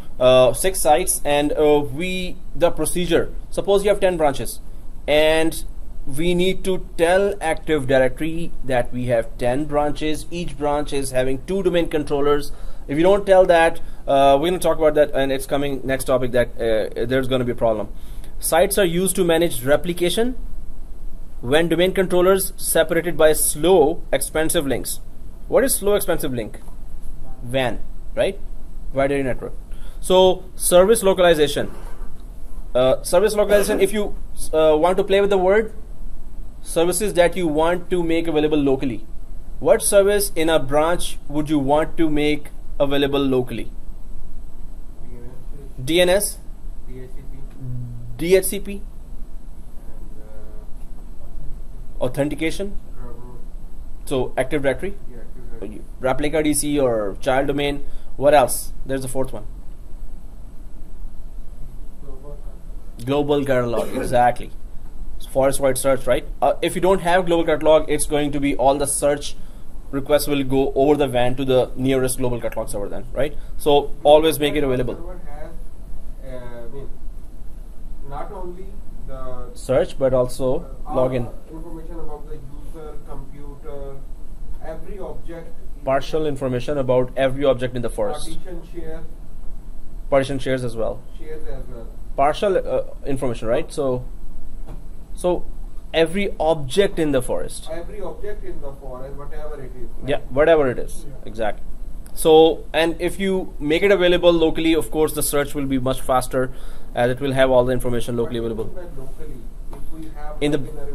6 sites, and the procedure. Suppose you have 10 branches, and we need to tell Active Directory that we have 10 branches. Each branch is having 2 domain controllers. If you don't tell that, we're going to talk about that, and it's coming next topic that there's going to be a problem. Sites are used to manage replication when domain controllers separated by slow, expensive links. What is slow, expensive link? WAN, right? Wide area network. So service localization. Service localization, if you want to play with the word, services that you want to make available locally. What service in a branch would you want to make available locally? DNS, DHCP, authentication. So Active Directory, replica DC or child domain. What else? There's the 4th one. Global catalog, exactly. Forest wide search, right? If you don't have global catalog, it's going to be all the search requests will go over the WAN to the nearest global catalog server then, right? So always make it available. Has, not only the search, but also login. Information about the user, computer, every object. Partial information about every object in the forest. Partition shares as well. Partial information, right? So every object in the forest. Every object in the forest, whatever it is. Right? Yeah, whatever it is, exactly. So, and if you make it available locally, of course, the search will be much faster, as it will have all the information locally available. Locally, if we have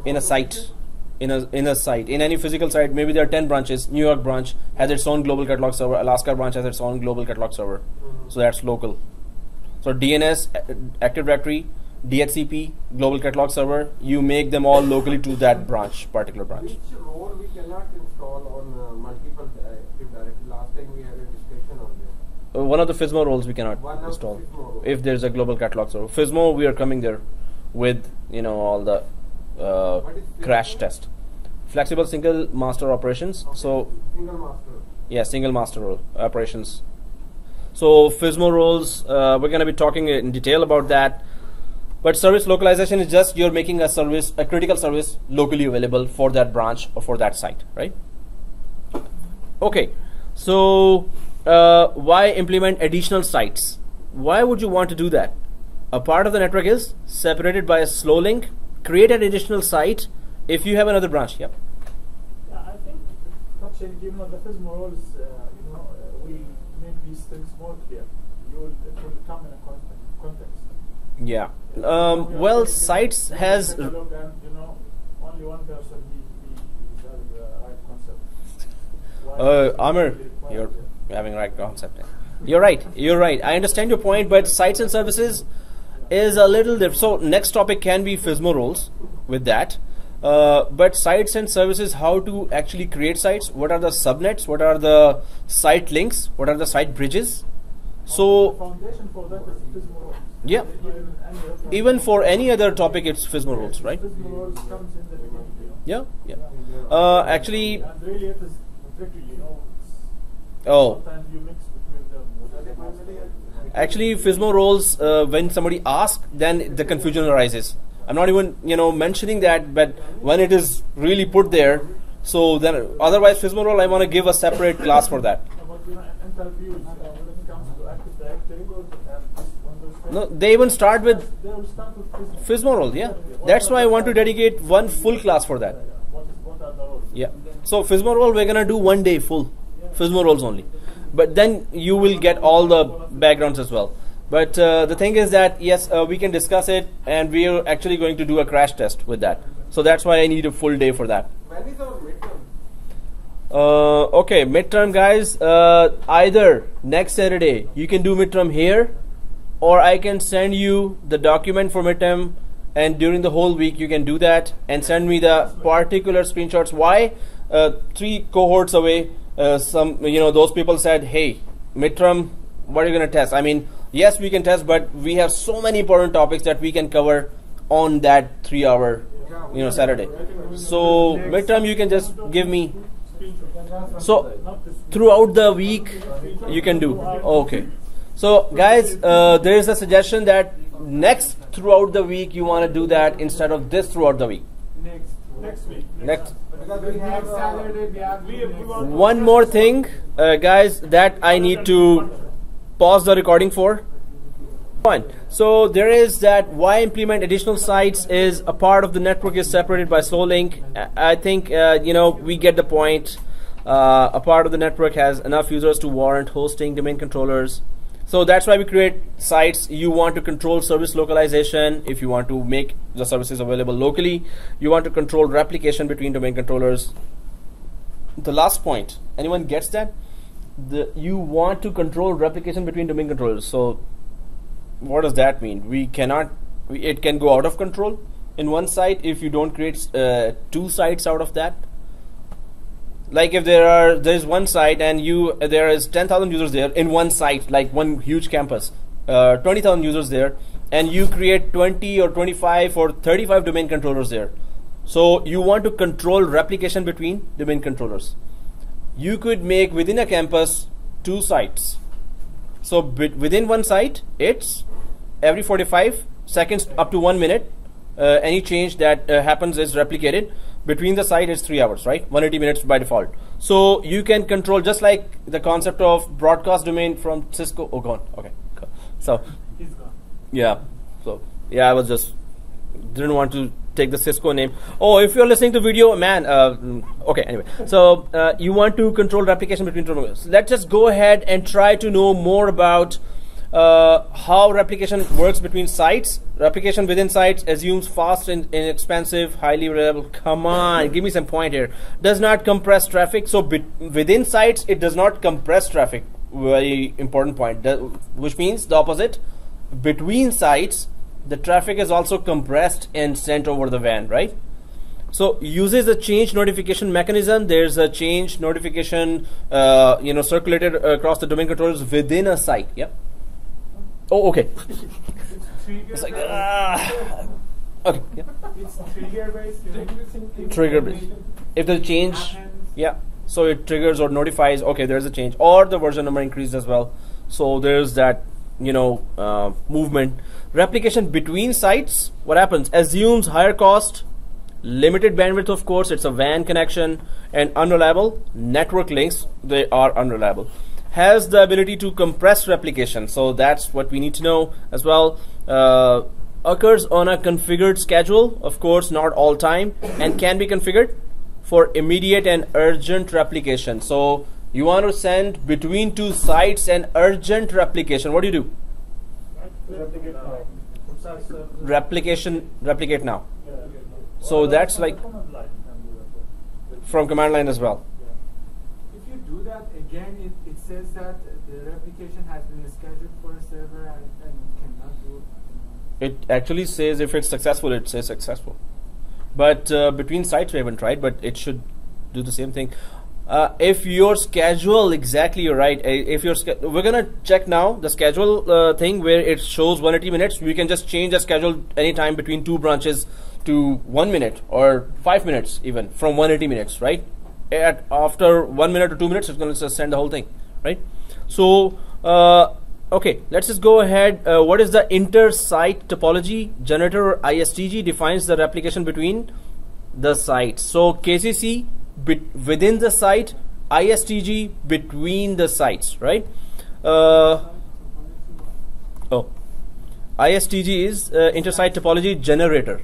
in a site. In a site, in any physical site, maybe there are 10 branches. New York branch has its own global catalog server. Alaska branch has its own global catalog server. So that's local. So DNS, Active Directory, DHCP, global catalog server, you make them all locally to that branch, particular branch. Which role we cannot install on multiple Active Directory? Last time we had a discussion on this. One of the FSMO roles we cannot install if there's a global catalog server. FSMO, we are coming there with all the crash test. Flexible single master operations. Okay. So single master. Yeah, single master role operations. So FSMO roles, we're going to be talking in detail about that. But service localization is just you're making a service, a critical service, locally available for that branch or for that site, right? Okay. So why implement additional sites? Why would you want to do that? A part of the network is separated by a slow link create an additional site if you have another branch. Yep. Yeah, I think touching the FISMA roles, will make these things more clear. It will come in a context. Yeah. Well, sites has. And, only one person he has the right concept. Amir, you're having right concept. You're right. You're right. I understand your point, but sites and services is a little different. So next topic can be FISMA roles with that. But sites and services, how to actually create sites, what are the subnets, what are the site links, what are the site bridges. So the foundation for that is FISMA roles. yeah, even for any other topic it's FISMA roles, right? FISMA roles comes in the beginning. Yeah, actually, And really it is tricky, oh, sometimes you mix between them. actually FISMA roles, when somebody asks, then the confusion arises. I'm not even mentioning that, but when it is really put there, so then otherwise FISMA role I want to give a separate class for that. But interviews, when it comes to Active Directory and Windows, No, they even start with they will start with FISMA. FISMA role. Yeah, that's why I want to dedicate one full class for that. What are the roles? Yeah. So FISMA role we're gonna do one day full, FISMA roles only, but then you will get all the backgrounds as well. But the thing is that yes, we can discuss it, and we are actually going to do a crash test with that. So that's why I need a full day for that. When is our midterm? Okay, midterm guys. Either next Saturday you can do midterm here, or I can send you the document for midterm, and during the whole week you can do that and send me the particular screenshots. Why? 3 cohorts away, those people said, hey, midterm, what are you going to test? I mean, yes, we can test, but we have so many important topics that we can cover on that 3-hour, Saturday. So midterm, you can just give me. So throughout the week, you can do. Okay. So guys, there is a suggestion that next throughout the week you want to do that instead of this throughout the week. Next week. Next. Because we have Saturday, we have One more thing, guys, that I need to pause the recording for. Fine. So there is that why implement additional sites is a part of the network is separated by slow link. I think we get the point. A part of the network has enough users to warrant hosting domain controllers. So that's why we create sites. You want to control service localization if you want to make the services available locally. You want to control replication between domain controllers. The last point, anyone gets that? You want to control replication between domain controllers. So what does that mean? It can go out of control in one site if you don't create 2 sites out of that. Like if there is one site and there is 10,000 users there in one site, like one huge campus, 20,000 users there, and you create 20 or 25 or 35 domain controllers there. So you want to control replication between domain controllers. You could make within a campus 2 sites. So within one site, it's every 45 seconds up to 1 minute. Any change that happens is replicated. Between the site is 3 hours, right? 180 minutes by default. So you can control just like the concept of broadcast domain from Cisco. Oh, gone. Okay. Cool. So He's gone. yeah. So yeah, I was just didn't want to take the Cisco name. Oh, if you're listening to video, man. Okay. Anyway, so you want to control replication between domains. Let's just go ahead and try to know more about how replication works between sites. Replication within sites assumes fast and inexpensive, highly reliable. Come on, give me some point here. Does not compress traffic. So within sites, it does not compress traffic. Very important point. Which means the opposite. Between sites, the traffic is also compressed and sent over the WAN, right? So uses a change notification mechanism. There's a change notification, circulated across the domain controllers within a site. Yep. Oh, okay. It's like okay. Yeah. It's trigger based. Trigger based. If the change, yeah. So it triggers or notifies. Okay, there's a change, or the version number increased as well. So there's that movement. Replication between sites. What happens? Assumes higher cost, limited bandwidth. Of course, it's a WAN connection, and unreliable network links. They are unreliable. Has the ability to compress replication. So that's what we need to know as well. occurs on a configured schedule, of course not all time, and can be configured for immediate and urgent replication. So you want to send between two sites an urgent replication. What do you do? Replicate now. So that's like from command line as well. If you do that again, it says that the replication has been scheduled for a server and cannot do It actually says if it's successful, it says successful. But between sites we haven't tried, but it should do the same thing. If your schedule, exactly, you're right. If your we're gonna check now the schedule thing where it shows 180 minutes. We can just change the schedule anytime between two branches to 1 minute or 5 minutes, even from 180 minutes, right? After 1 minute or 2 minutes, it's gonna just send the whole thing, right? So okay, let's just go ahead. What is the inter-site topology? Generator or ISTG defines the replication between the sites. So KCC within the site, ISTG between the sites, right? ISTG is inter-site topology generator.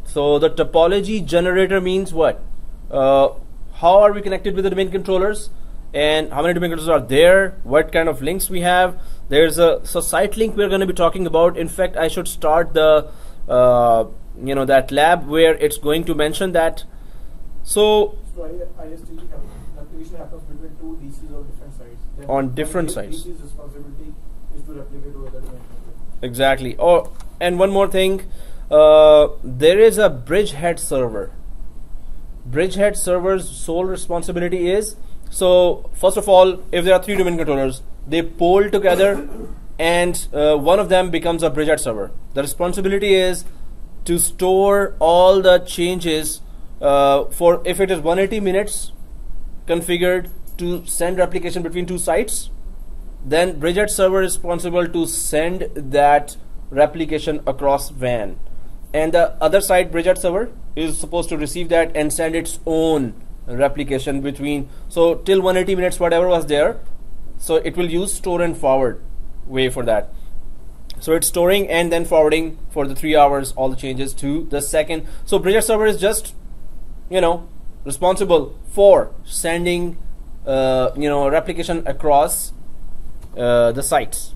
So the topology generator means what? How are we connected with the domain controllers? And how many domain controllers are there? What kind of links we have? There's a site link we're going to be talking about. In fact, I should start the that lab where it's going to mention that. So ISTG replication happens between two DCs on different sites. Then on different sites. DC's responsibility is to replicate over the domain controller. Exactly. Oh, and one more thing. There is a bridgehead server. Bridgehead server's sole responsibility is, so first of all, if there are 3 domain controllers, they poll together and one of them becomes a bridgehead server. The responsibility is to store all the changes for if it is 180 minutes configured to send replication between two sites, then bridgehead server is responsible to send that replication across WAN, and the other side bridgehead server is supposed to receive that and send its own replication between, so till 180 minutes whatever was there, so it will use store and forward way for that. So it's storing and then forwarding for the 3 hours all the changes to the second. So bridgehead server is just responsible for sending replication across the sites.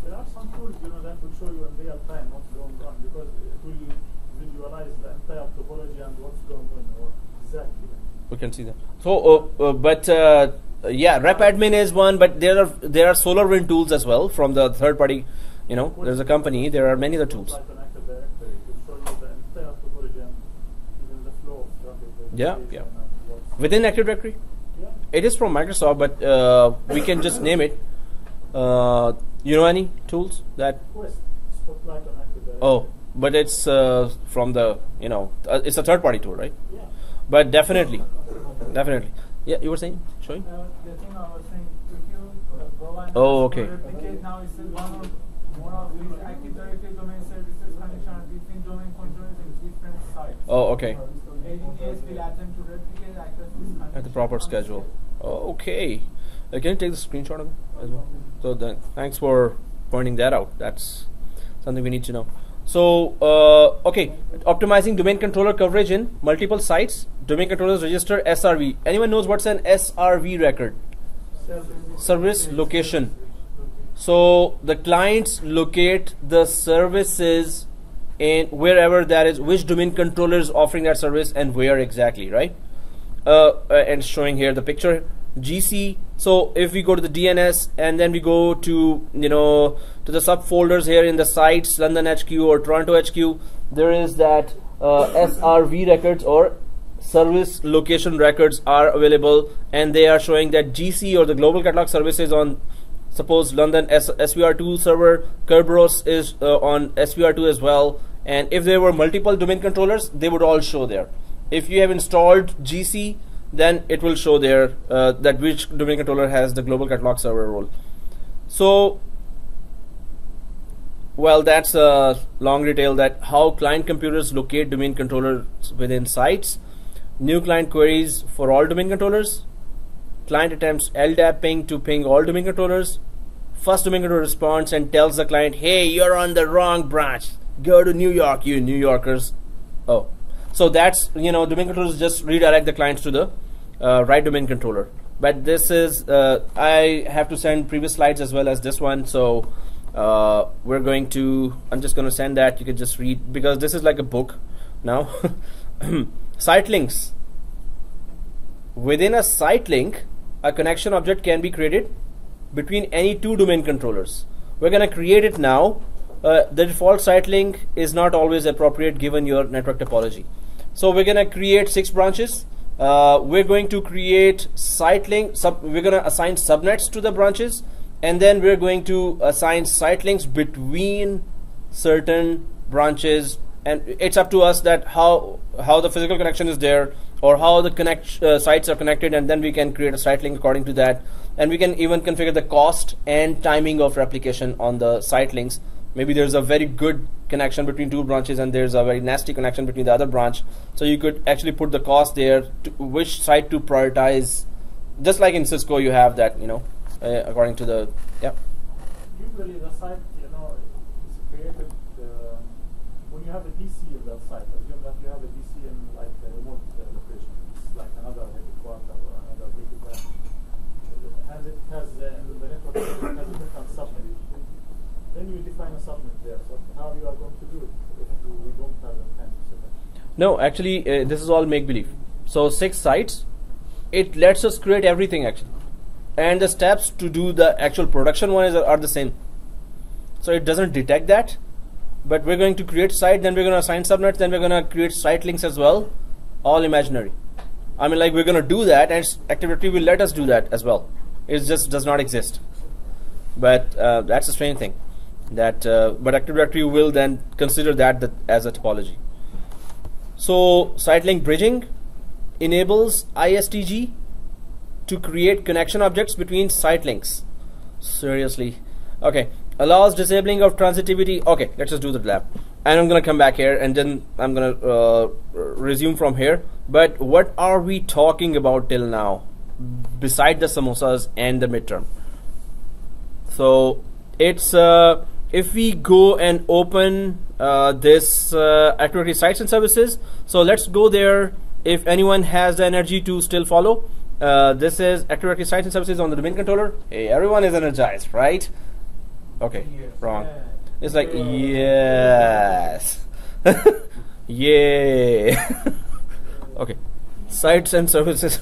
There are some tools that will show you in real time what's going on, because it will visualize the entire topology and what's going on exactly. We can see that. So yeah, rep admin is one, but there are SolarWind tools as well from the third party. There's a company. There are many other tools. Like an Active Directory, it will show you the entire topology and even the flow of traffic. Yeah. Within Active Directory? Yeah. It is from Microsoft, but we can just name it. You know any tools that? Quest, Spotlight on Active Directory. Oh, but it's from the it's a third party tool, right? Yeah. But definitely. Yeah, you were saying? Showing? The thing I was saying, if you go and Okay. replicate now, it's one or more of these Active Directory domain services connection between domain controllers in different sites. Oh, okay. ADDS will attempt to replicate access this connection At the proper schedule. Oh, okay. Can you take the screenshot of it as well? So then, thanks for pointing that out. That's something we need to know. So, okay, optimizing domain controller coverage in multiple sites. Domain controllers register SRV. Anyone knows what's an SRV record? Service location. So the clients locate the services in wherever that is, which domain controller is offering that service and where exactly, right? And showing here the picture. GC. So if we go to the DNS and then we go to to the subfolders here in the sites, London HQ or Toronto HQ, there is that SRV records or service location records are available, and they are showing that GC or the global catalog services on, suppose, London SVR2 server, Kerberos is on SVR2 as well, and if there were multiple domain controllers, they would all show there. If you have installed GC, then it will show there that which domain controller has the global catalog server role. So, well, that's a long detail that how client computers locate domain controllers within sites. New client queries for all domain controllers. Client attempts LDAP ping to ping all domain controllers. first domain controller responds and tells the client, hey, you're on the wrong branch, go to New York, you New Yorkers. Oh, so that's, domain controllers just redirect the clients to the right domain controller. But this is, I have to send previous slides as well as this one, so I'm just going to send that. You can just read, because this is like a book now. Site links. Within a site link, a connection object can be created between any two domain controllers. We're going to create it now. The default site link is not always appropriate given your network topology. So we're going to create 6 branches. We're going to create site link. We're going to assign subnets to the branches, and then we're going to assign site links between certain branches. And it's up to us that how the physical connection is there, or how the sites are connected, and then we can create a site link according to that. And we can even configure the cost and timing of replication on the site links. Maybe there's a very good connection between 2 branches and there's a very nasty connection between the other branch. So you could actually put the cost there, to which site to prioritize. Just like in Cisco, you have that, according to the, Usually the site, is created when you have a DC of that site. Assume that you have a DC in like a remote location. It's like another headquarter or another big branch. As it has the network has a different subnet. Then you define a subnet there. So how you are going to do it if we don't have the time to set up? No, actually, this is all make-believe. So 6 sites, it lets us create everything actually. And the steps to do the actual production one are the same. So it doesn't detect that. But we're going to create site, then we're going to assign subnets, then we're going to create site links as well. All imaginary. I mean, like, we're going to do that, and Active Directory will let us do that as well. It just does not exist. But that's a strange thing. But Active Directory will then consider that as a topology. So site link bridging enables ISTG to create connection objects between site links. Seriously. Okay. Allows disabling of transitivity. Okay, let's just do the lab. And I'm going to come back here and then I'm going to resume from here. But what are we talking about till now? Beside the samosas and the midterm. So it's if we go and open this Active Directory sites and services. So let's go there if anyone has the energy to still follow. This is Active Directory sites and services on the domain controller. Hey, everyone is energized, right? Okay, Yes. wrong. Yeah. It's like, yes. Yeah. Okay, sites and services.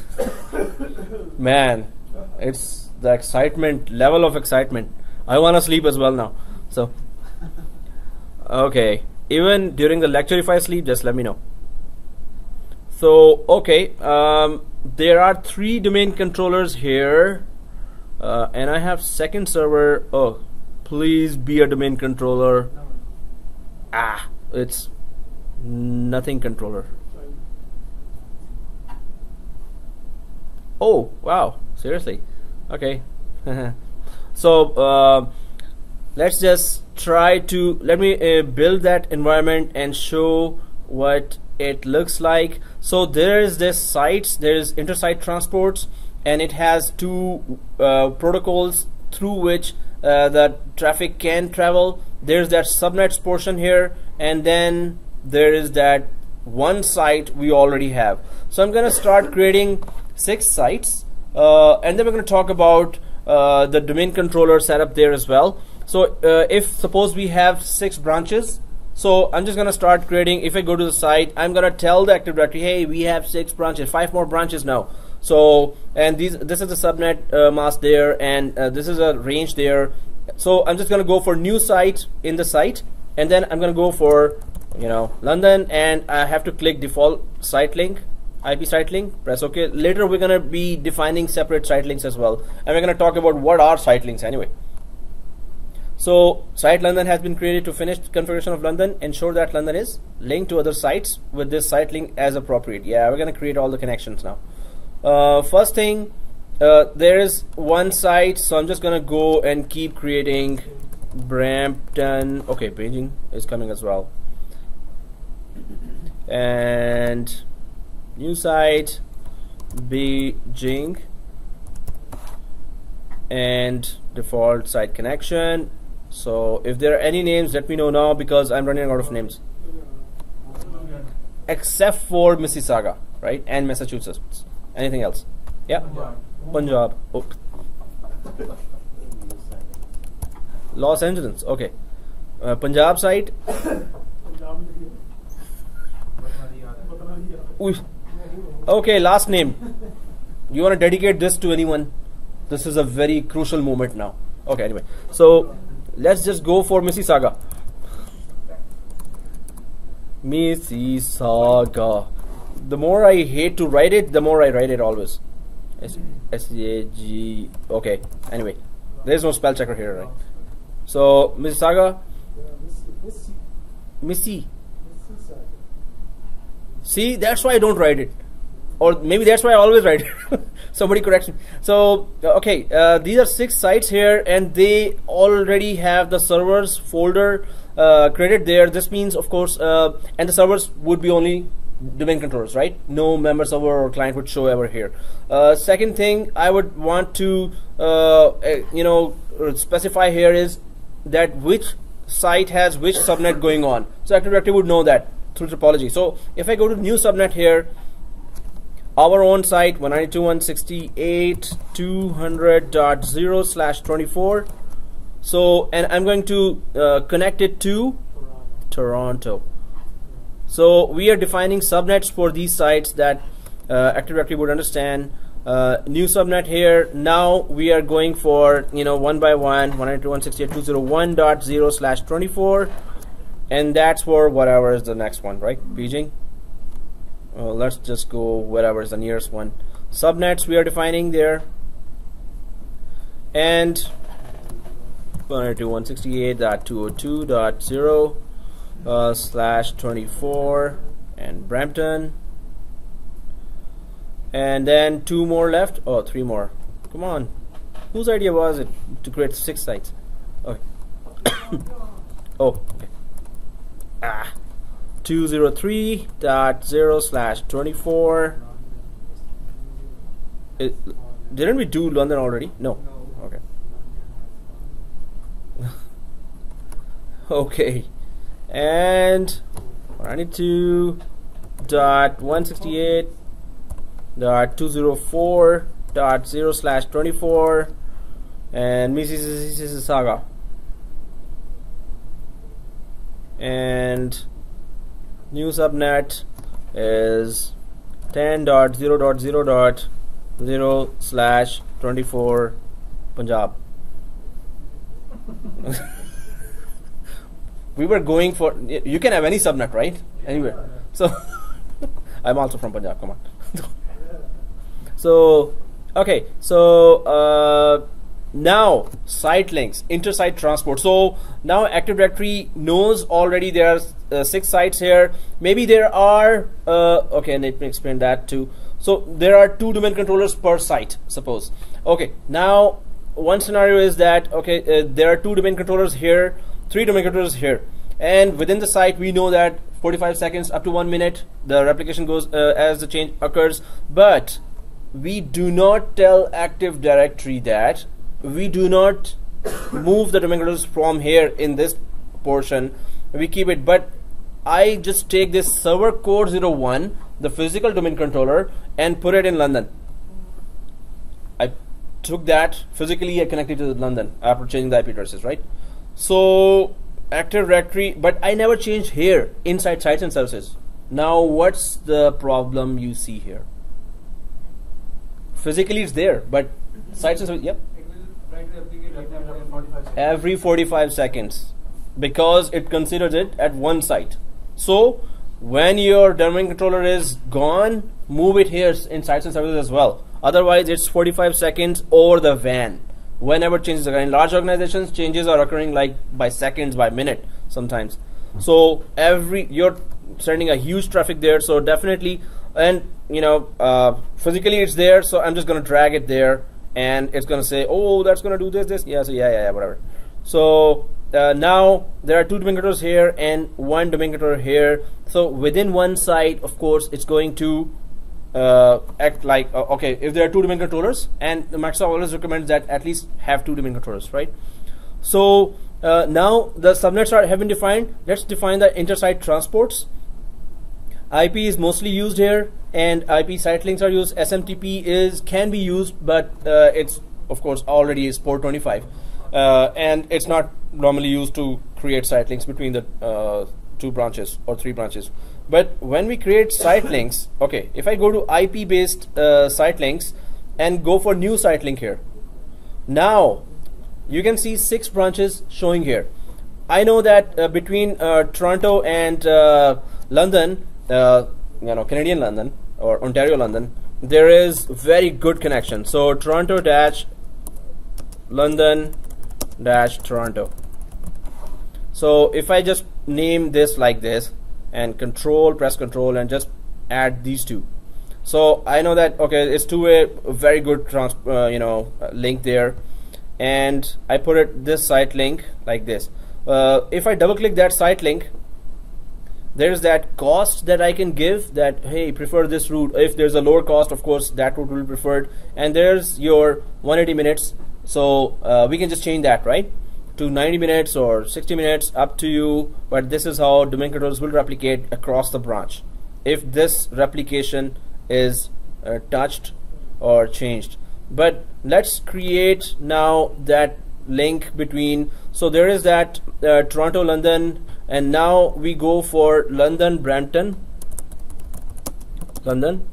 Man, it's the excitement, level of excitement. I want to sleep as well now. So, okay, even during the lecture, if I sleep, just let me know. So, okay, there are 3 domain controllers here, and I have second server. Oh, please be a domain controller. Ah, it's nothing controller. Oh, wow, seriously. Okay. So let's just try to, let me build that environment and show what it looks like. So there is this sites, there is intersite transports, and it has 2 protocols through which the traffic can travel. There's that subnets portion here, and then there is that one site we already have. So I'm going to start creating 6 sites, and then we're going to talk about the domain controller setup there as well. So if suppose we have 6 branches, so I'm just going to start creating. If I go to the site, I'm going to tell the Active Directory, hey, we have 6 branches, 5 more branches now. So, and this is a subnet mask there, and this is a range there. So I'm just going to go for new site in the site, and then I'm going to go for, London, and I have to click default site link, IP site link, press OK. Later we're going to be defining separate site links as well, and we're going to talk about what are site links anyway. So site London has been created. To finish configuration of London, ensure that London is linked to other sites with this site link as appropriate. Yeah, we're going to create all the connections now. First thing, there is one site, so I'm just going to go and keep creating Brampton. Okay, Beijing is coming as well. And new site, Beijing. and default site connection. So if there are any names, let me know now because I'm running out of names. Except for Mississauga, right? And Massachusetts. Anything else? Yeah? Punjab. Oh. Los Angeles. Okay. Punjab site. Ooh. Okay, last name. You want to dedicate this to anyone? This is a very crucial moment now. Okay, anyway. So let's just go for Mississauga. Mississauga. The more I hate to write it, the more I write it always. S-A-G. Okay, anyway. There's no spell checker here, right? So, Mississauga. Missy. See, that's why I don't write it. Or maybe that's why I always write it. Somebody corrects me. So, okay, these are 6 sites here and they already have the servers folder created there. This means, of course, and the servers would be only domain controllers, right? No member server or client would show ever here. Second thing I would want to, specify here is that which site has which subnet going on. So Active Directory would know that through topology. So if I go to new subnet here, our own site 192.168.200.0/24. So, and I'm going to connect it to Toronto. So we are defining subnets for these sites that Active Directory would understand. New subnet here. Now we are going for one by one 192.168.201.0/24, and that's for whatever is the next one, right? Beijing. Let's just go whatever is the nearest one. Subnets we are defining there, and 192.168.202.0/24 and Brampton. And then 2 more left. Oh, 3 more. Come on. Whose idea was it to create 6 sites? Okay. Oh, okay. 203.0/24. Didn't we do London already? No. Okay. Okay. And 192.168.204.0/24 and Mississauga. And new subnet is 10.0.0.0/24 Punjab. We were going for, you can have any subnet, right? Anywhere. So I'm also from Punjab, come on. So okay, so now site links, inter-site transport. So now Active Directory knows already there are 6 sites here. Maybe there are okay, let me explain that too. So there are 2 domain controllers per site, suppose. Okay, now one scenario is that okay, there are 2 domain controllers here, 3 domain controllers here, and within the site we know that 45 seconds up to 1 minute the replication goes as the change occurs, but we do not tell Active Directory that we do not move the domain controllers from here in this portion. We keep it, but I just take this server core 01, the physical domain controller, and put it in London. I took that physically, I connected to London after changing the IP addresses, right? So Active Directory, but I never changed here inside sites and services. Now what's the problem you see here? Physically it's there, but sites and services, yep. Every 45 seconds, because it considers it at one site. So when your domain controller is gone, move it here in sites and services as well. Otherwise it's 45 seconds over the WAN. Whenever changes occur in large organizations, changes are occurring like by seconds, by minute sometimes. So you're sending a huge traffic there, so definitely, and physically it's there, so I'm just gonna drag it there and it's gonna say, oh, that's gonna do this, yeah, so yeah, whatever. So now there are 2 domain controllers here and 1 domain controller here. So within one site, of course, it's going to act like okay, if there are 2 domain controllers, and Microsoft always recommends that at least have 2 domain controllers, right? So now the subnets have been defined. Let's define the inter-site transports. IP is mostly used here, and IP site links are used. SMTP can be used, but it's of course already is port 25, and it's not normally used to create site links between the 2 branches or 3 branches. But when we create site links, okay, if I go to IP based site links and go for new site link here, now you can see 6 branches showing here. I know that between Toronto and London, Canadian London or Ontario London, there is very good connection. So Toronto dash London dash Toronto. So if I just name this like this and press control and just add these 2, so I know that okay, it's two-way, very good link there, and I put it this site link like this. If I double click that site link, there's that cost that I can give, that hey, prefer this route. If there's a lower cost, of course that route will be preferred, and there's your 180 minutes. So we can just change that, right, to 90 minutes or 60 minutes, up to you. But this is how domain controllers will replicate across the branch if this replication is touched or changed. But let's create now that link between. So there is that Toronto London, and now we go for London Brampton London.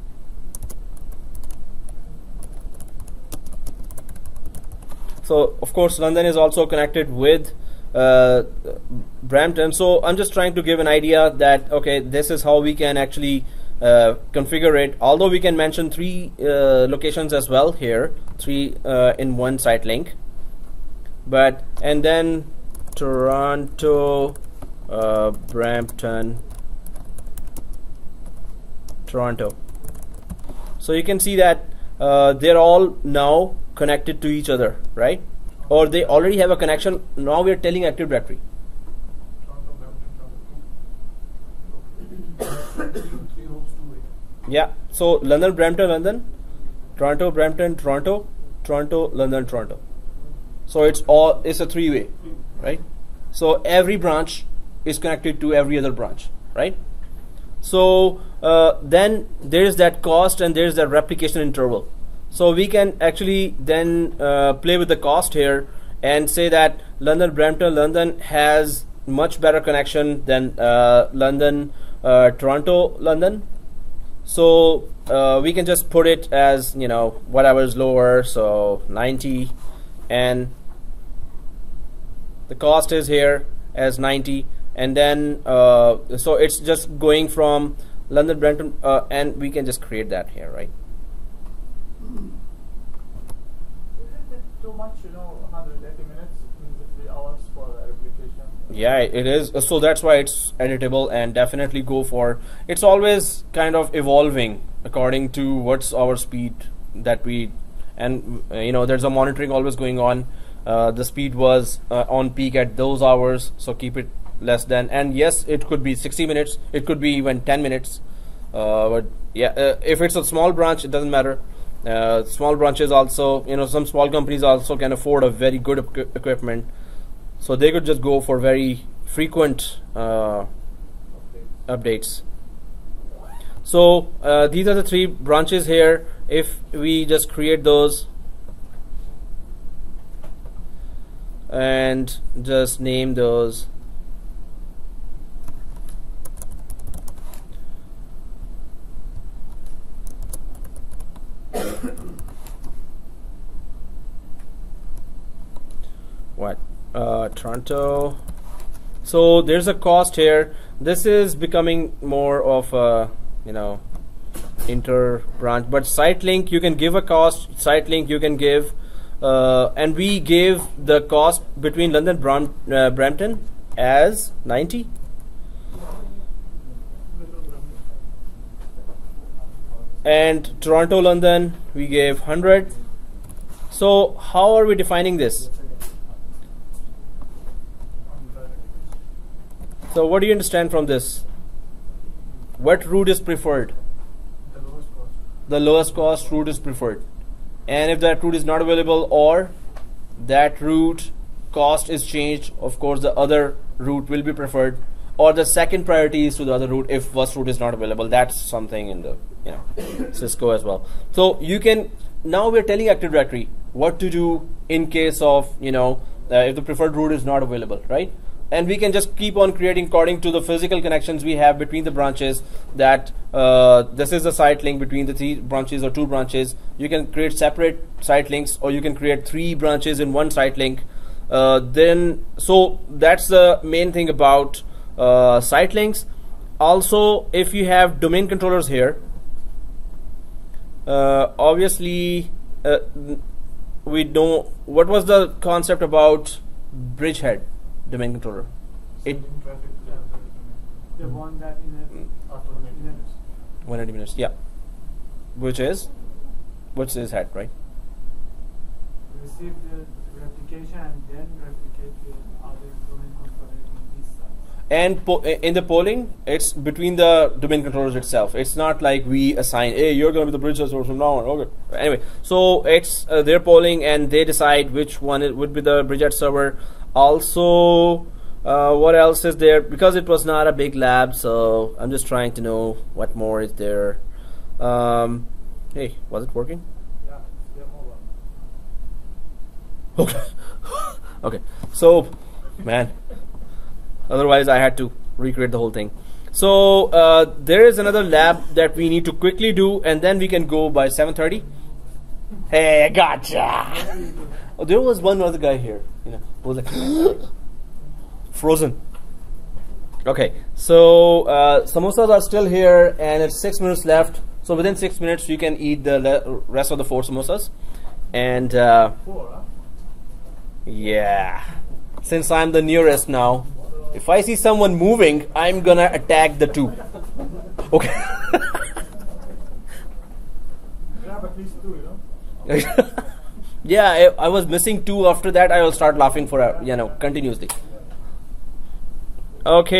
So of course London is also connected with Brampton. So I'm just trying to give an idea that okay, this is how we can actually configure it. Although we can mention 3 locations as well here, 3 in one site link. But and then Toronto, Brampton, Toronto. So you can see that they're all now connected to each other, right? Or they already have a connection. Now we are telling Active Directory. Yeah. So London, Brampton, London, Toronto, Brampton, Toronto, Toronto, London, Toronto. So it's a 3-way, right? So every branch is connected to every other branch, right? So then there is that cost and there is that replication interval. So we can actually then play with the cost here and say that London, Brampton, London has much better connection than London, Toronto, London. So we can just put it as whatever is lower, so 90, and the cost is here as 90, and then so it's just going from London, Brampton, and we can just create that here, right? Isn't it too much, 180 minutes means 3 hours for replication? Yeah, it is. So that's why it's editable, and definitely go for. It's always kind of evolving according to what's our speed that we, and there's a monitoring always going on. The speed was on peak at those hours, so keep it less than. And yes, it could be 60 minutes. It could be even 10 minutes. But yeah, if it's a small branch, it doesn't matter. Small branches also, some small companies also can afford a very good equipment, so they could just go for very frequent updates. So these are the 3 branches here. If we just create those and just name those, Toronto. So there's a cost here. This is becoming more of a inter branch, but site link you can give a cost. Site link you can give, and we gave the cost between London Brampton as 90. And Toronto London we gave 100. So how are we defining this? So what do you understand from this? What route is preferred? The lowest cost. the lowest cost route is preferred. And if that route is not available or that route cost is changed, of course the other route will be preferred, or the second priority is to the other route if first route is not available. That's something in the Cisco as well. So you can, now we're telling Active Directory what to do in case of if the preferred route is not available, right? And we can just keep on creating according to the physical connections we have between the branches, that this is the site link between the 3 branches or 2 branches. You can create separate site links, or you can create 3 branches in one site link. So that's the main thing about site links. Also, if you have domain controllers here, obviously we know what was the concept about bridgehead domain controller. Traffic to the other domain. The one that After 180 minutes, yeah. Which is head, right? receive the replication and then replicate the other domain controller in this side. And in the polling, it's between the domain controllers itself. It's not like we assign, hey, you're going to be the bridge source from now on. Okay. Anyway, so it's they're polling and they decide which one would be the bridgehead server. Also, what else is there? Because it was not a big lab, so I'm just trying to know what more is there. Hey, was it working? Yeah, hold on. Okay. Okay. So, man. Otherwise, I had to recreate the whole thing. So there is another lab that we need to quickly do, and then we can go by 7:30. Hey, gotcha. Oh, there was one other guy here. Who was like frozen. Okay. So samosas are still here, and it's 6 minutes left. So within 6 minutes, you can eat the rest of the 4 samosas. And 4, huh? yeah, since I'm the nearest now. If I see someone moving, I'm gonna attack the 2. Okay. Grab at least 2, Yeah, I was missing 2. After that, I will start laughing for continuously. Okay.